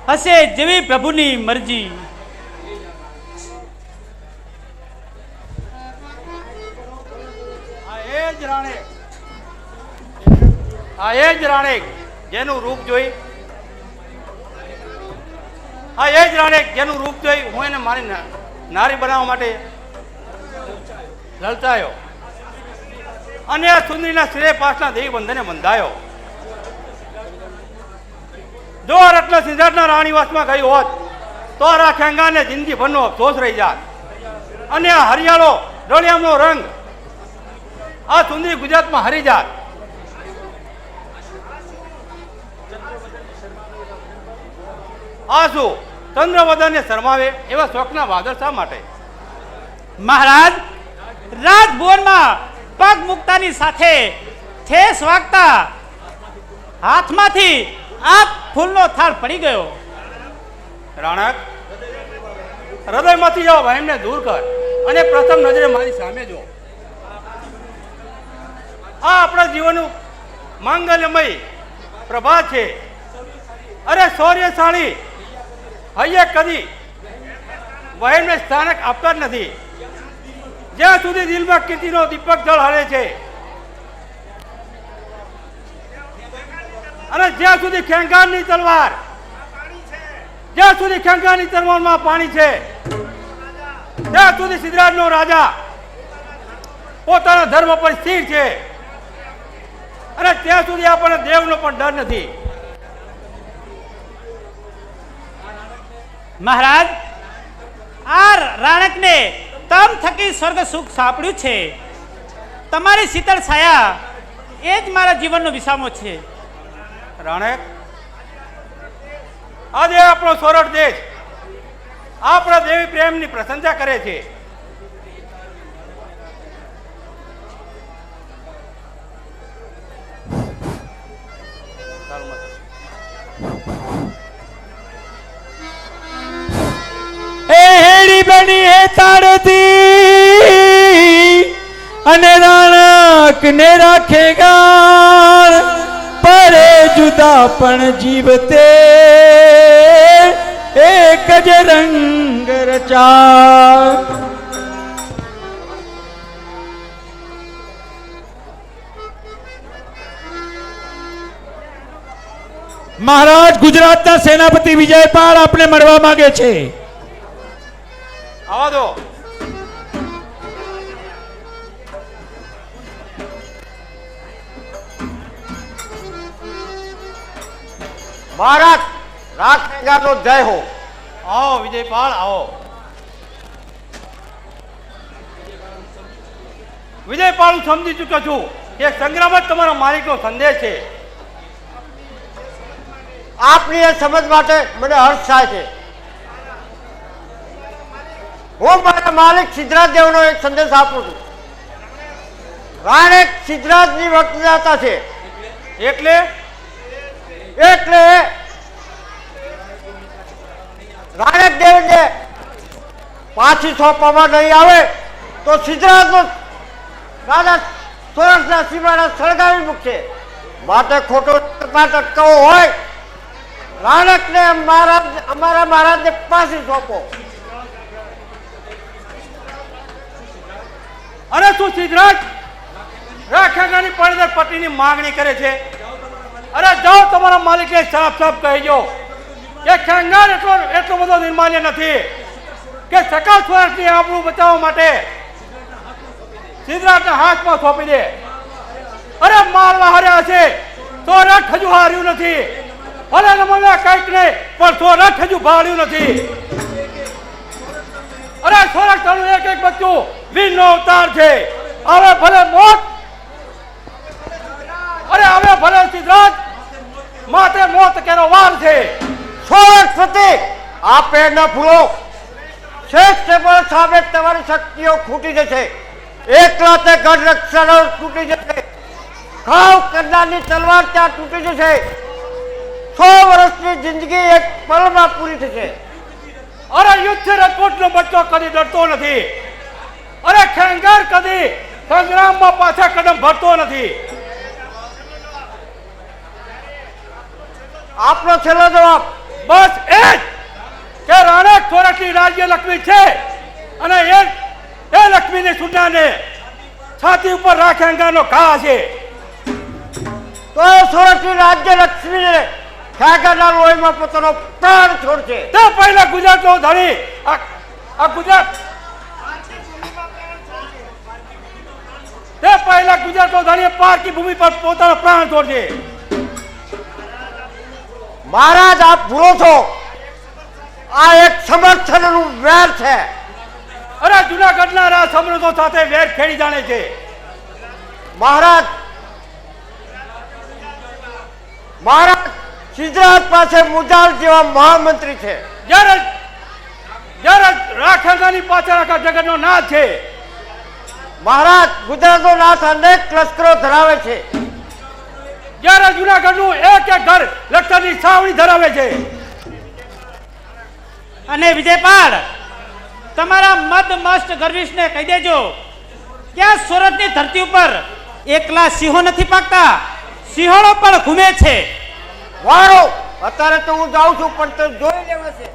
હશે જેવી પ્રભુની મરજી. આ એ જ રાણેક જેનું રૂપ જોઈ હું એને મારી નારી બનાવવા માટે લલચાયો અને આ સુંદરીના શ્રેય પાસના દેવી બંધને બંધાયો. જો રત્ન સિદ્ધાર્થના રાણીવાસમાં ગઈ હોત તો આ ખેંગાને જિંદગીભરનો અફસોસ રહી જાત અને આ હરિયાળો રળિયામનો રંગ આ સુંદરી ગુજરાતમાં હરી જાત. આ શું ચંદ્રવદનને શરમાવે એવા શોખના વાદળ શા માટે? મહારાજ, રાજભવનમાં પગ મુકતાની સાથે ઠેસ વાગતા હાથમાંથી આ ફૂલનો થાળ પડી ગયો. રાણક, હૃદયમાંથી જાઓ વહેમને દૂર કર અને પ્રથમ નજરે મારી સામે જો. આ આપણા જીવનનું માંગલ્યમય પ્રભા છે. અરે શૌર્યશાળી હૈયે કદી વહેમને સ્થાનક આપતા જ નથી. જ્યાં સુધી દિલમાં કીર્તિનો દીપક જળ હરે છે અને જ્યાં સુધી ખેંગારની તલવાર, જ્યાં સુધી ખેંગારની તલવારમાં પાણી છે, ત્યાં સુધી સિદ્ધરાજનો રાજા પોતાના ધર્મ પર સ્થિર છે અને ત્યાં સુધી આપણને દેવનો પણ ડર નથી. મહારાજ, આ રાણકને તમ થકી સ્વર્ગ સુખ સાંપડ્યું છે. તમારી શીતળ છાયા એ જ મારા જીવનનો વિસામો છે. રાણક, આજે આપણો સોરઠ દેશ આપણા દેવી પ્રેમની પ્રશંસા કરે છે. એ હેડી બની હે તારતી અને રાણક ને રાખેગા પરે જુદા પણ જીવતે એક જ રંગ રચા. મહારાજ, ગુજરાતના સેનાપતિ વિજયપાલ આપને મળવા માંગે છે. આવા દો. મહારાજ, રાખેગાનો જય હો. આવો વિજયપાલ, આવો. વિજયપાલ, હું સમજી ચૂક્યો છું કે સંગ્રામ જ તમારા માલિકનો સંદેશ છે. આપની એ સમજ માટે મને હર્ષ થાય છે. હું મારા માલિક સિદ્ધરાજ દેવનો એક સંદેશ આપું છું. રાણક સિદ્ધરાજની વક્તદાતા છે, એટલે એટલે રાણક દેવને પાછી સોંપવામાં નહીં આવે તો સિદ્ધરાજનો રાજા સોરઠના સીમાડા સળગાવી મૂકશે. માટે ખોટો પાઠ અટકાવવો હોય, રાણકને અમારા મહારાજને પાછી સોંપો. અરે શું સિદ્ધરાજ રાખેગાની પડદર પટ્ટીની માંગણી કરે છે? અરે જાઓ, તમારા માલિકને સાફ સાફ કહીજો કે ખેંગાર એટલો બધો નિર્માલ્ય નથી કે સકા સ્વર્ગની આબરૂ બચાવવા માટે સિદ્ધરાજના હાથમાં સોંપી દે. અરે મારવા હાર્યા છે, સોરઠ હજુ હાર્યું નથી. ભલે નમવ્યા કંઈક નહીં, પણ સોરઠ હજુ ભાળ્યું નથી. અરે સોરઠ તારું એક એક બચ્ચું વીરનો અવતાર છે. હવે ભલે મોત, અરે હવે ભલે સિદ્ધરાજ, માથે મોત કેનો વાર છે. સોરઠ પ્રત્યે આપે ન ભૂલો. શ્રેષ્ઠ બળ સામે તમારી શક્તિઓ ખૂટી જશે. એકલા તે ગઢ રક્ષણો તૂટી જશે. ઘાવ કરનારની તલવાર ત્યાં તૂટી જશે. 100 વર્ષની જિંદગી એક પળમાં પૂરી થશે. અરે યુદ્ધ રજપૂતનો બચ્ચો કદી ડરતો નથી. અરે ખેંગાર કદી સંગ્રામમાં પાછા કદમ ભરતો નથી. આપનો છેલ્લો જવાબ બસ એ જ કે રાણક સોરઠની રાજ્ય લક્ષ્મી છે અને એ લક્ષ્મીની સુનાને છાતી ઉપર રાખેંગાનો ઘા છે. તો એ સોરઠની રાજ્ય લક્ષ્મીને ખેંગારના લોહીમાં પોતાનો પ્રાણ છોડશે. તે પહેલા ગુજરાતનો ધણી આ ગુજરાત તે પહેલા ગુજરાતનો ધણી પારકી ભૂમિ પર પોતાનો પ્રાણ છોડશે. મહારાજ, આપ ભૂલો છો. આ એક સમર્થનનું વેર છે. અરે જુનાગઢના રાજ સમૃદ્ધો સાથે વેર ખેડી જાણે છે. મહારાજ સિદ્ધરાજ પાસે મુજાલ જેવા મહામંત્રી છે. જ્યારે રાખેગાની પાછળ આખા જગતનો નાથ છે. મહારાજ, ગુજરાતનો નાથ અનેક લશ્કરો ધરાવે છે. જ્યારે જુનાગઢનું એક એક ઘર લશ્કરની છાવણી ધરાવે છે. અને વિજયપાલ, તમારા મદ મસ્ત ગર્વિષ્ઠને કહી દેજો કે આ સુરતની ધરતી ઉપર એકલા સિંહો નથી પાકતા, સિંહણો પણ ઘૂમે છે. વારો, અત્યારે તો હું જાઉં છું, પણ તે જોઈ લેવાશે.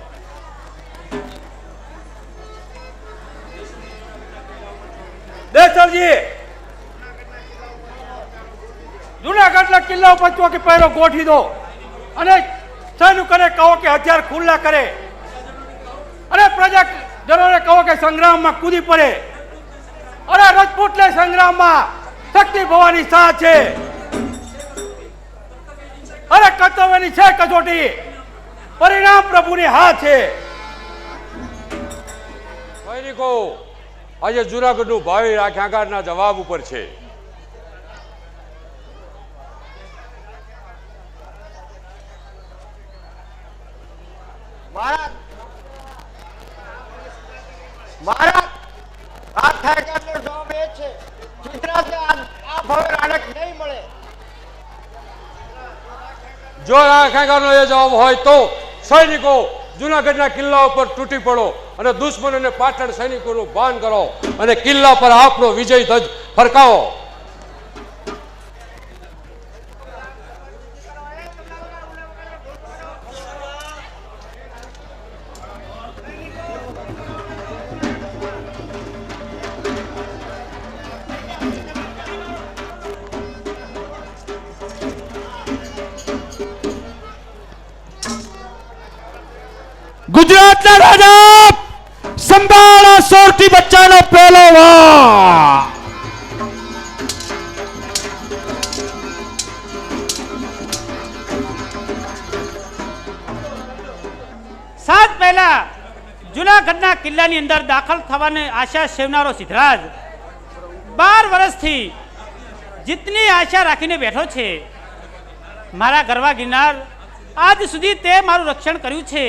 દેસરજી જુનાગઢના કિલ્લા ઉપર ચોકી પહેરો ગોઠવી દો અને સૈનિકોને કહો કે હથિયાર ખુલ્લા કરે અને પ્રજાજનોને કહો કે સંગ્રામમાં કૂદી પડે. અરે રજપૂતને સંગ્રામમાં શક્તિ ભવાની સાથ છે. અરે કર્તવ્યની છે કસોટી, પરિણામ પ્રભુની હાથ છે. સૈનિકો, આજે જુનાગઢનું ભાવિ આખ્યાકારના જવાબ ઉપર છે. મહારાજ મહારાજ આ ઠેકાનો જવાબ એ છે સિદ્ધરાજને આ ભવે રાણક નહીં મળે. જો આખ્યાકારનો એ જવાબ હોય તો સૈનિકો જુનાગઢના કિલ્લા ઉપર તૂટી પડો અને દુશ્મનોને પાટણ સૈનિકોનું ભાન કરો અને કિલ્લા પર આપણો વિજય ધ્વજ ફરકાવો. ગુજરાતના રાજા સંભાળા સોરઠી બચ્ચાનો પહેલો વાર. સાત પહેલા જુનાગઢના કિલ્લાની અંદર દાખલ થવાની આશા સેવનારો સિદ્ધરાજ 12 વર્ષથી જીતની આશા રાખીને બેઠો છે. મારા ગરવા ગિરનાર આજ સુધી તે મારું રક્ષણ કર્યું છે.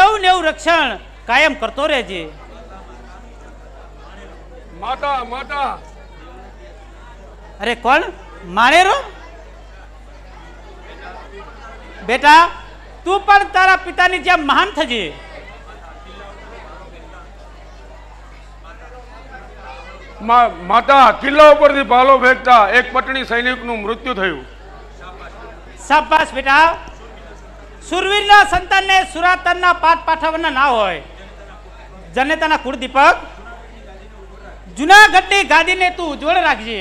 એવું ને એવું રક્ષણ કાયમ કરતો રહેજે. માતા માતા અરે કોણ માણેરો? બેટા તું પણ તારા પિતાની જેમ મહાન થજે. માતા, કિલ્લા ઉપરથી ભાલો ફેંકતા એક પટણી સૈનિકનું મૃત્યુ થયું. શાબાશ બેટા. સુરવીરના સંતાનને સુરાતનના પાઠ પાઠવવાના ના હોય. જનેતાના કુળદીપક, જુનાગઢની ગાદીને તું ઉજ્જવળ રાખજે.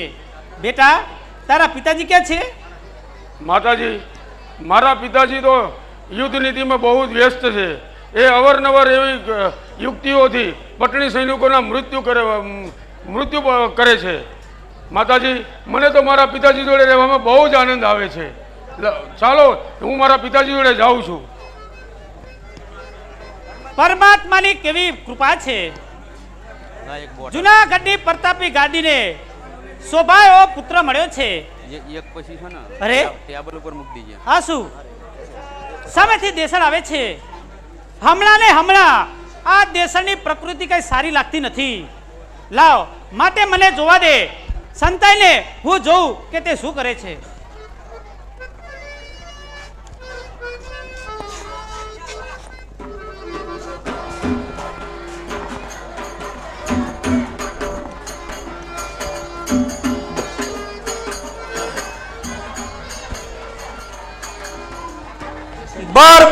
બેટા તારા પિતાજી ક્યાં છે? માતાજી, મારા પિતાજી તો યુદ્ધ નીતિમાં બહુ જ વ્યસ્ત છે. એ અવારનવાર એવી યુક્તિઓથી પટણી સૈનિકોના મૃત્યુ કરે છે. માતાજી, મને તો મારા પિતાજી જોડે રહેવામાં બહુ જ આનંદ આવે છે. ચાલો હું મારા પિતાજી જોડે જાઉં છું. પરમાત્માની કેવી કૃપા છે. જુનાગઢની પ્રતાપી ગાદીને શોભાયો પુત્ર મળ્યો છે. અરે ટેબલ ઉપર મૂકી દીજે. હા શું સામેથી દેસણ આવે છે. હમણાં ને હમણાં આ દેસણની પ્રકૃતિ કઈ સારી લાગતી નથી. લાવ માટે મને જોવા દે. સંતાઈને હું જોઉં કે તે શું કરે છે.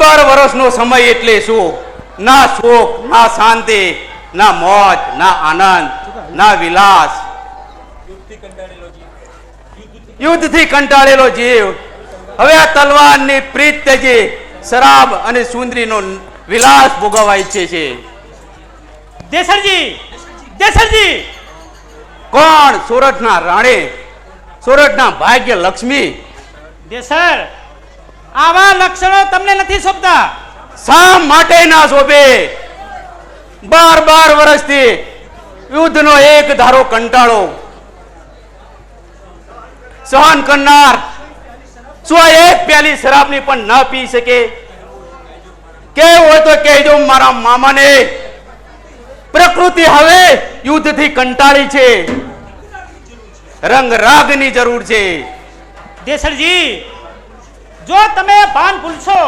બાર વર્ષનો સમય એટલે શું? ના સુખ, ના શાંતિ, ના મોજ, ના આનંદ, ના વિલાસ. યુદ્ધથી કંટાળેલો જીવ હવે આ તલવારની પ્રીત ત્યજી શરાબ અને સુંદરીનો વિલાસ ભોગવવા ઈચ્છે છે. દેસરજી, દેસરજી. કોણ? સોરઠના રાણી, સોરઠના ભાગ્ય લક્ષ્મી. દેસર, આવા લક્ષણો તમને નથી શોભતા. શા માટે ના શોભે? 12 વર્ષથી યુદ્ધનો એક ધારો કંટાળો સહન કરનાર શું એક પ્યાલી શરાબની પણ ન પી શકે? કેવું હોય તો કહેજો મારા મામાને. પ્રકૃતિ હવે યુદ્ધથી કંટાળી છે. રંગ રાગની જરૂર છે. દેસરજી, જો તમે ભાન ભૂલશો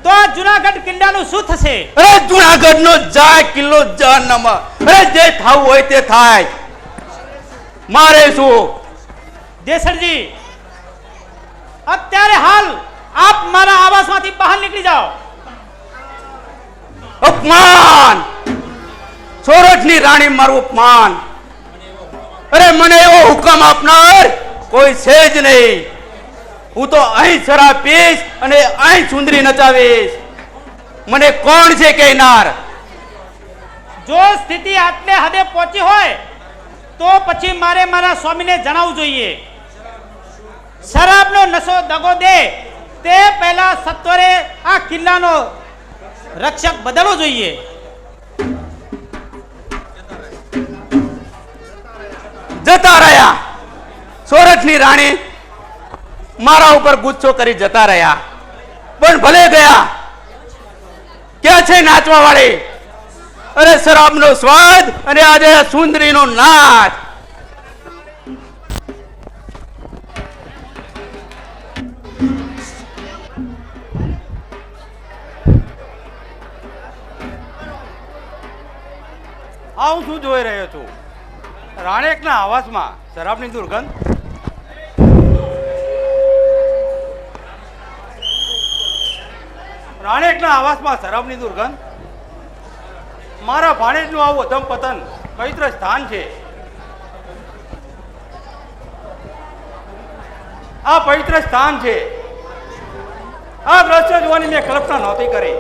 તો આ જુનાગઢ કિલ્લાનું શું થશે? અરે જુનાગઢનો જાય કિલ્લો જાનમાં. અરે જે થવું હોય તે થાય. મારે શું? દેસરજી, અત્યારે હાલ આપ મારા આવાસમાંથી બહાર નીકળી જાઓ. અપમાન! સોરઠની રાણી મારું અપમાન. અરે મને એવો હુકમ આપનાર કોઈ છે જ નહીં. હું તો અહીં શરાબ પીશ અને અહીં સુંદરી નચાવીશ. મને કોણ છે કહેનાર? જો સ્થિતિ આટલે હદે પહોંચી હોય તો પછી મારે મારા સ્વામીને જણાવવું જોઈએ. શરાબનો નશો દગો દે તે પહેલા સત્વરે આ કિલ્લાનો રક્ષક બદલવો જોઈએ. જતા રહ્યા સોરઠની રાણી મારા ઉપર ગુસ્સો કરી જતા રહ્યા. પણ ભલે ગયા. ક્યાં છે નાચવા વાળી? અરે શરાબનો સ્વાદ અને આજે સુંદરીનો નાચ. આ હું શું જોઈ રહ્યો છું? રાણેકના આવાસમાં શરાબની દુર્ગંધ. રાણેકના આવાસમાં શરાબની દુર્ગંધ. મારા ભાણેજનું આવું અધમ પતન પવિત્ર સ્થાન છે. આ પવિત્ર સ્થાન છે. આ દ્રશ્ય જોવાની મેં કલ્પના નહોતી કરી.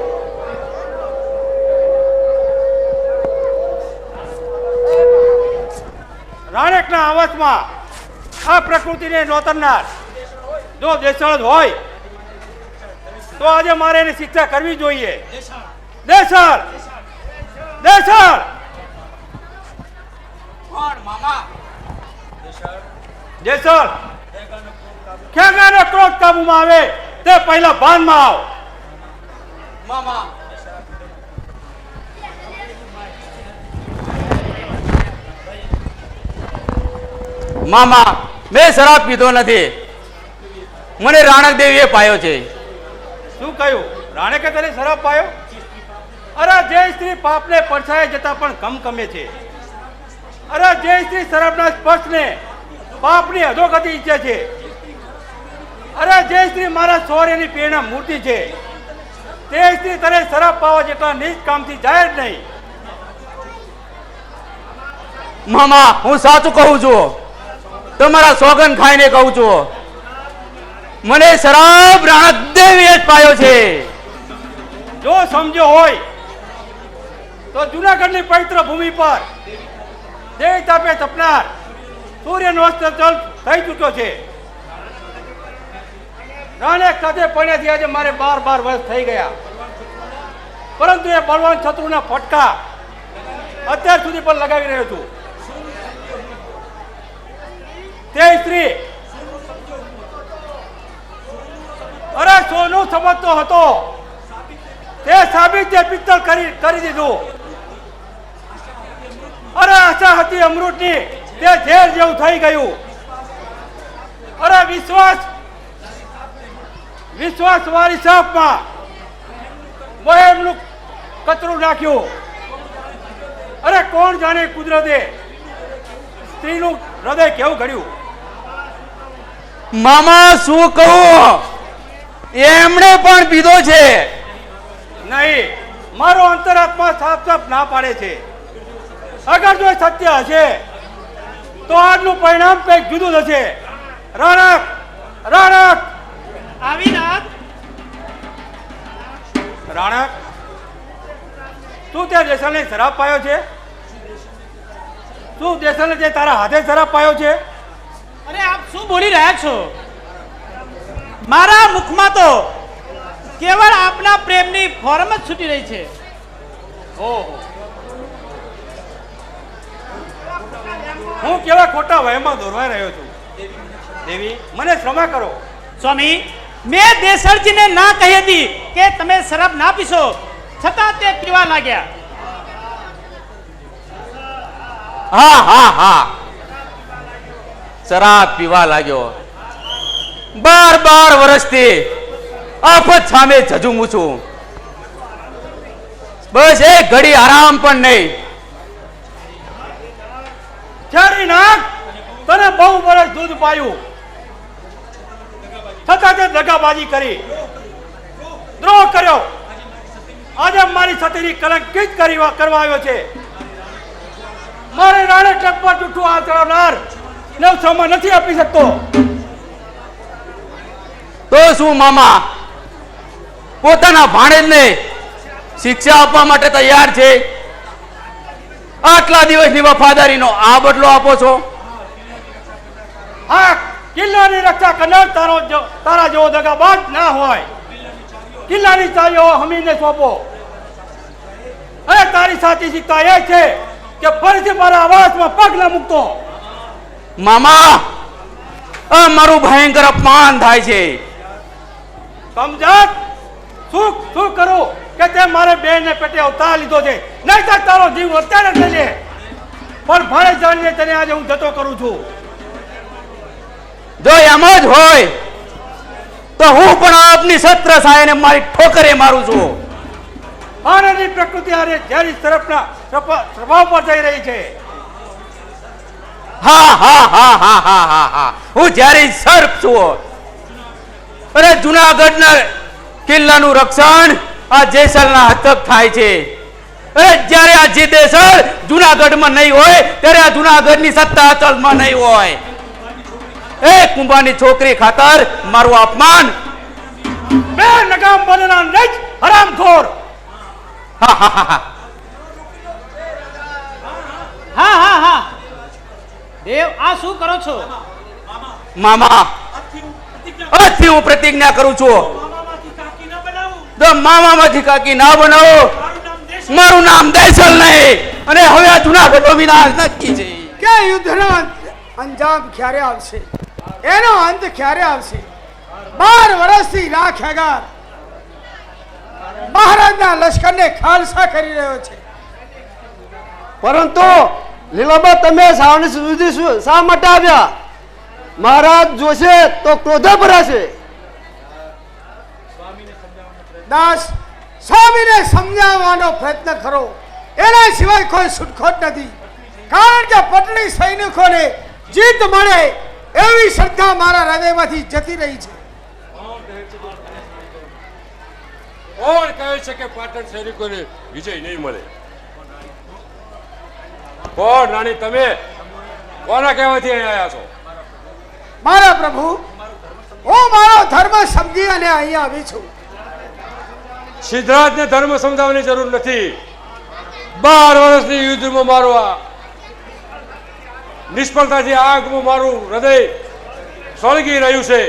રાણેકના આવાસમાં આ પ્રકૃતિને નોતરનાર જો દેશળ હોય તો આજે મારે એની શિક્ષા કરવી જોઈએ. દેશળ દેશળ દેશળ ખેગાનો ક્રોધ કાબુમાં આવે તે પહેલા ભાનમાં આવ. મામા મામા મેં શરાબ પીધો નથી. મને રાણક દેવીએ પાયો છે. શું કહ્યું? રાણેકે તને શરાબ પાયો? અરે જે સ્ત્રી પાપને પડછાય જતા પણ કમકમે છે. અરે જે સ્ત્રી શરાબના સ્પર્શને પાપની અધોગતિ ઈચ્છે છે. અરે જે સ્ત્રી મારા શૌર્યની પ્રેરણા મૂર્તિ છે તે સ્ત્રી તને શરાબ પાવા જેટલા નીચ કામથી જાય જ નહીં. મામા હું સાચું કહું છું. તમારા સોગન ખાઈને કહું છું. મને શરાબ રાણક દેવીએ જ પાયો છે. જો સમજો હોય તો જુનાગઢની પવિત્ર ભૂમિ પર દેવ તાપે તપનાર સૂર્યનો અસ્ત થઈ ચૂક્યો છે. રાણેક સાથે પડ્યાથી આજે મારે 12 વર્ષ થઈ ગયા. પરંતુ એ બળવાન શત્રુના ફટકા અત્યાર સુધી પણ લગાવી રહ્યો છું. તે સ્ત્રી અરે સોનું સમજતો હતો તે સાબિત તે પિત્તળ કરી દીધું. અરે આશા હતી અમૃતની તે ઝેર જેવું થઈ ગયું. અરે વિશ્વાસ વાળી સાપમાં વહેમનું કચરું નાખ્યું. અરે કોણ જાણે કુદરતે સ્ત્રીનું હૃદય કેવું ઘડ્યું. મામા શું કહું? એમણે પણ પીધો છે. નહીં, મારો અંતરાત્મા સાફ સાફ ના પાડે છે. અગર જો સત્ય હશે તો આજનું પરિણામ કંઈક જુદું થશે. રાણક રાણક આવીનાથ રાણક તું તે દેશલને શરાબ પાયો છે? તું દેશલને તે તારા હાથે શરાબ પાયો છે? અરે આપ શું બોલી રહ્યા છો? મારા મુખમાં તો કેવળ આપના પ્રેમની ફોરમ જ છૂટી રહી છે. ઓહો, હું કેવા ખોટા વહેમમાં દોરવાઈ રહ્યો છું. દેવી મને ક્ષમા કરો. સ્વામી, મેં દેસરજીને ના કહી હતી કે તમે શરાબ ના પીશો, છતાં તે પીવા લાગ્યા. હા હા હા શરાબ પીવા લાગ્યો. 12 વર્ષથી આફત સામે ઝઝુમું છું. બસ એક ઘડી આરામ પણ નહીં. છેડી નાખ, તને બહુ વર્ષ દૂધ પાયું છતાં તે દગાબાજી કરી, દ્રોહ કર્યો. આજે મારી સતીની કલંકિત કરવા આવ્યો છે. મારે રાણે ટકમાં જૂઠું હાથ ચડાવનાર નવસામાં નથી આપી શકતો. તો શું મામા પોતાના ભાણેજને શિક્ષા આપવા માટે તૈયાર છે? આટલા દિવસની વફાદારીનો આ બદલો આપો છો? આ કિલ્લાની રક્ષા કરનાર તારા જેવો દગાબાજ ના હોય. કિલ્લાની ચાવીઓ હમીને સોંપો. અને તારી સાચી શિક્ષા એ છે કે ફરીથી મારા આવાસમાં પગ ન મૂકતો. મામા આ મારું ભયંકર અપમાન થાય છે. સમજાત શું કરું કે તે મારે બેન ને પેટે અવતાર લીધો છે, નહીં તો તારો જીવ અત્યારે જ લે. પણ ભાડે જાણીને તને આજે હું જતો કરું છું. જો એમ જ હોય તો હું પણ આપની સત્ર સાયને મારી ઠોકરે મારું છું. આનંદની પ્રકૃતિ આરે ઝેરી તરફના સ્વભાવ પર જઈ રહી છે. હા હા હા હા હા હા હા હું જ્યારે સર્પ છું. અરે જુનાગઢના કિલ્લાનું રક્ષણ આ જેસલના હસ્તક થાય છે. અરે જ્યારે આ જેસલ જુનાગઢમાં નહીં હોય ત્યારે આ જુનાગઢની સત્તા અચલમાં નહીં હોય. એ કુંભાની છોકરી ખાતર મારું અપમાન. બે નગામ બનના નહીં હરામખોર. હા હા હા હા હા હા દેવ આ શું કરો છો? મામા આજથી હું પ્રતિજ્ઞા કરું છું તો મામામાંથી કાકી ના બનાવો. મારું નામ દેસલ નહીં અને હવે આ જુનાગઢનો વિનાશ નક્કી છે. કે યુદ્ધનો અંજામ ક્યારે આવશે, એનો અંત ક્યારે આવશે? 12 વર્ષથી રાખેગાર મહારાજના લશ્કરને ખાલસા કરી રહ્યો છે. પરંતુ લીલાબા તમે સાવની સુધી શા માટે આવ્યા? મહારાજ જોશે તો ક્રોધે ભરાશે. દાસ સ્વામીને સમજાવવાનો પ્રયત્ન કરો, એના સિવાય કોઈ છૂટખોટ નથી. કારણ કે પટણી સૈનિકોને જીત મળે એવી શ્રદ્ધા મારા હૃદયમાંથી જતી રહી છે. કોણ કહે છે કે પાટણ સૈનિકોને વિજય નહીં મળે? કોણ રાણી તમે કોના કહેવાથી અહીં આવ્યા છો? મારા પ્રભુ, હું મારો ધર્મ સમજી અને અહીંયા આવી છું. સિદ્ધરાજને ધર્મ સમજાવવાની જરૂર નથી. 12 વર્ષની યુદ્ધમાં મારું આ નિષ્ફળતાથી આગમાં મારું હૃદય સળગી રહ્યું છે.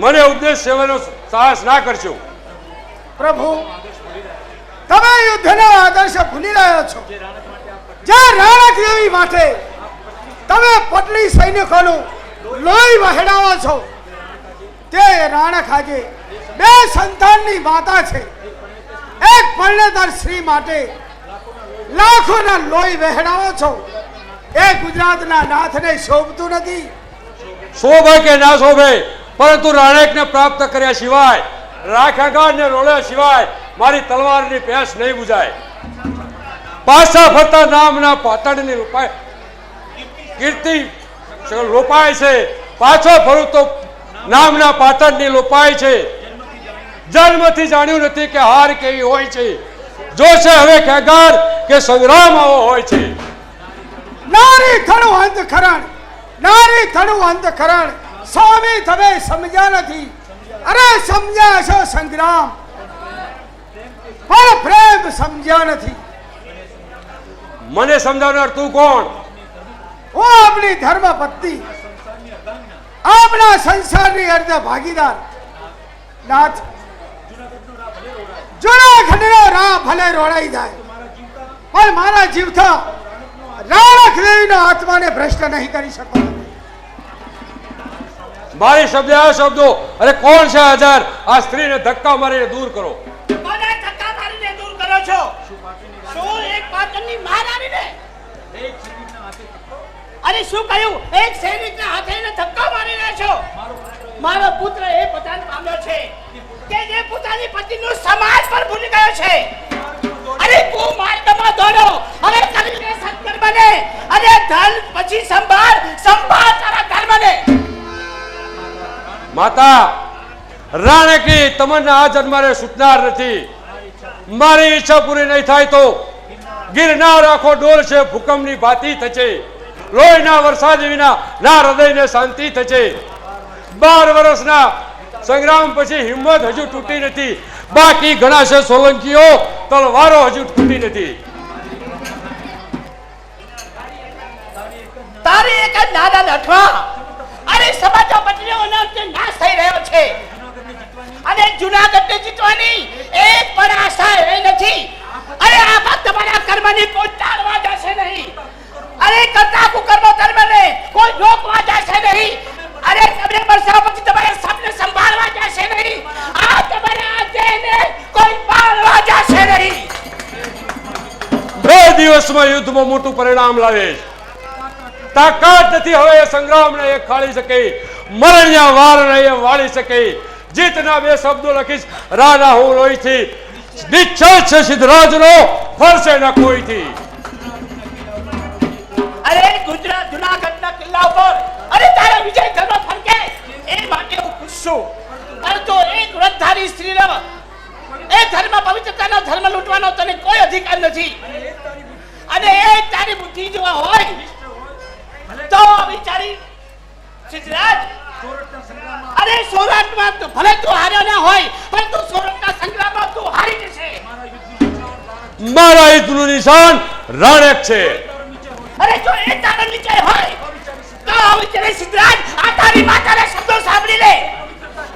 મને ઉપદેશ સેવાનો સાહસ ના કરશો. પ્રભુ, તમે યુદ્ધનો આદર્શ ભૂલી રહ્યા છો. જે રાણક દેવી માટે તમે પટલી સૈનિકોનું લોહી વહેડાવો છો, તે રાણક આજે 2 સંતાનની માતા છે. એક પરણેતર સ્ત્રી માટે લાખોના લોહી વહેડાવો છો. એ ગુજરાતના નાથને શોભતું નથી. શોભે કે ના શોભે, પરંતુ રાણકને પ્રાપ્ત કર્યા સિવાય, રાખેગારને રોળ્યા સિવાય મારી તલવારની પેસ નહીં બુજાય. પાછા ફરતા નામના પાટણની કીર્તિ લોપાય છે. પાછો ફરું તો નામના પાટણની લોપાય છે. જન્મથી જાણ્યું નથી કે હાર કેવી હોય છે. જોશે હવે ખેગાર કે સંગ્રામ આવો હોય છે. નારી થણું અંતખરણ, નારી થણું અંતખરણ સ્વામી તમે સમજ્યા નથી. અરે સમજ્યા છો સંગ્રામ, પણ પ્રેમ સમજ્યા નથી. મને સમજાવનાર તું કોણ? હું આપણી ધર્મ પત્ની, આપણા સંસારની અર્ધ ભાગીદાર. નાથ, જુનાગઢનો રાહ ભલે રોડાઈ જાય, પણ મારા જીવતા રાણક દેવીનો આત્માને ભ્રષ્ટ નહીં કરી શકો. મારી શબ્દ આ શબ્દો. અરે કોણ છે હજાર? આ સ્ત્રીને ધક્કા મારીને દૂર કરો. મને ધક્કા મારીને દૂર કરો છો? શું એક પાટણની મહારાણીને? અરે શું કહ્યું? એક સૈનિકના હાથે ધક્કા મારી રહ્યા છો? મારો પુત્ર એ પોતાનો પામ્યો છે કે જે પોતાની પત્નીનું સમાજ પર ભૂલી ગયો છે. અરે તું માર્ગમાં દોડો, હવે કરીને સત્કર બને અને ધન પછી સંભાળ, સંભાળ તારા ધર્મને. માતા, રાણકી તમન્ના આ જન્મારે છૂટનાર નથી. મારી ઈચ્છા પૂરી નહીં થાય તો ગિરનાર આખો ડોલ છે, ભૂકંપની ભાતી થશે, લોહીના વરસાદ વિના ના હૃદયને શાંતિ થશે. 12 વર્ષના સંગ્રામ પછી હિંમત હજુ તૂટી નથી, બાકી ઘણા છે સોલંકીઓ, તલવારો હજુ તૂટી નથી. તારી એક જ નાના લઠવા અરે સમાજો બદલ્યોનો જે નાશ થઈ રહ્યો છે અને જુનાગઢને જીતવાની એક પણ આશા એ નથી. અરે આ વાત તમારા કર્મની કોઈ ટાળવા જશે નહીં. અરે કરતા કુકર્મો ધર્મને કોઈ રોકવા જશે નહીં. અરે તમે વર્ષા પછી તમારે સબને સંભાળવા જશે નહીં. આ તમારા દેહને કોઈ પાળવા જશે નહીં. 2 દિવસમાં યુદ્ધમાં મોટું પરિણામ લાવે. તાકાત નથી હવે એ સંગ્રામને એ ખાળી શકે, મરણ્યા વારને એ વાળી શકે. જીતના 2 શબ્દો લખીશ રાના હું લોહીથી, નિશ્ચય છે સિદ્ધરાજનો ફરશે ન કોઈથી. અરે ગુજરાત જુનાગઢના કિલ્લા ઉપર અરે તારા વિજય ધર્મ ફરકે એ માટે હું ખુશ છું. પરંતુ એક વ્રતધારી સ્ત્રીનો એ ધર્મ પવિત્રતાનો ધર્મ લૂંટવાનો તને કોઈ અધિકાર નથી. અને એ તારી બુદ્ધિ જો હોય તો વિચારી સિદ્ધરાજ અરે સોરઠમાં તો ભલે તું હાર્યો ના હોય પરંતુ સોરઠના સંગ્રામમાં તું હારી જશે. મારા યુદ્ધનું નિશાન રાણેક છે. અરે જો એ તારા નીચે હોય તો વિચારે સિદ્ધરાજ આ તારી માતાના શબ્દો સાંભળી લે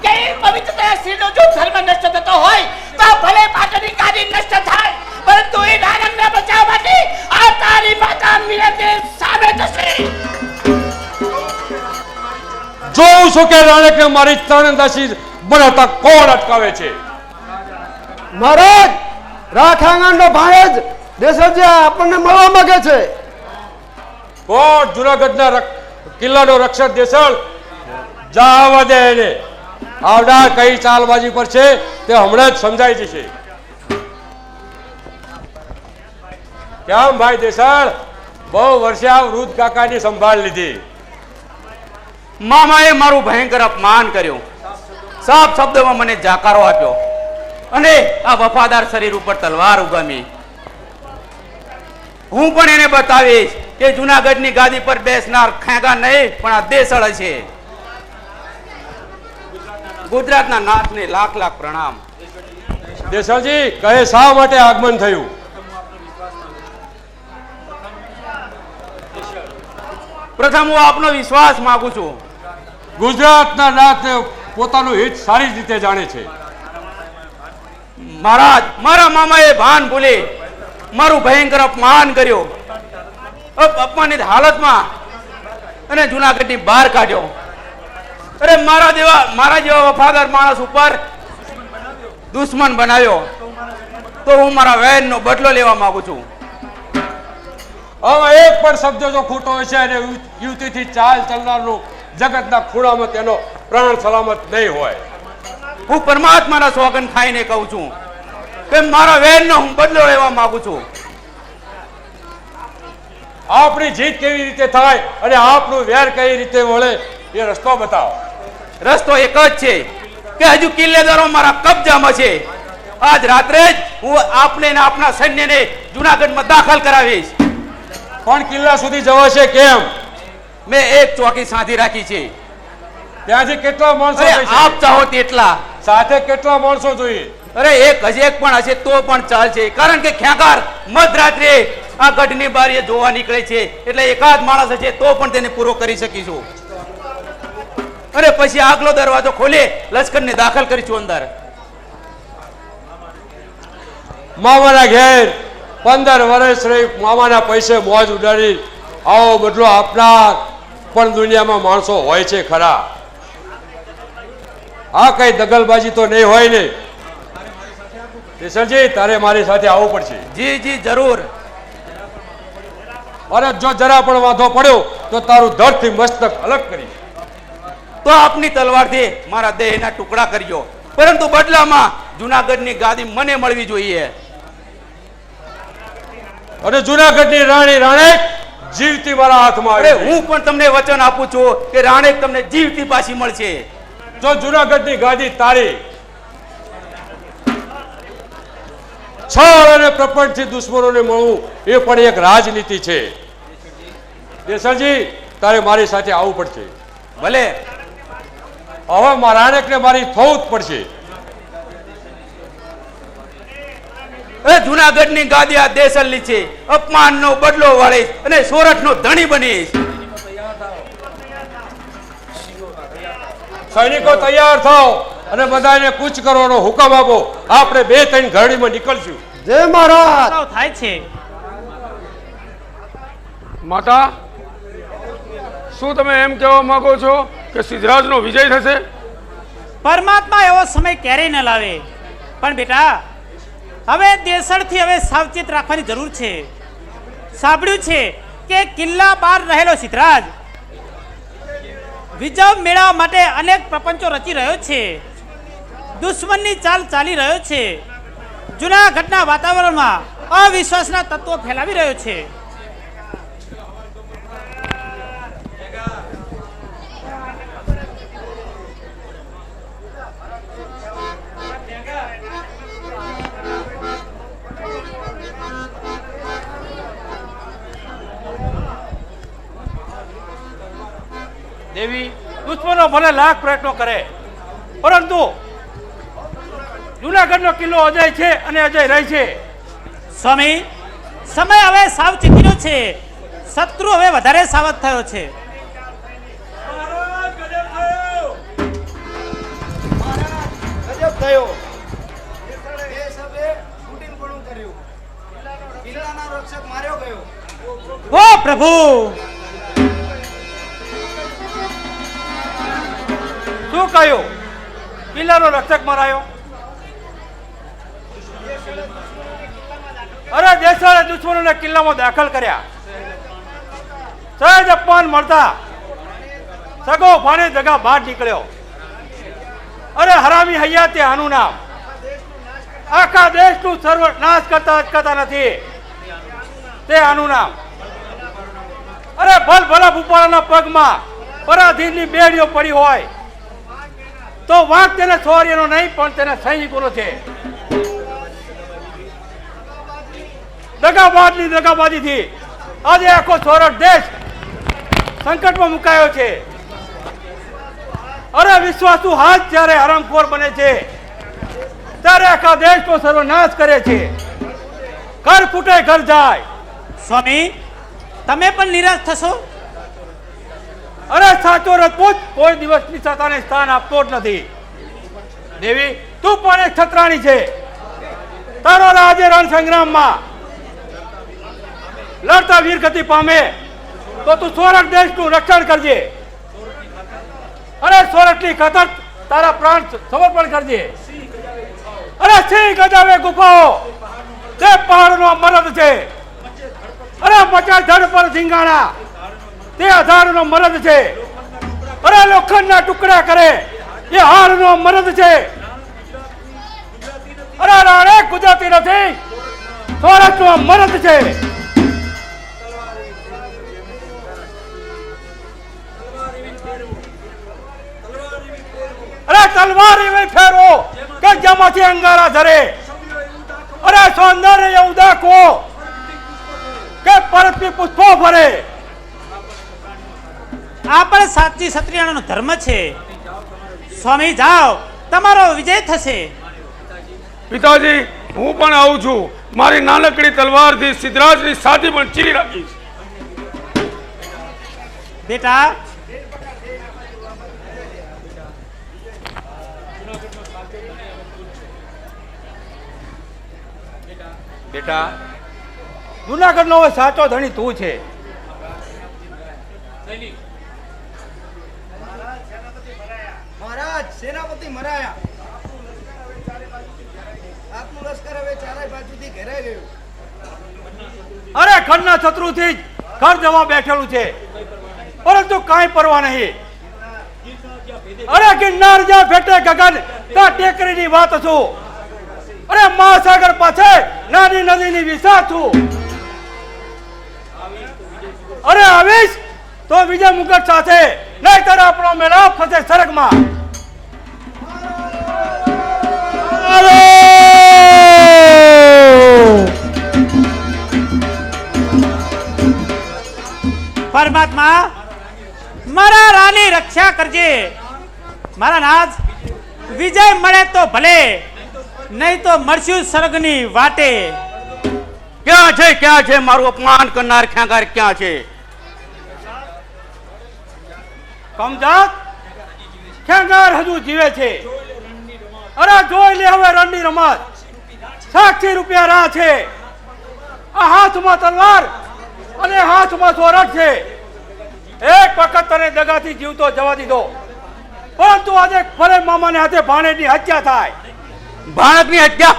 કે એ પવિત્રતા સ્ત્રીનો જો ધર્મ નષ્ટ થતો હોય તો ભલે પાટણની ગાદી નષ્ટ થાય પરંતુ એ નારંગને બચાવવા માટે આ તારી માતા મિલતે સામે થશે. જોઉં છું કે રાણેકને મારી તરણદાસી બનાવતા કોણ અટકાવે છે. મહારાજ રાખાંગણનો ભાણેજ દેસરજી આપણને મળવા માંગે છે. કોણ? જુનાગઢના કિલ્લાનો રક્ષક દેસળ. જાવા દે એને. આવનાર કઈ ચાલબાજી પર છે તે હમણાં જ સમજાઈ જશે. કેમ ભાઈ દેસળ, બહુ વર્ષે આ વૃદ્ધ કાકાની સંભાળ લીધી. મામાએ મારું ભયંકર અપમાન કર્યું, સાફ શબ્દોમાં મને જાકારો આપ્યો અને આ વફાદાર શરીર ઉપર તલવાર ઉગામી. હું પણ એને બતાવીશ કે જુનાગઢની ગાદી પર બેસનાર ખેંગા નહીં પણ આ દેસળ છે. ગુજરાતના નાથને લાખ લાખ પ્રણામ. દેસળજી કહે શા માટે આગમન થયું? પ્રથમ હું આપનો વિશ્વાસ માંગુ છું. ગુજરાતના નાથને પોતાનું હિત સારી રીતે જાણે છે. મહારાજ, મારા મામાએ ભાન ભૂલી મારું ભયંકર અપમાન કર્યો. અપમાનિત હાલતમાં અને જુનાગઢની બહાર કાઢ્યો. અરે મારા જેવા વફાદાર માણસ ઉપર દુશ્મન બનાવ્યો તો હું મારા વૈરનો બદલો લેવા માંગુ છું. આમાં એક પણ શબ્દ જો ખોટો હશે અને યુવતીથી ચાલ ચલનારનું જગતના ખૂણામાં તેનો પ્રાણ સલામત નહીં હોય. હું પરમાત્માના સોગંદ ખાઈને કહું છું કે મારા વૈરનો હું બદલો લેવા માંગુ છું. આપણી જીત કેવી રીતે થાય અને આપનું વેર કઈ રીતે વળે એ રસ્તો બતાવો. રસ્તો એક જ છે કે હજુ કિલ્લેદારો મારા કબજામાં છે. આજ રાત્રે જ હું આપને અને આપના સૈન્યને જુનાગઢમાં દાખલ કરાવીશ. પણ કિલ્લા સુધી જવાશે કેમ? મેં એક ચોકી સાધી રાખી છે. ત્યાંથી કેટલા માણસો અરે જશે? આપ ચાહો તેટલા. સાથે કેટલા માણસો જોઈએ? અરે એક હજેક પણ હશે તો પણ ચાલશે, કારણ કે ખેંગાર મધરાત્રે આ ગઢની બારીએ જોવા નીકળે છે એટલે એકાદ માણસ હશે તો પણ તેને પૂરો કરી શકીશું. અરે પછી આગલો દરવાજો ખોલે લશ્કરને દાખલ કરીશું અંદર. મામાના ઘેર 15 વર્ષ રહી મામાના પૈસે મોજ ઉડાડી આવો બદલો આપનાર પણ દુનિયામાં માણસો હોય છે ખરા. આ કઈ દગલબાજી તો નહીં હોય ને? કેશવજી, તારે મારી સાથે આવવું પડશે. જી જી જરૂર. અરે જો જરા પણ વાંધો પડ્યો તો તારું ધડથી મસ્તક અલગ કરીશ. તો આપની તલવારથી મારા દેહના ટુકડા કરજો, પરંતુ બદલામાં જુનાગઢની ગાદી મને મળવી જોઈએ. અને જુનાગઢની રાણી રાણેક જીવતી મારા હાથમાં અરે આવી. હું પણ તમને વચન આપું છું કે રાણેક તમને જીવતી પાછી મળશે. જો જુનાગઢની ગાદી તારી છળ અને પ્રપંચથી દુશ્મનોને મળવું એ પણ એક રાજનીતિ છે. દેસરજી, તારે મારી સાથે આવવું પડશે. ભલે. હવે મારા રાણેકને મારી થવું જ પડશે. એ જુનાગઢની ગાદી આ દેસલની છે. અપમાનનો બદલો વાળીશ અને સોરઠનો ધણી બનીશ. સૈનિકો તૈયાર થાઓ અને બધાને કૂચ કરવાનો હુકમ આપો. આપણે 2-3 ઘરડીમાં નીકળશું. જય મહારાજ. થાય છે. માતા, શું તમે એમ કહેવા માંગો છો કે સિદ્ધરાજનો વિજય થશે? પરમાત્મા એવો સમય ક્યારેય ન લાવે, પણ બેટા હવે દેસળથી હવે સાવચેત રાખવાની જરૂર છે. સાંભળ્યું છે કે કિલ્લા બહાર રહેલો સિદ્ધરાજ વિજય મેળવવા માટે અનેક પ્રપંચો રચી રહ્યો છે. દુશ્મનની ચાલ ચાલી રહ્યો છે. જૂનાગઢના વાતાવરણમાં અવિશ્વાસના તત્વો ફેલાવી રહ્યો છે. દેવી, દુશ્મનો ભલે લાખ પ્રયત્નો કરે, પરંતુ જૂનાગઢનો કિલ્લો અજય છે અને અજય રહે છે. સ્વામી, સમય હવે સાવચેતીનો છે. શત્રુ હવે વધારે સાવધ થયો છે. ગજબ થયો. દેશ હવે કુટિલપણું કર્યું. કિલ્લાનો રક્ષક માર્યો ગયો. ઓ પ્રભુ, શું કહ્યું? કિલ્લાનો રક્ષક મરાયો? અરે દેસાળે દુશ્મનોને કિલ્લામાં દાખલ કર્યા. સહેજ અપમાન મળતા સગો ભાણે જગા બહાર નીકળ્યો. અરે હરામી હૈયા, તે આનું નામ. આખા દેશનું સર્વ નાશ કરતા અટકાતા નથી, તે આનું નામ. અરે ભલ ભલા ભૂપાળાના પગમાં પરાધીનની બેડીઓ પડી હોય તો વાંક તેને શૌર્યનો નહીં પણ તેના સૈનિકોનો છે. દગાબાજની દગાબાજીથી આજે આખો સોરઠ દેશ સંકટમાં મુકાયો છે. અરે વિશ્વાસુ હાથ જ્યારે હરામખોર બને છે ત્યારે આખા દેશનો સર્વનાશ કરે છે. ઘર ફૂટે ઘર જાય. સ્વામી, તમે પણ નિરાશ થશો? અરે સાચો રજપૂત કોઈ દિવસ નિશાતાને સ્થાન આપતો જ નથી. દેવી, તું પણ એક છત્રાણી છે. તારો રાજે રણ સંગ્રામમાં લડતા વીર ગતિ પામે તો તું સોરઠ દેશનું રક્ષણ કરજે. અરે સોરઠની ખાતર તારા પ્રાણ સમર્પણ કરજે. અરે સિંહ ગજાવે ગુફાઓ તે પહાડનો મરદ છે. અરે મચા ધડ પર ધીંગાણા તે હજારનો મરદ છે. અરે લોખંડના ટુકડા કરે એ હારનો મરદ છે. અરે રાણે ગુજરાતી નથી, સોરઠનો મરદ છે. અરે તલવાર એવી ફેરો કે જેમાંથી અંગારા ઝરે. અરે સૌંદર્ય એવું દાખવો કે પરતની પુષ્પો ભરે. આ પણ સાચી ક્ષત્રિયાનો ધર્મ છે. સ્વામી જાઓ, તમારો વિજય થશે. પિતાજી, હું પણ આવું છું. મારી નાનકડી તલવારથી સિદ્ધરાજની છાતી પણ ચીરી રાખીશ. બેટા, બેટા, જૂનાગઢનો હવે સાચો ધણી તું છે. મહારાજ, સેનાપતિ મરાયા. આપનું લશ્કર હવે ચારે બાજુથી ઘેરાઈ ગયું. અરે ઘરના શત્રુથી જ ઘર જવા બેઠેલું છે, પરંતુ કાંઈ પરવા નહીં. અરે ગિરનાર જ્યાં ભેટે ગગન ત્યાં ટેકરીની વાત છું. અરે મહાસાગર પાસે નાની નદીની વિસા છું. અરે આવીશ તો વિજય મુકટ સાથે, નહીતર આપણો મેળાપ થશે સરગમાં. અરે પરમાત્મા મારા રાની રક્ષા કરજે. મારા નાથ વિજય મળે તો ભલે, નહીં તો મળશું સ્વર્ગની વાટે. ક્યાં છે મારું અપમાન કરનાર ખેંગાર ક્યાં છે? કમજાત ખેંગાર હજુ જીવે છે. અરે જોઈ લે હવે રણની રમત. 60 રૂપિયા રાહ છે. આ હાથમાં તલવાર અને હાથમાં સોરઠ છે. એક વખત તને દગાથી જીવતો જવા દીધો, પરંતુ આજે ફરે મામાને હાથે ભાણેજની હત્યા થાય. ભાણકની હત્યા?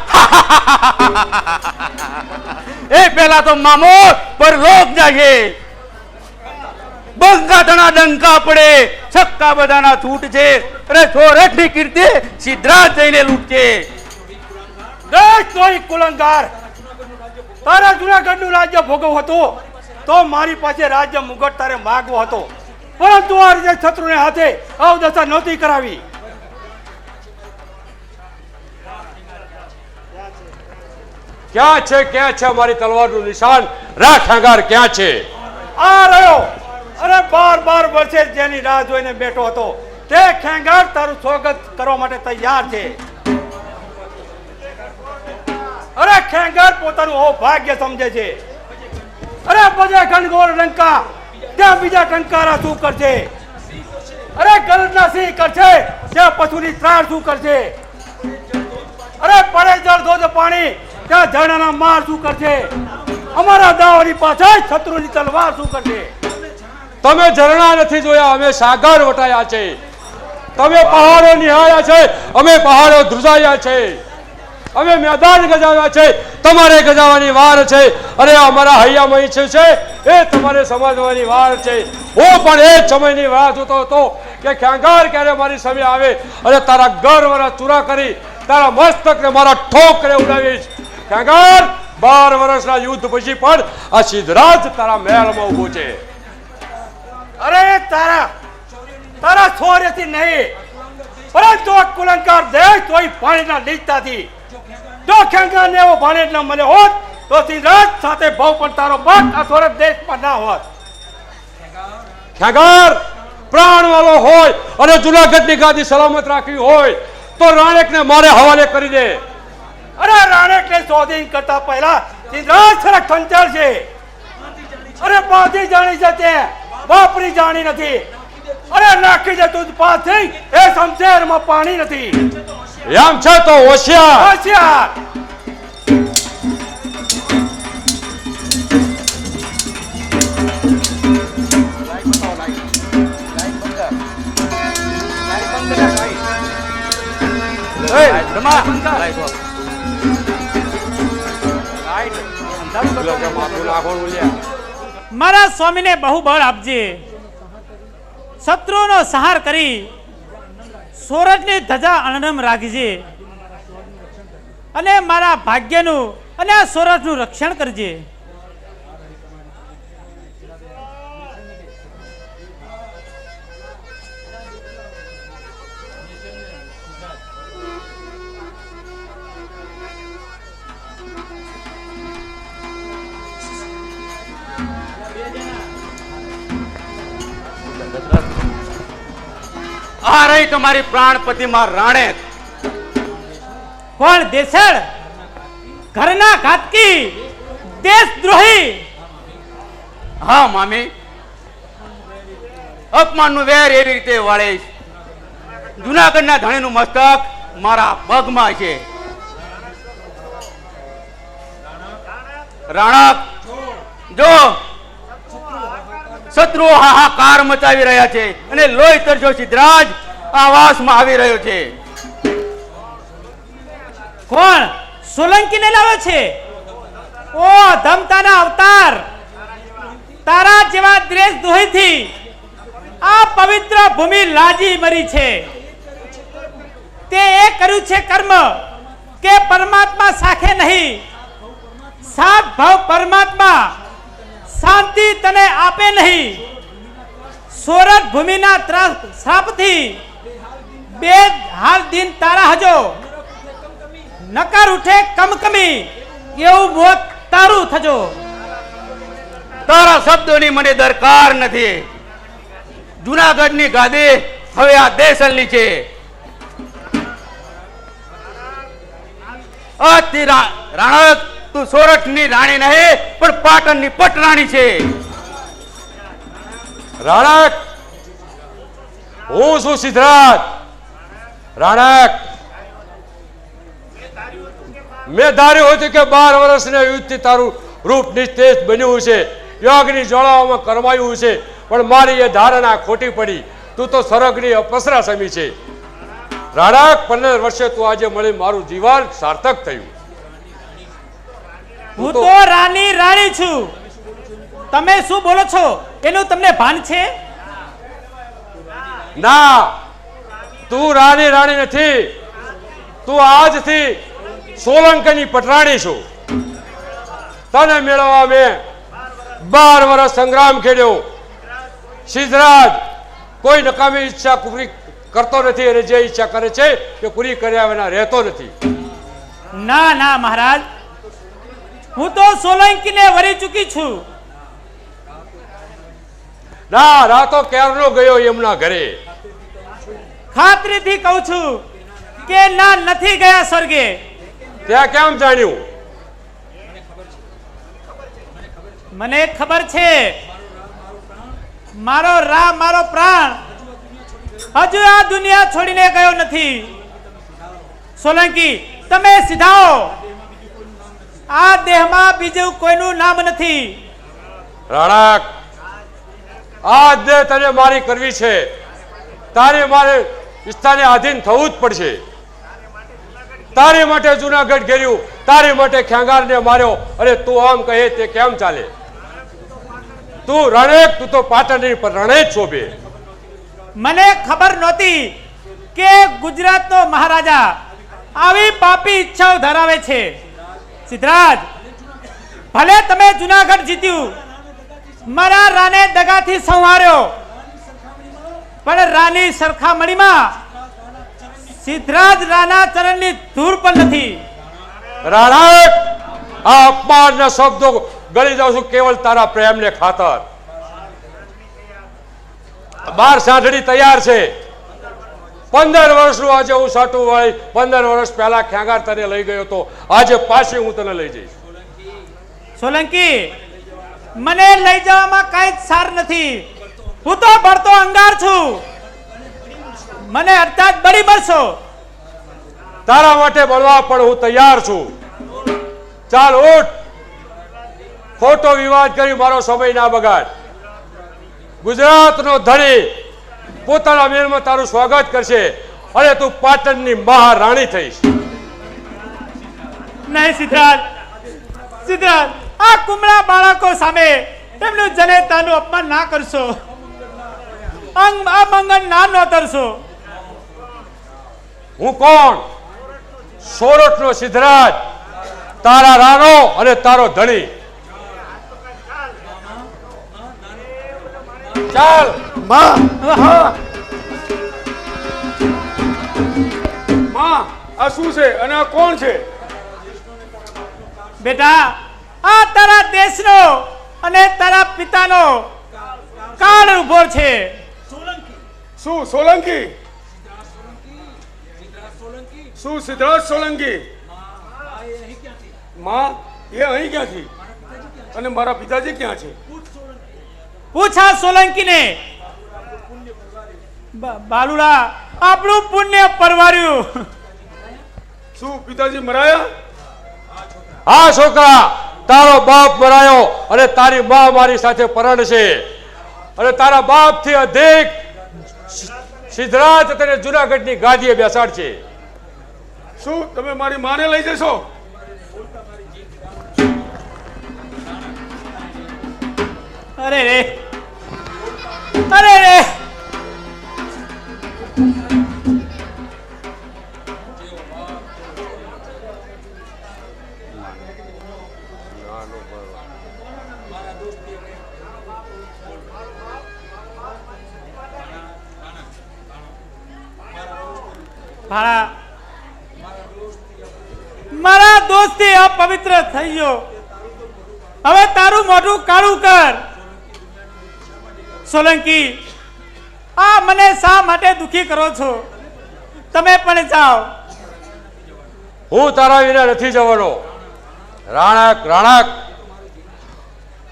એ પેલા તો મામો પર રોગ જશે. બંકા તણા ડંકા પડે, છક્કા બધાના છૂટ છે. અરે સોરઠની કીર્તિ સિદ્ધરાજ જઈને લૂટશે. દેશ તોય કુલંગાર. તારા જુનાગઢનું રાજ્ય ભોગવ હતું તો મારી પાસે રાજ્ય મુગટ તારે માગવો હતો, પરંતુ આ રીતે શત્રુને હાથે અવદશા નહોતી કરાવી. ક્યાં છે મારી તલવારનું નિશાન? રાખ ખેંગાર ક્યાં છે? આ રહ્યો. અરે 12 વર્ષે જેની રાહ જોઈને બેઠો હતો તે ખેંગાર તારું સ્વાગત કરવા માટે તૈયાર છે. અરે ખેંગાર પોતાનું અભાગ્ય સમજે છે. અરે બજે ઘનઘોર લંકા, ત્યાં બીજા ટંકારા શું કરશે? અરે ગલતના સિંહ કરશે, ત્યાં પશુની ત્રાળ શું કરશે? અરે પડે જળ ધોધ પાણી, ત્યાં ઝરણાના માર શું કરશે? અમારા દાવાની પાછળ શત્રુની તલવાર શું કરશે? તમે ઝરણા નથી જોયા, અમે સાગર વટાયા છે. તમે પહાડો નિહાળ્યા છે, અમે પહાડો ધ્રુજાયા છે. અમે મેદાન ગજાવ્યા છે, તમારે ગજાવવાની વાર છે. અરે અમારા હૈયામય છે એ તમારે સમજવાની વાર છે. હું પણ એ જ સમયની રાહ જોતો હતો કે ખેંગાર ક્યારે મારી સામે આવે અને તારા ગર્વના ચૂરા કરી તારા મસ્તકને મારા ઠોકરે ઉડાવીશ. ખેંગાર 12 વર્ષના યુદ્ધ પછી પણ આ સિદ્ધરાજ તારા મહેલમાં ઊભો છે. અરે તારા શૌર્યથી નહીં, પરંતુ કુલંકાર દેશ તોય પાણીના લીધતાથી. જો ખેંગારને એવો ભાણેજ ન મળે હોત તો સિદ્ધરાજ સાથે ભાવ પણ તારો બાપ આ સોરઠ દેશમાં ના હોત. ખેંગાર પ્રાણ વાળો હોય અને જુનાગઢની ગાદી સલામત રાખવી હોય તો રાણેકને મારે હવાલે કરી દે. અરે રાણેકને સ્વાધીન કરતા પહેલા સિદ્ધરાજ સરક ખંચર છે. અરે બાધી જાણી છે તે વાપરી જાણી નથી. અરે નાખી દે તું પાછી એ શમશેરમાં પાણી નથી. એમ છે તો હોશિયાર. હોશિયાર. મારા સ્વામીને બહુ બળ આપજે. શત્રુનો સંહાર કરી સોરઠની ધજા અણનમ રાખજે અને મારા ભાગ્યનું અને આ સોરઠનું રક્ષણ કરજે. આ રહી તમારી પ્રાણપતિ માં રાણેક. કોણ? દેસળ, ઘરના ઘાતકી, દેશદ્રોહી. હા મામી, અપમાનનું વેર એવી રીતે વાળીશ. જુનાગઢના ધણીનું મસ્તક મારા પગમાં છે. રાણક, જો શત્રુઓ હાહાકાર મચાવી રહ્યા છે અને લોહી તરજો સિદ્ધરાજ આવાસમાં આવી રહ્યો છે. કોણ? સોલંકીને લાવે છે? ઓ ધમતાના અવતાર, તારા જેવા દેશદ્રોહીથી આ પવિત્ર ભૂમિ લાજી મરી છે. તે એ કર્યું છે કર્મ કે પરમાત્મા સાખે નહીં. સાત ભાવ પરમાત્મા શાંતિ તને આપે નહીં. સોરઠ ભૂમિના શ્રાપથી બે હાલ દિન તારા હજો. નકાર ઉઠે કમકમી એવું મોત તારું થજો. તારા શબ્દોની મને દરકાર નથી. જુનાગઢની ગાદી હવે આ દેશલની છે. આજથી રાણક તું સોરઠની રાણી નહીં પણ પાટણની પટરાણી છે. રાણક, હું છું સિદ્ધરાજ. રાણક, મેં ધાર્યું હતું કે 12 વર્ષના યુદ્ધથી તારું રૂપ નિસ્તેજ બન્યું છે, યજ્ઞની જ્વાળાઓમાં કરમાયું છે, પણ મારી એ ધારણા ખોટી પડી. તું તો સરગની અપસરા સમી છે. રાણક, 15 વર્ષે તું આજે મળી મારું જીવન સાર્થક થયું. હું તો રાણી છું. તમે શું બોલો છો એનું તમને ભાન છે? ના, તું રાણી નથી. તું આજથી સોલંકીની પટરાણી છું. તને મેળવવા મેં 12 વર્ષ સંગ્રામ ખેડ્યો. સિદ્ધરાજ કોઈ નકામી ઈચ્છા પૂરી કરતો નથી અને જે ઈચ્છા કરે છે તે પૂરી કર્યા વિના રહેતો નથી. ના મહારાજ, હું તો સોલંકીને વરી ચૂકી છું. ના, રાતો ક્યારનો ગયો એમના ઘરે. ખાતરીથી કહું છું કે ના, નથી ગયા સ્વર્ગે. ત્યાં કેમ જાણ્યું? મને ખબર છે. મારો મારો પ્રાણ હજુ આ દુનિયા છોડીને ગયો નથી. સોલંકી, તમે સીધાઓ. આ દેહમાં બીજું કોઈનું નામ નથી. રાણક, આ દેહ તને મારી કરવી છે. તારે મારે વિસ્તારને આધીન થવું જ પડશે. તારી માટે જુનાગઢ ઘેર્યું, તારી માટે ખેંગારને માર્યો, અને તું આમ કહે તે કેમ ચાલે? તું રણેક, તું તો પાટણની પર રણે જ શોભે. મને ખબર નહોતી કે ગુજરાતનો મહારાજા આવી પાપી ઈચ્છાઓ ધરાવે છે. સિદ્ધરાજ, ભલે તમે જુનાગઢ જીત્યું, મારા રાને દગાથી સંહાર્યો, પણ રાની સરખામણીમાં સિદ્ધરાજ રાના ચરણની ધૂળ પણ નથી. રાણક, આ અપમાનના શબ્દો ગળી જાઉં છું કેવળ તારા પ્રેમને ખાતર. 12 સાંઠડી તૈયાર છે. 15 વર્ષનું આજે હું સાટું વાળી 15 વર્ષ પહેલા ખેંગાર તને લઈ ગયો હતો. આજે પાછી હું તને લઈ જઈશ. સોલંકી, મને લઈ જવામાં કાંઈ જ સાર નથી. હું તો બળતો અંગાર છું. મને અર્થાત બળી મળશો. તારા માટે બળવા પણ હું તૈયાર છું. ચાલ ઉઠ. ખોટો વિવાદ કરી મારો સમય ના બગાડ. ગુજરાતનો ધણી પોતાના મહેલમાં તારું સ્વાગત કરશે અને તું પાટણની મહારાણી થઈશ. નહીં સિદ્ધરાજ, આ કુમળા બાળકો સામે તેમનું જનેતાનું અપમાન ના કરશો. અમંગન ના નોતરશો. હું કોણ? સોરઠનો સિદ્ધરાજ, તારા રાનો અને તારો ધણી. ચાલ. માં આ શું છે અને આ કોણ છે? બેટા, આ તારા દેશનો અને તારા પિતાનો કાળ ઉભો છે. શું સોલંકી? શું સિદ્ધરાજ સોલંકી? માં, એ અહીં ક્યાંથી? અને મારા પિતાજી ક્યાં છે? પૂછા સોલંકીને. બાલુડા, આપણું પુણ્ય પરવાર્યું. શું પિતાજી મરાયા? હા છોકરા, તારો બાપ મરાયો અને તારી મા મારી સાથે પરણશે, અને તારા બાપથી અધિક સિદ્ધરાજ તને જુનાગઢની ગાદીએ બેસાડશે. શું તમે મારી માને લઈ જશો? અરે રે. મારા દોસ્તી અપવિત્ર થઈ ગયો. હવે તારું મોઢું કાળું કર. સોલંકી, આ મને શા માટે દુખી કરો છો? તમે પણ જાઓ. હું તારા વિના નથી જવાનો. રાણક રાણક,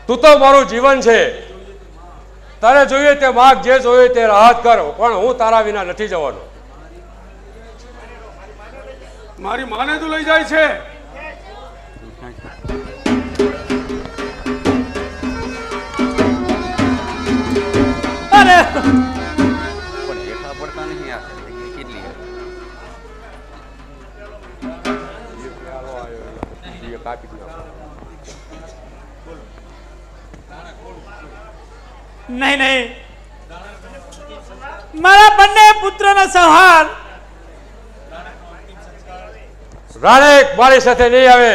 તું તો મારું જીવન છે. તારે જોઈએ તે માગ, જે જોઈએ તે રાહત કર, પણ હું તારા વિના નથી જવાનો. મારી માને તું લઈ જાય છે. અરે નહીં નહીં, મારા બંને પુત્રોનો સંહાર. રાણક મારી સાથે નહીં આવે.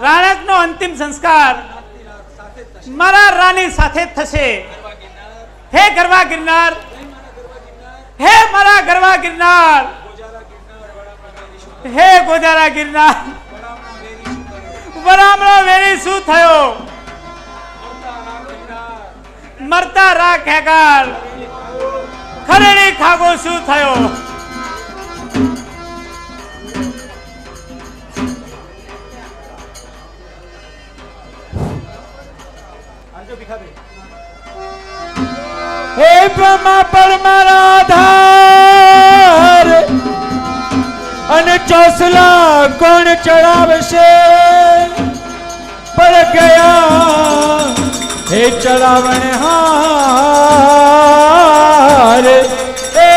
રાણકનો અંતિમ સંસ્કાર મારા રાની સાથે થશે. હે ગરવા ગિરનાર, હે મારા ગરવા ગિરનાર, હે ગોજારા ગિરનાર, વરામણો વેરી શું થયો? મરતા રા ખેગાર, ખરેડી ખાગો શું થયો? હે બ્રહ્મા પરમારાધાર, અને ચોસલા કોણ ચડાવશે? પર ગયા હે ચડાવણ હાર, એ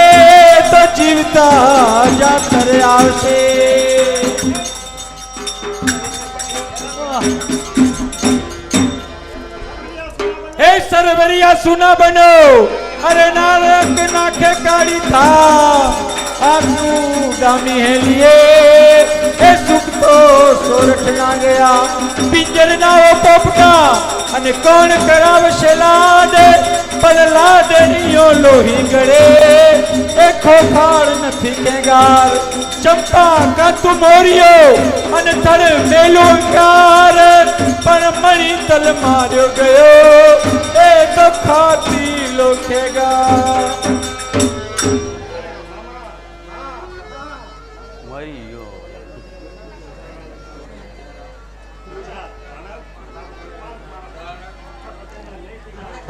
તો જીવતા જાતર આવશે. હે સરવરિયા સુના બનો, અરે નારક નાખે કાળી થા, આસુ દામી હે લીએ એ સુખ તો સોરઠ ના ગયા. પિંજર ના પોપટા અને કોણ કરાવશે લાડ? પર લાડણીઓ લોહી ગળે એ ખોખાળ નથી કેગાર. ચંપા કાતુ મોરિયો અને તળ મેલો અંકાર, પણ મણી તલ માર્યો ગયો એ તો ખાતી લોખેગા.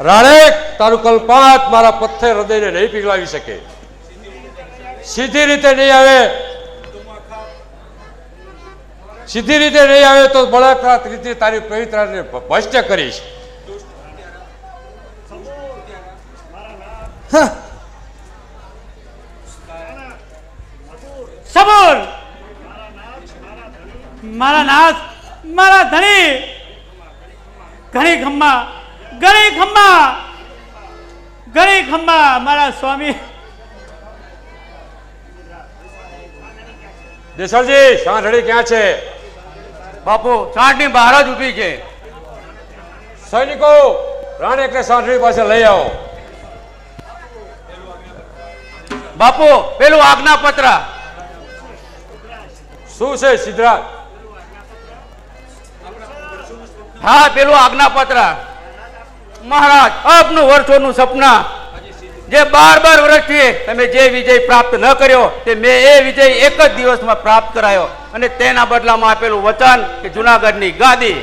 રાણક, તારું કલ્પાત મારા પથ્થર હૃદયને નહીં પીગળાવી શકે. સીધી રીતે નહીં આવે, સીધી રીતે નહીં આવે તો બળાત્કાર રીતે તારી પવિત્રતાને ભ્રષ્ટ કરીશ. સબૂર, મારા નાથ, મારા ધણી, ઘણી ખમ્મા, ઘણી ખમ્મા, ઘણી ખમ્મા, મારા સ્વામી. દેસરજી, સાંઢળી ક્યાં છે? બાપુ, સાંઢની બહાર જ ઊભી છે. સૈનિકો, રાણકને સાંઢળી પાસે લઈ આવો. બાપુ, પેલું આજ્ઞાપત્ર. શું છે સિદ્ધરાજ? હા, પેલું આજ્ઞાપત્ર. મહારાજ, આપનું વર્ષોનું સપના, જે 12 વર્ષથી તમે જે વિજય પ્રાપ્ત ન કર્યો, તે મેં એ વિજય એક જ દિવસમાં પ્રાપ્ત કરાયો, અને તેના બદલામાં આપેલું વચન કે જુનાગઢની ગાદી.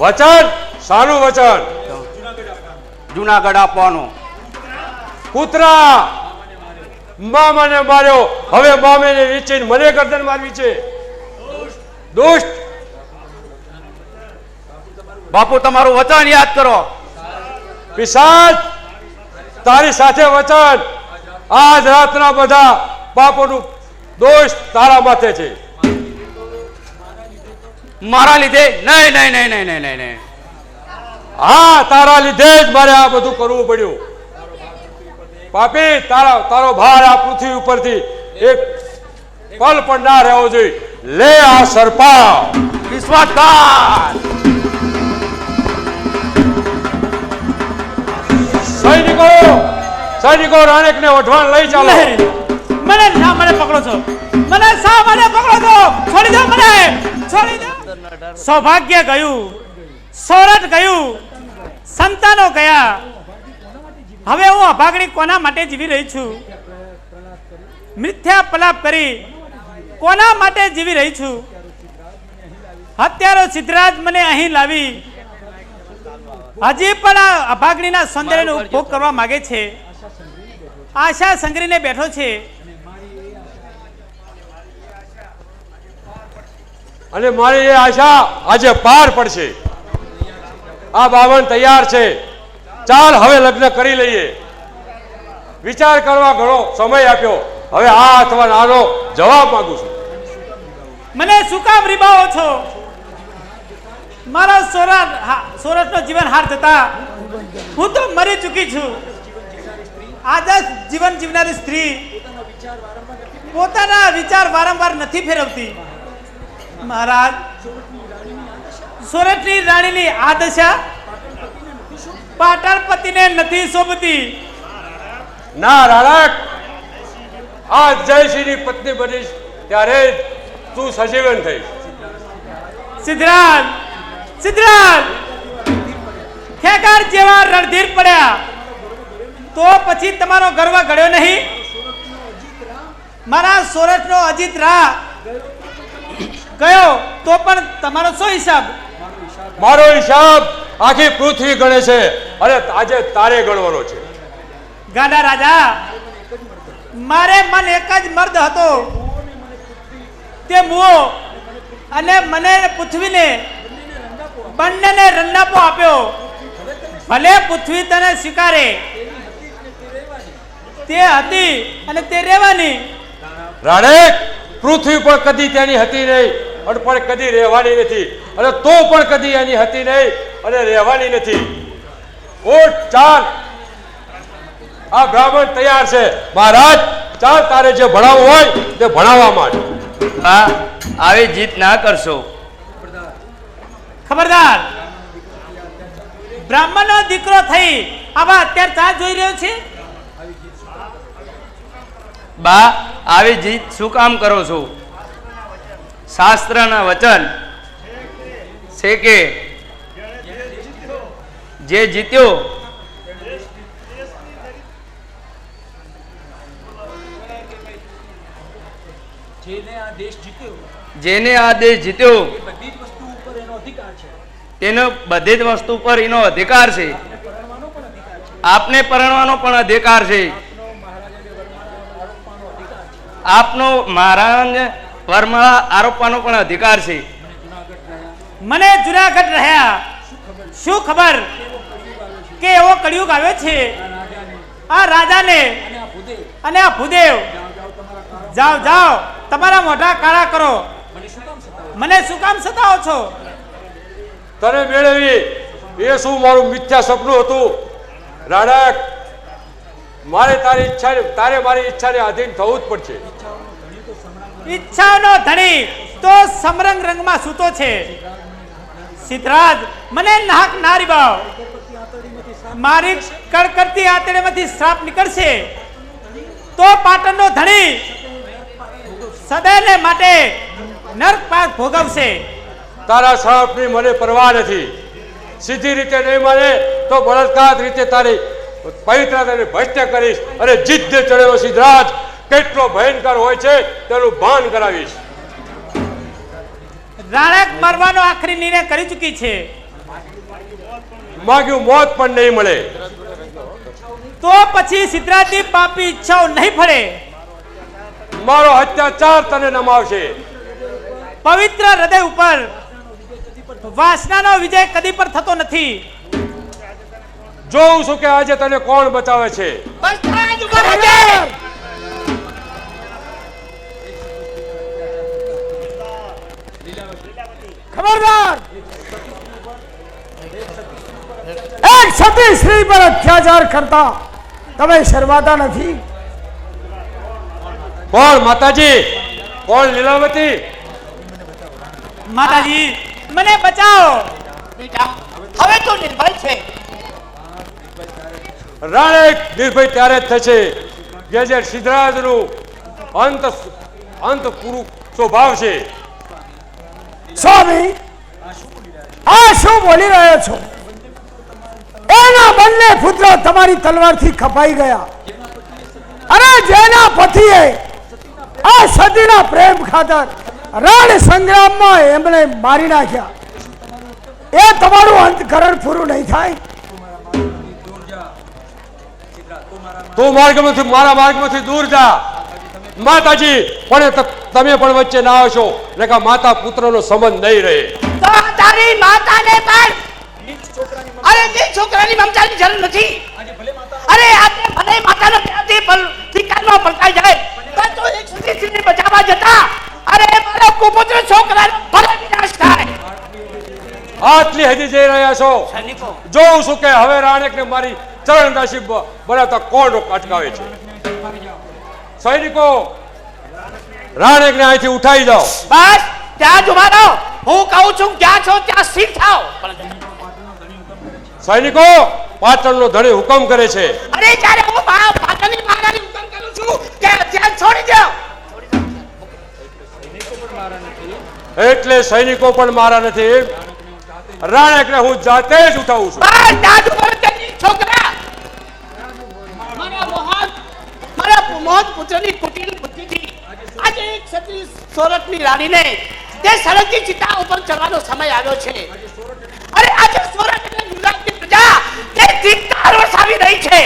વચન? સારું વચન? જુનાગઢ આપવાનું. કૂતરા, મામાને માર્યો, હવે મામેને વીંચીને મને ગરદન મારવી છે. દુષ્ટ! બાપુ, તમારું વચન યાદ કરો. પિશાચ, તારી સાથે વચન. આજ રાતના બધા પાપોનું દોષ તારા માથે છે. મારા લીધે? નહીં નહીં નહીં નહીં નહીં નહીં. હા, તારા લીધે જ મારે આ બધું કરવું પડ્યું. પાપી, તારો ભાર આ પૃથ્વી ઉપરથી એક પલ પણ ના રહેવો જોઈએ. લે આ સર્પા. વિશ્વાસઘાત! સૈનિકો, સૈનિકો રાણેકને વઢવાણ લઈ ચાલો. નહીં. મને શા મને પકડો છો? મને શા મને પકડો છો? છોડી દો મને, છોડી દો. સૌભાગ્ય ગયું, સોરઠ ગયું, સંતાનો ગયા. હવે હું અભાગણી કોના માટે જીવી રહી છું? મિથ્યા પલાપ કરી કોના માટે જીવી રહી છું? હત્યારો સિદ્ધરાજ મને અહીં લાવી હજી પણ આ અભાગણીના સૌંદર્યનો ઉપભોગ કરવા માંગે છે. આશા સંગ્રહીને બેઠો છે. અને મારી એ આશા આજે પાર પડશે. આ બાવન તૈયાર છે. ચાલ હવે લગ્ન કરી લઈએ. વિચાર કરવા ઘણો સમય આપ્યો. હવે આ અથવા નાનો જવાબ માંગુ છું. મને શું કામ રીબાવો છો? મારો સોરઠનો જીવન હાર જતા હું તો મરી ચૂકી છું. આદર્શ જીવન જીવનારી સ્ત્રી પોતાના વિચાર વારંવાર નથી ફેરવતી. મહારાજ, સોરઠની રાણીની આ દશા પાટણપતિને નથી શોભતી. ના રાણક, આ જયસિંહની પત્ની બનીશ ત્યારે તું સજીવન થઈશ. સિદ્ધરાજ, સિદ્ધરાજ, ખેગાર જેવા રણધીર પડ્યા તો પછી તમારો ગર્વ ઘડ્યો નહીં? મારા સોરઠનો અજીત રા ગયો તો પણ તમારો શું હિસાબ? મારો હિસાબ આખી પૃથ્વી ગણે છે અને આજે તારે ગણવાનો છે. ગાંડા રાજા, મારે મન એક જ મર્દ હતો, તે મુઓ અને મને પૃથ્વીને બંનેને રંડાપો આપ્યો. ભલે પૃથ્વી તને સ્વીકારે, તે હતી અને તે રહેવાની. રાણેક, પૃથ્વી પણ કદી તેની હતી નહીં અને પણ કદી રહેવાની નથી, અને તો પણ કદી એની હતી નહીં અને રહેવાની નથી. ઉઠ, ચાલ. આ બ્રાહ્મણ તૈયાર છે. મહારાજ, ચાલ, તારે જે ભણાવવું હોય તે ભણાવવા માંડ. હા, આવી જીત ના કરશો. ખબરદાર, બ્રાહ્મણનો દીકરો થઈ આવા અત્યારે ચા જોઈ રહ્યો છે? બા, આવી જીત શું કામ કરો છો? શાસ્ત્રના વચન છે કે જે જીત્યો જેને આ દેશ જીત્યો તેનો બધી જ વસ્તુ પર એનો અધિકાર છે. આપને પરણવાનો પણ અધિકાર છે. આપનો મહારાજ વરમાળા આરોપવાનો પણ અધિકાર છે. મને જુનાગઢ રહ્યા શું ખબર કે એવો કળિયુગ આવ્યો છે? આ રાજાને અને આ ભૂદેવ, જાઓ જાઓ, તમારા મોઢા કાળા કરો. મને શું કામ સતાવો છો? તને મેળવી એ શું મારું મિથ્યા સપનું હતું? રાણક, મારે તારે મારી ઈચ્છાને આધીન થવું જ પડશે. ઈચ્છાનો ધણી તો સમરંગ રંગમાં સૂતો છે. સિદ્ધરાજ, મને નાક ના રીબાવ. મારી કડકડતી આંતરડીમાંથી શ્રાપ નીકળશે તો પાટણનો ધણી સદાયને માટે નરક પાક ભોગવશે. તારા શ્રાપની મને પરવા નથી. સીધી રીતે નહીં માને તો બળાત્કાર રીતે તારી પવિત્રતાને ભ્રષ્ટ કરીશ અને જીદ્દે ચડેલો સિદ્ધરાજ કેટલો ભયંકર હોય છે તેનું ભાન કરાવીશ. રાણક મરવાનો આખરી નિર્ણય કરી ચૂકી છે. માગ્યું મોત પણ નહીં મળે તો પછી સિદ્ધરાજની પાપી ઈચ્છાઓ નહીં ફળે. મારો અત્યાચાર તને નમાવશે. પવિત્ર હૃદય ઉપર વાસનાનો વિજય કદી પણ થતો નથી. જોઉં છું કે આજે તને કોણ બચાવે છે. ખબરદાર, એક સતી સ્ત્રી પર અત્યાચાર કરતા તમે શરમાતા નથી? કોણ માતાજી? કોણ લીલાવતી? માતાજી, મને બચાવો. હવે તો નિર્ભય છે. રાણેક નિર્ભય ત્યારે જ થશે કે જે સિદ્ધરાજનું અંત પૂરું સ્વભાવ છે. સ્વામી આ શું બોલી રહ્યો છો? એના બંને પુત્રો તમારી તલવારથી કપાઈ ગયા. અરે જેના પતિએ આ સતીના પ્રેમ ખાતર રણ સંગ્રામમાં એમને મારી નાખ્યા, એ તમારું અંતકરણ પૂરું નહીં થાય. તું માર્ગમાંથી મારા માર્ગમાંથી દૂર જા માતાજી, પણ તમે પણ વચ્ચે ના આવશો ને કે માતા પુત્રનો સંબંધ નહીં રહે. તો તારી માતાને પણ અરે તે છોકરાની મમતાની જરૂર નથી. અરે આજે ભલે માતાનો ત્યાંથી ઠીકાનો પલટાઈ જાય તો તું એક સ્ત્રીને બચાવવા જતા અરે મારો કુપુત્ર છોકરાનો ભલે વિનાશ થાય. આટલી હજી જઈ રહ્યા છો? જોઉં છું કે હવે રાણેકને મારી ચરણદાસી બનાવતા કોણ અટકાવે છે. સૈનિકો રાણેકને અહીંથી ઉઠાઈ જાઓ. બસ ત્યાં જ ઉભા રહો. હું કહું છું ક્યાં છો ત્યાં સ્થિર થાઓ. સૈનિકો પાટણનો ધણી હુકમ કરે છે. અરે જ્યારે હું પાટણની મહારાણી હુકમ કરું છું કે ત્યાં છોડી દો. એટલે સૈનિકો પણ મારા નથી. રાણેકને હું જાતે જ ઉઠાવું છું. બસ ત્યાં જ ઉભા રહો તેની છોકરા. મારા મોહન પુત્રની કુટિલ બુદ્ધિથી આજે એક સતી સોરઠની રાણીને તે સળગતી ચિતા ઉપર ચડવાનો સમય આવ્યો છે. અરે આજે સોરઠ અને ગુજરાતની પ્રજા તે ધિક્કાર વરસાવી રહી છે.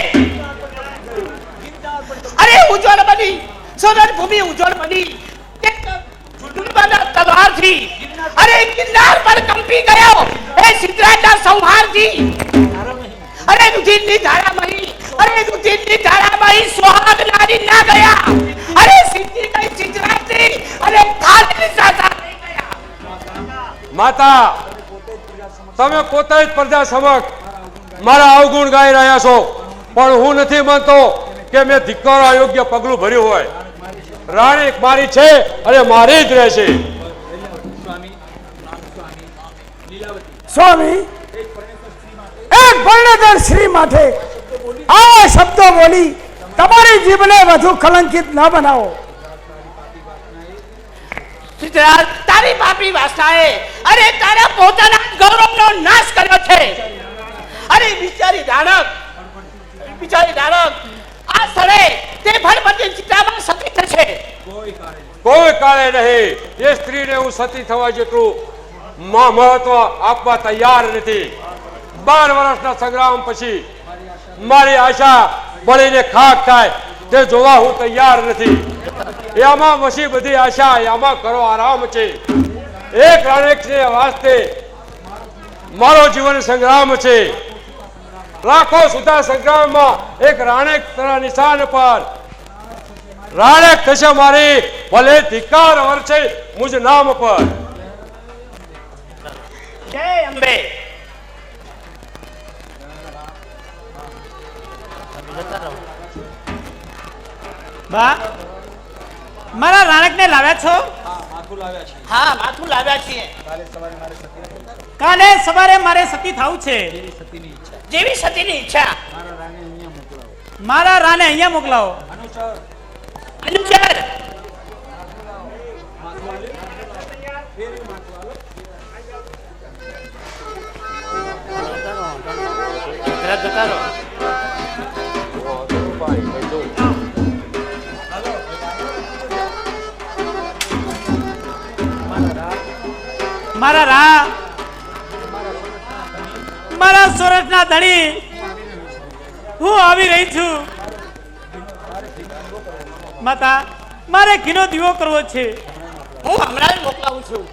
અરે ઉજ્જવળ બની સોરઠ ભૂમિ ઉજ્જવળ બની તે દુર્બળના તલવારથી અરે ગિરનાર પર કંપી ગયો એ સિદ્ધરાજના સંહારથી. અરે રુધિરની ધારામહી સુહાગ નારી ના ગયા. અરે સિદ્ધિ કઈ સિદ્ધરાજની અરે ખાલી સાસા થઈ ગયા. માતા તમે પોતે જ પ્રજા સમક્ષ મારા અવગુણ ગાઈ રહ્યા છો, પણ હું નથી માનતો કે મેં ધિક્કારો અયોગ્ય પગલું ભર્યું હોય. રાણેક મારી છે અને મારી જ રહેશે. સ્વામી એક પરણેતર સ્ત્રી માટે આ શબ્દો બોલી તમારી જીભને વધુ કલંકિત ન બનાવો. સિદ્ધરાજ તારી પાપી વાસનાએ અરે તારા પોતાના ગૌરવનો નાશ કર્યો છે. અરે બિચારી દાનક આ સ્થળે તે ભરભરની ચિત્રામાં સતી થશે. કોઈ કાળે નહીં. એ સ્ત્રીને હું સતી થવા જેટલું મહત્વ આપવા તૈયાર નથી. 12 વર્ષના સંગ્રામ પછી મારી આશા બળીને ખાક થાય તે જોવા હું તૈયાર નથી. એમાં વસી બધી આશા, એમાં કરો આરામ છે. એક રાણેકને વાસ્તે મારો જીવન સંગ્રામ છે. લાખો સુધા સંગ્રામમાં એક રાણેક તરા નિશાન પર રાણેક થશે મારી, ભલે ધિક્કાર વરસે મુજ નામ પર. જય અંબે. બા મારા રાણકને લાવ્યા છો? હા માથું લાવ્યા છીએ. કાલે સવારે મારે સતી થવું છે. જેવી સતીની ઈચ્છા. મારા રાને અહીંયા મોકલાવો. અનુચર મારા સોરઠના ધણી હું આવી રહી છું. માતા મારે ઘીનો દીવો કરવો છે. હું હમણાં જ મોકલાવું છું.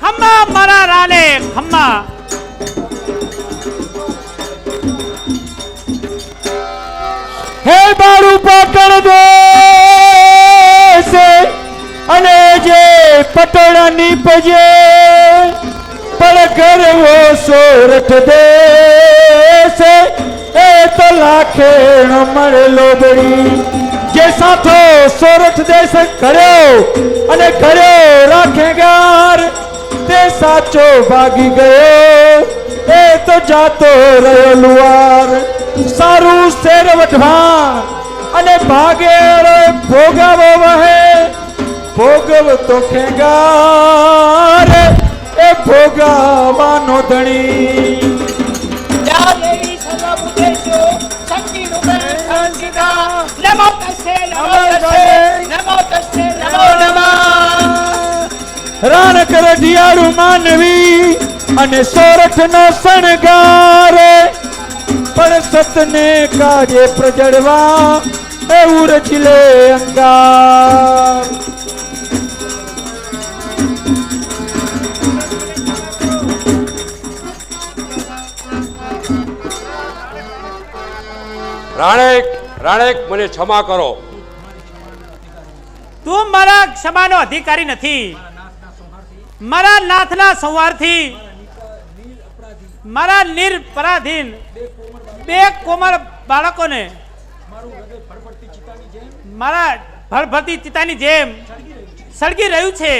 ખમ્મા મારા રાને ખમ્મા. હે મારું પાટણ દેશે અને જે પટોળાની પજે પણ ગરવો સોરઠ દેશે એ તો લાખેણો મળેલો બળી જે સાથો સોરઠ દેશ કર્યો અને કર્યો રાખેગાર તે સાચો ભાગી ગયો એ તો જાતો રહ્યો લુવાર સારું શેર વઢવાણ અને ભાગે ભોગવો વહે ભોગવ તો ખેગાર એ ભોગવાનો ધણી રાણ કર ઢિયાળું માનવી અને સોરઠ નો શણગાર પણ સતને કાજે પ્રજડવા એવું રચીલે અંગાર રાણેક રાણેક મને ક્ષમા કરો. તું મારા ક્ષમાનો અધિકારી નથી. મારા નાથના સંવારથી મારા નિરપરાધીન બે કોમળ બાળકોને મારા ભડભડતી ચિતાની જેમ સળગી રહ્યું છે.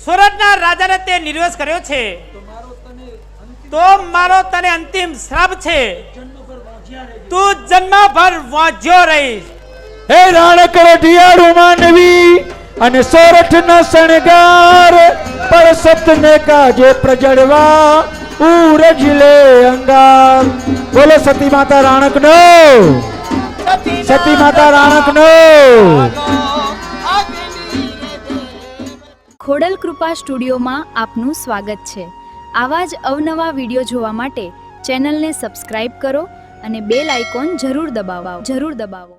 સુરતના રાજાને તે નિર્વસ કર્યો છે તો મારો તને અંતિમ શ્રાપ છે. તું જન્મભર વાંચ્યો રહીશ. હે રાણકર ઢિયાળું માનવી અને સોરઠ નો શણગાર પણ સતને કાજે પ્રજડવા ઉરજ લે અંગાર. બોલો સતી માતા રાણક નો, સતી માતા રાણક નો. ખોડલ કૃપા સ્ટુડિયોમાં આપનું સ્વાગત છે. આવા જ અવનવા વિડીયો જોવા માટે ચેનલને સબસ્ક્રાઇબ કરો અને બેલ આઇકોન જરૂર દબાવો.